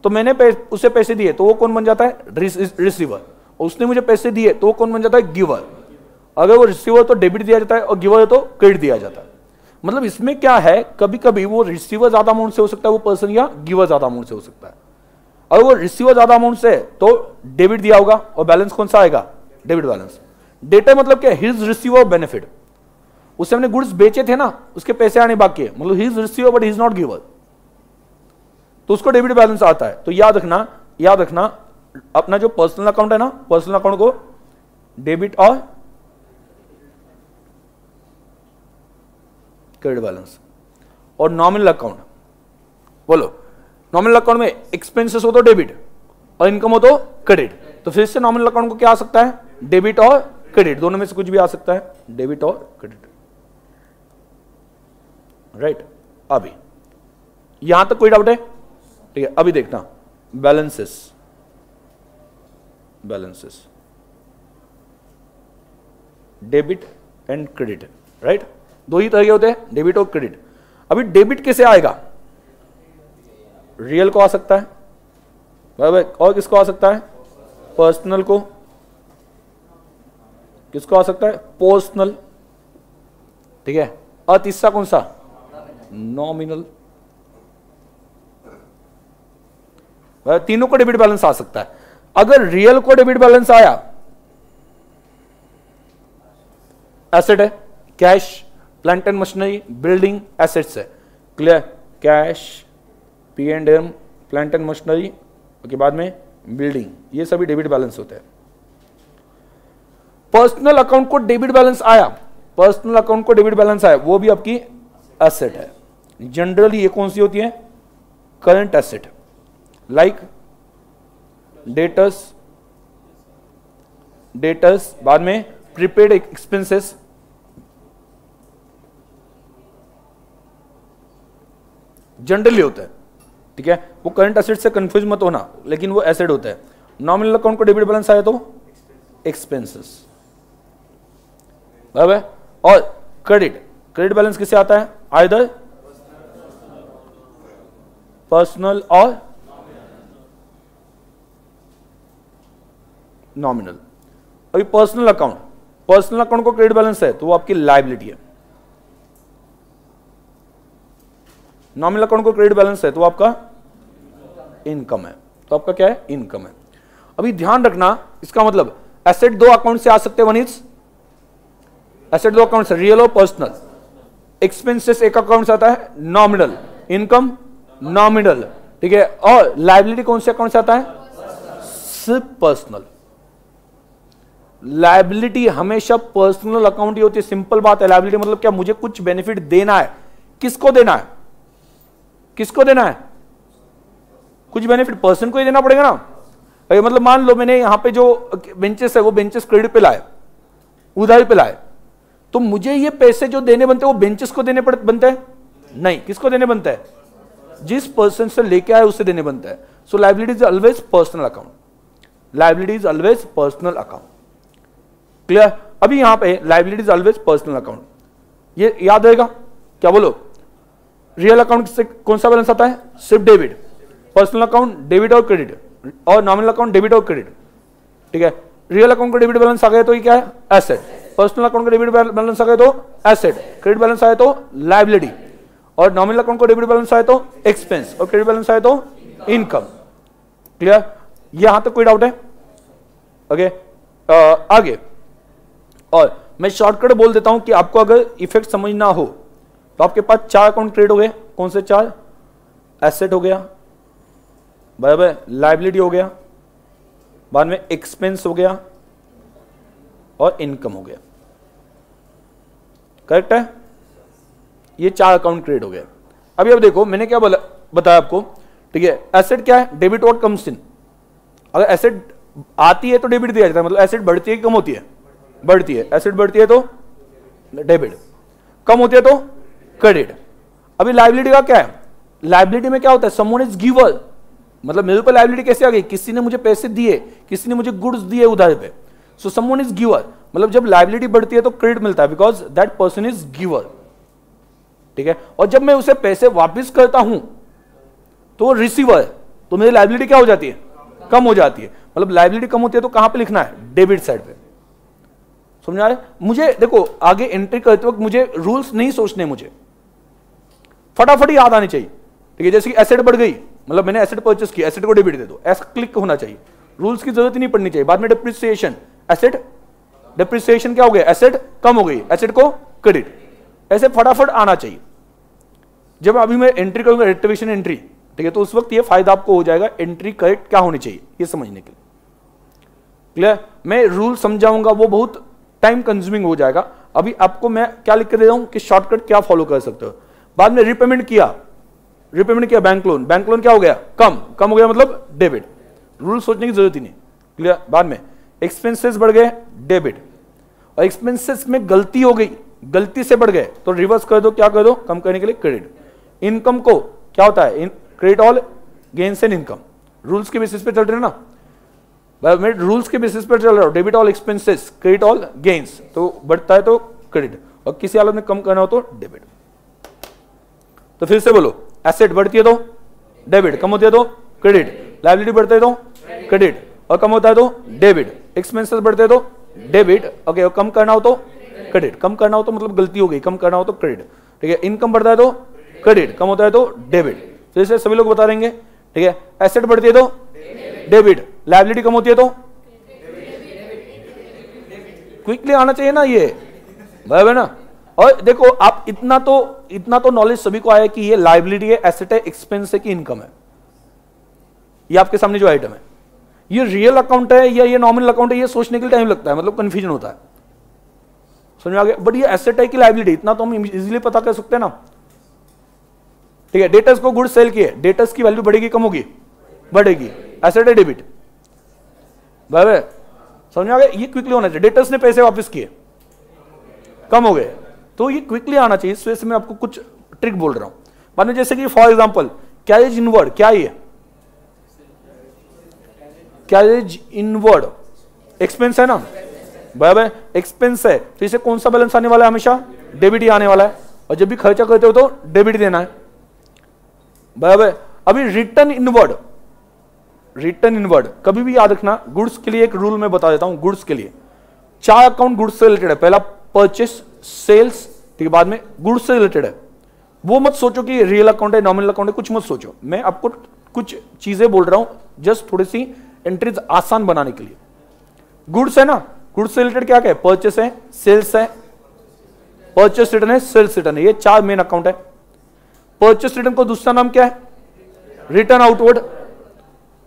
तो मैंने उसे पैसे दिए तो वो कौन बन जाता है, रिसीवर, और उसने मुझे पैसे दिए तो वो कौन बन जाता है, गिवर। अगर वो रिसीवर तो डेबिट दिया जाता है और गिवर है तो क्रेडिट दिया जाता है। मतलब इसमें क्या है, कभी कभी वो रिसीवर ज्यादा अमाउंट से हो सकता है वो पर्सन, या गिवर ज्यादा अमाउंट से हो सकता है। अगर वो रिसीवर ज्यादा अमाउंट से तो डेबिट दिया होगा और बैलेंस कौन सा आएगा, डेबिट बैलेंस। डेटा मतलब क्या, हिज रिसीवर बेनिफिट, उससे हमने गुड्स बेचे थे ना, उसके पैसे आने बाकी है, मतलब his receiver but his not giver, तो उसको डेबिट बैलेंस आता है। तो याद रखना अपना जो पर्सनल अकाउंट है ना, पर्सनल अकाउंट को डेबिट और क्रेडिट बैलेंस। और नॉमिनल अकाउंट, बोलो नॉमिनल अकाउंट में एक्सपेंसेस हो तो डेबिट और इनकम हो तो क्रेडिट, तो फिर से नॉमिनल अकाउंट को क्या आ सकता है, डेबिट और क्रेडिट, दोनों में से कुछ भी आ सकता है, डेबिट और क्रेडिट। राइट, अभी यहां तक कोई डाउट है? ठीक है, अभी देखना balances, debit and credit. Right, दो ही तरह के होते हैं, डेबिट और क्रेडिट। अभी डेबिट कैसे आएगा, रियल को आ सकता है, बराबर, और किसको आ सकता है, पर्सनल को, किसको आ सकता है, पर्सनल। ठीक है, और तीसरा कौन सा, नॉमिनल। तीनों को डेबिट बैलेंस आ सकता है। अगर रियल को डेबिट बैलेंस आया, एसेट है, cash, plant and machinery, building, assets है, clear. Cash, P&M, plant and machinery, उसके बाद में बिल्डिंग, ये सभी डेबिट बैलेंस होते हैं। पर्सनल अकाउंट को डेबिट बैलेंस आया, पर्सनल अकाउंट को डेबिट बैलेंस आया, वो भी आपकी एसेट है। जनरली ये कौन सी होती है, करंट एसेट, लाइक डेटर्स, बाद में प्रीपेड एक्सपेंसेस, जनरली होता है। ठीक है, वो करंट एसेट से कंफ्यूज मत होना, लेकिन वो एसेट होता है। नॉमिनल अकाउंट को डेबिट बैलेंस आया तो एक्सपेंसेस, बराबर। और क्रेडिट बैलेंस किससे आता है, आइदर पर्सनल और नॉमिनल। अभी पर्सनल अकाउंट को क्रेडिट बैलेंस है तो वो आपकी लायबिलिटी है। नॉमिनल अकाउंट को क्रेडिट बैलेंस है तो आपका इनकम है, तो आपका क्या है, इनकम है। अभी ध्यान रखना, इसका मतलब एसेट दो अकाउंट से आ सकते हैं, वन इज एसेट दो अकाउंट से, रियल और पर्सनल। एक्सपेंसेस एक अकाउंट से आता है नॉमिनल, इनकम नॉमिनल, ठीक है। और लायबिलिटी कौन से अकाउंट से आता है? सिर्फ पर्सनल। लायबिलिटी हमेशा पर्सनल अकाउंट ही होती है, सिंपल बात है। लायबिलिटी मतलब क्या? मुझे कुछ बेनिफिट देना है। किसको देना है? किसको देना है? कुछ बेनिफिट पर्सन को ही देना पड़ेगा ना। मतलब मान लो मैंने यहां पे जो बेंचेस है वो बेंचेस क्रेडिट पे लाए, उधारी पे लाए, तो मुझे ये पैसे जो देने बनते हैं वो बेंचेस को देने बनते हैं? नहीं, किसको देने बनता है? जिस पर्सन से लेके आए उसे देने बनता है। So liability is always personal account, liability is always personal account. Clear? अभी यहां पे liability is always personal account, ये याद रहेगा क्या? बोलो। रियल अकाउंट से कौन सा बैलेंस आता है? सिर्फ डेबिट। पर्सनल अकाउंट डेबिट और क्रेडिट, और नॉमिनल अकाउंट डेबिट और क्रेडिट, ठीक है। रियल अकाउंट का डेबिट बैलेंस आ गया तो ये क्या है? एसेट। पर्सनल अकाउंट का डेबिट बैलेंस आ गया तो एसेट, क्रेडिट बैलेंस आया तो लायबिलिटी, और नॉमिनल अकाउंट का डेबिट बैलेंस आया तो एक्सपेंस, और क्रेडिट बैलेंस आया तो इनकम। क्लियर? यहां तक कोई डाउट है? ओके, आगे। और मैं शॉर्टकट बोल देता हूं कि आपको अगर इफेक्ट समझना हो तो आपके पास 4 अकाउंट क्रिएट हो गए। कौन से 4? एसेट हो गया, बराबर, लायबिलिटी हो गया, बाद में एक्सपेंस हो गया, और इनकम हो गया। करेक्ट है? ये 4 अकाउंट क्रिएट हो गए। अभी अब देखो मैंने क्या बताया आपको, ठीक है। एसेट क्या है? Debit what comes in. अगर एसेट आती है तो डेबिट दिया जाता है, मतलब एसेट बढ़ती है कि कम होती है? बढ़ती है। एसेट बढ़ती है तो डेबिट, कम होती है तो क्रेडिट। अभी लायबिलिटी का क्या है? लायबिलिटी में क्या होता है? समवन इज गिवर, मतलब मेरे ऊपर लायबिलिटी कैसे आ गई? किसी ने मुझे पैसे दिए, किसी ने मुझे गुड्स दिए उधार पे। सो समवन इज गिवर, मतलब जब लायबिलिटी बढ़ती है तो क्रेडिट मिलता है, because that person is giver, ठीक है। और जब मैं उसे पैसे वापस करता हूं तो वो रिसीवर है, तो मेरी लायबिलिटी क्या हो जाती है? कम हो जाती है। मतलब लायबिलिटी कम होती है तो कहां पे लिखना है? डेबिट साइड पे। समझ आ रहा है? मुझे देखो आगे एंट्री करते वक्त मुझे रूल्स नहीं सोचने, मुझे फटाफट याद आनी चाहिए, ठीक है। जैसे कि एसेट बढ़ गई, मतलब मैंने एसेट परचेस किया, एसेट को डेबिट दे दो, ऐसा क्लिक होना चाहिए, रूल्स की जरूरत ही नहीं पड़नी चाहिए। बाद में डिप्रिसिएशन, एसेट डिप्रिसिएशन क्या हो गया? एसेट कम हो गई, एसेट को क्रेडिट, ऐसे फटाफट आना चाहिए। जब अभी मैं एंट्री करूंगा रेक्टिफिकेशन एंट्री, ठीक है, तो उस वक्त ये फायदा आपको हो जाएगा एंट्री करेक्ट क्या होनी चाहिए ये समझने के लिए। क्लियर? मैं रूल समझाऊंगा वो बहुत टाइम कंज्यूमिंग हो जाएगा। अभी आपको मैं क्या लिख के दे रहा हूं कि शॉर्टकट क्या फॉलो कर सकते हो। बाद में रिपेमेंट किया, बैंक लोन, बैंक लोन क्या हो गया? कम हो गया, मतलब डेबिट। रूल सोचने की जरूरत ही नहीं। क्लियर? बाद में एक्सपेंसेस बढ़ गए, डेबिट, और एक्सपेंसेस में गलती हो गई, गलती से बढ़ गए तो रिवर्स कर दो, क्या कर दो? कम करने के लिए क्रेडिट। इनकम को क्या होता है? Credit all gains and income, rules के बेसिस पे चल रहे हैं ना, मैं रूल्स के बेसिस पर चल रहा हूं। Debit all expenses, credit all gains, तो बढ़ता है तो क्रेडिट, और किसी हालत में कम करना हो तो डेबिट। तो फिर से बोलो, एसेट बढ़ती है तो डेबिट, कम होती है तो क्रेडिट, लायबिलिटी बढ़ती है तो क्रेडिट, और कम होता है तो डेबिट, एक्सपेंसेस बढ़ते हैं तो डेबिट, ओके, और कम करना हो तो क्रेडिट, कम करना हो तो मतलब गलती हो गई, कम करना हो तो क्रेडिट, ठीक है। इनकम बढ़ता है तो क्रेडिट, कम होता है तो डेबिट। फिर से सभी लोग बता देंगे, ठीक है। एसेट बढ़ती है तो डेबिट, लायबिलिटी कम होती है तो क्विकली आना चाहिए ना ये, बराबर ना। और देखो आप इतना तो नॉलेज सभी को आया कि ये लायबिलिटी है, एसेट है, एक्सपेंस है कि इनकम है। ये आपके सामने जो आइटम है, ये रियल अकाउंट है या ये नॉमिनल अकाउंट है, ये सोचने के लिए टाइम लगता है, मतलब कंफ्यूजन होता है। समझ में आ गया? बट ये एसेट है कि लायबिलिटी, इतना तो हम इजीली पता कर सकते हैं ना, ठीक है। डेटर्स को गुड्स सेल किए, डेटर्स की वैल्यू बढ़ेगी कम होगी? बढ़ेगी। एसेट है डेबिट, बराबर? समझ में आ गया? ये क्विकली होना चाहिए। डेटर्स ने पैसे वापस किए, कम हो गए, तो ये क्विकली आना चाहिए। इस वजह से मैं आपको कुछ ट्रिक बोल रहा हूं। बाद में जैसे कि फॉर एग्जांपल कैरेज इनवर्ड, क्या ये कैरेज इनवर्ड एक्सपेंस है ना, बराबर? एक्सपेंस है तो इसे कौन सा बैलेंस आने वाला है? हमेशा डेबिट ही आने वाला है, और जब भी खर्चा करते हो तो डेबिट देना है, बराबर? अभी रिटर्न इनवर्ड, रिटर्न इनवर्ड कभी भी याद रखना। गुड्स के लिए एक रूल मैं बता देता हूं। गुड्स के लिए 4 अकाउंट गुड्स से रिलेटेड है। पहला परचेस, सेल्स, ठीक है, बाद में गुड्स से रिलेटेड है। वो मत सोचो कि रियल अकाउंट है, नॉमिनल अकाउंट है, कुछ मत सोचो। मैं आपको कुछ चीजें बोल रहा हूं जस्ट थोड़ी सी एंट्रीज आसान बनाने के लिए। गुड्स है ना, गुड्स से रिलेटेड क्या क्या है? परचेस है, सेल्स है, परचेस रिटर्न है, सेल्स रिटर्न है, ये 4 मेन अकाउंट है। परचेस रिटर्न को दूसरा नाम क्या है? Return outward.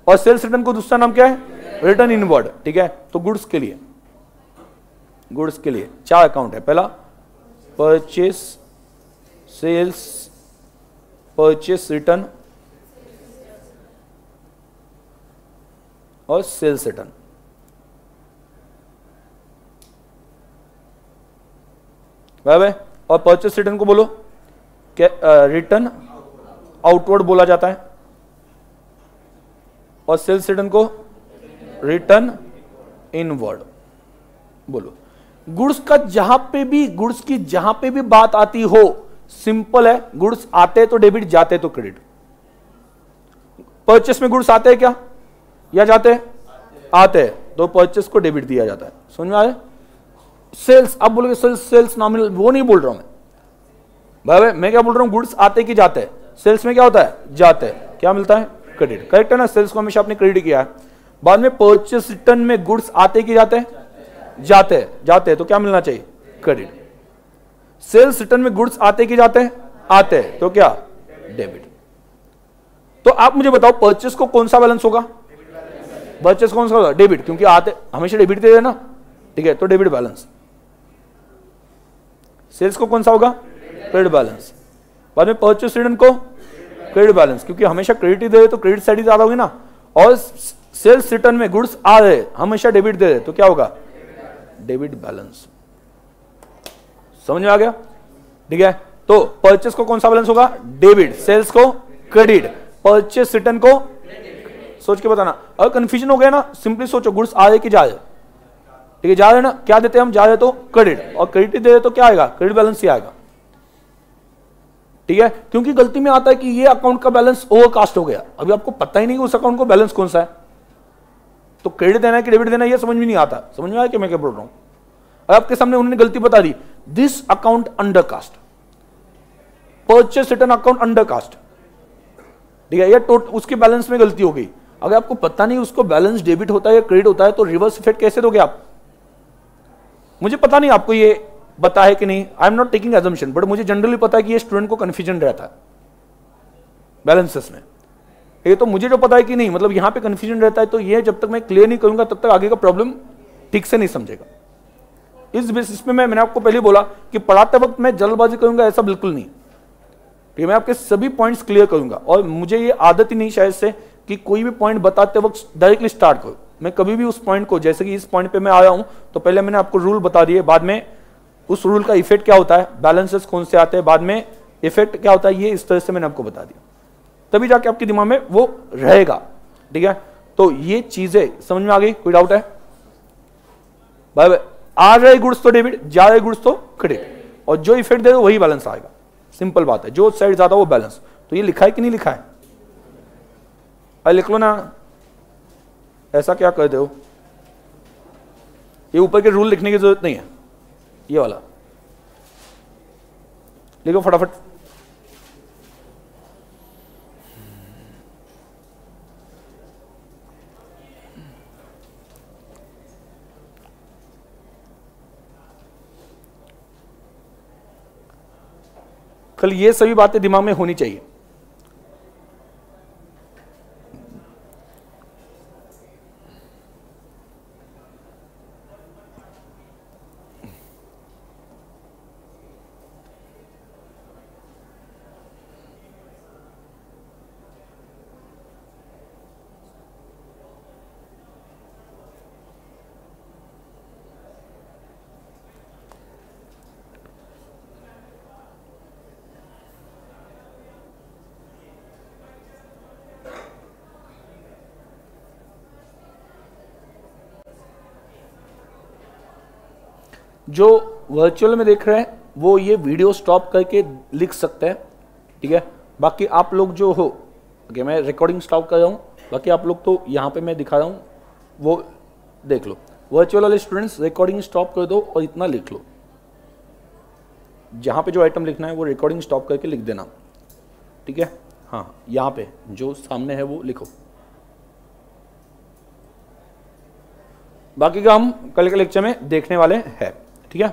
और सेल्स रिटर्न को दूसरा नाम क्या है? Return inward. ठीक है, तो गुड्स के लिए 4 अकाउंट है। पहला परचेस सेल्स, परचेस रिटर्न और सेल्स रिटर्न। बराबर। और परचेस रिटर्न को बोलो रिटर्न आउटवर्ड बोला जाता है, और सेल्स रिटर्न को रिटर्न इनवर्ड बोलो। गुड्स का जहां पे भी, गुड्स की जहां पे भी बात आती हो, सिंपल है, गुड्स आते तो डेबिट, जाते तो क्रेडिट। परचेस में गुड्स आते हैं क्या या जाते हैं? आते हैं, तो परचेस को डेबिट दिया जाता है। समझ में आया? सेल्स, आप बोलोगे सेल्स नॉमिनल, वो नहीं बोल रहा हूं मैं भाई, मैं क्या बोल रहा हूं, गुड्स आते कि जाते हैं। सेल्स में क्या होता है? जाते हैं, क्या मिलता है? क्रेडिट। करेक्ट है ना? सेल्स को हमेशा आपने क्रेडिट किया है। बाद में परचेस रिटर्न में गुड्स आते कि जाते हैं? जाते हैं, जाते हैं, तो क्या मिलना चाहिए? क्रेडिट। सेल्स रिटर्न में गुड्स आते कि जाते हैं? आते हैं, तो क्या? डेबिट। तो आप मुझे बताओ परचेस को कौन सा बैलेंस होगा? परचेस कौन सा होगा? डेबिट, क्योंकि आते हमेशा डेबिट दे देना। ठीक है, तो डेबिट बैलेंस। सेल्स को कौन सा होगा? Credit balance. बाद में परचेस रिटर्न को क्रेडिट बैलेंस, क्योंकि हमेशा क्रेडिट ही दे तो क्रेडिट साइड ही ज्यादा होगी ना। और सेल्स रिटर्न में गुड्स आ रहे, हमेशा डेबिट दे रहे, तो क्या होगा? Debit balance. समझ में आ गया? ठीक है, तो परचेस को कौन सा बैलेंस होगा? डेबिट। सेल्स को क्रेडिट, परचेस रिटर्न को सोच के बताना। अगर कंफ्यूजन हो गया ना, सिंपली सोचो गुड्स आ रहे कि जा रहे। ठीक है, जा रहे ना, क्या देते हैं हम? जा रहे तो क्रेडिट, और क्रेडिट दे रहे तो क्या आएगा? क्रेडिट बैलेंस ही आएगा। ठीक है, क्योंकि गलती में आता है कि ये अकाउंट का बैलेंस ओवरकास्ट हो गया, अभी आपको पता ही नहीं कि उस अकाउंट को बैलेंस कौन सा है, तो क्रेडिट देना है कि डेबिट देना है ये समझ में नहीं आता। समझ में आया कि मैं क्या बोल रहा हूं? अब आपके सामने उन्होंने गलती बता दी, this account under cast, purchase return account under cast. ठीक है, ये उसके बैलेंस में गलती हो गई। अगर आपको पता नहीं उसको बैलेंस डेबिट होता है या क्रेडिट होता है, तो रिवर्स इफेक्ट कैसे दोगे आप? मुझे पता नहीं आपको ये पता है कि नहीं, I am not taking assumption, but मुझे जनरली पता है कि ये स्टूडेंट को कंफ्यूजन रहता है बैलेंसेस में। ये तो मुझे जो पता है कि नहीं, मतलब यहां पे कंफ्यूजन रहता है, तो ये जब तक मैं क्लियर नहीं करूंगा तब तक आगे का प्रॉब्लम ठीक से नहीं समझेगा। इस बेसिस पे मैंने आपको पहले बोला कि पढ़ाते वक्त मैं जल्दबाजी करूंगा, ऐसा बिल्कुल नहीं। ठीक है, मैं आपके सभी पॉइंट्स क्लियर करूंगा, और मुझे ये आदत ही नहीं शायद से कि कोई भी पॉइंट बताते वक्त डायरेक्टली स्टार्ट करूं। मैं कभी भी उस पॉइंट को, जैसे कि इस पॉइंट पे मैं आया हूं, तो पहले मैंने आपको रूल बता दिए, बाद में उस रूल का इफेक्ट क्या होता है, बैलेंसेस कौन से आते हैं, बाद में इफेक्ट क्या होता है, ये इस तरह से मैंने आपको बता दिया, तभी जाके आपके दिमाग में वो रहेगा। ठीक है, तो ये चीजें समझ में आ गई? कोई डाउट है? Bye bye. आ रहे गुड्स तो डेबिट, जा रहे गुड्स तो क्रेडिट, और जो इफेक्ट दे वही बैलेंस आएगा। सिंपल बात है, जो साइड ज्यादा वो बैलेंस। तो ये लिखा है कि नहीं लिखा है? अरे लिख लो ना, ऐसा क्या कर दे हो? ये ऊपर के रूल लिखने की जरूरत नहीं है, ये वाला लिखो फटाफट। कल ये सभी बातें दिमाग में होनी चाहिए। जो वर्चुअल में देख रहे हैं वो ये वीडियो स्टॉप करके लिख सकते हैं। ठीक है, बाकी आप लोग जो हो, ओके, मैं रिकॉर्डिंग स्टॉप कर रहा हूँ, बाकी आप लोग तो यहाँ पे मैं दिखा रहा हूँ वो देख लो। वर्चुअल वाले स्टूडेंट्स रिकॉर्डिंग स्टॉप कर दो और इतना लिख लो, जहाँ पे जो आइटम लिखना है वो रिकॉर्डिंग स्टॉप करके लिख देना। ठीक है, हाँ, यहाँ पे जो सामने है वो लिखो। बाकी का हम कल के लेक्चर में देखने वाले हैं। ठीक है।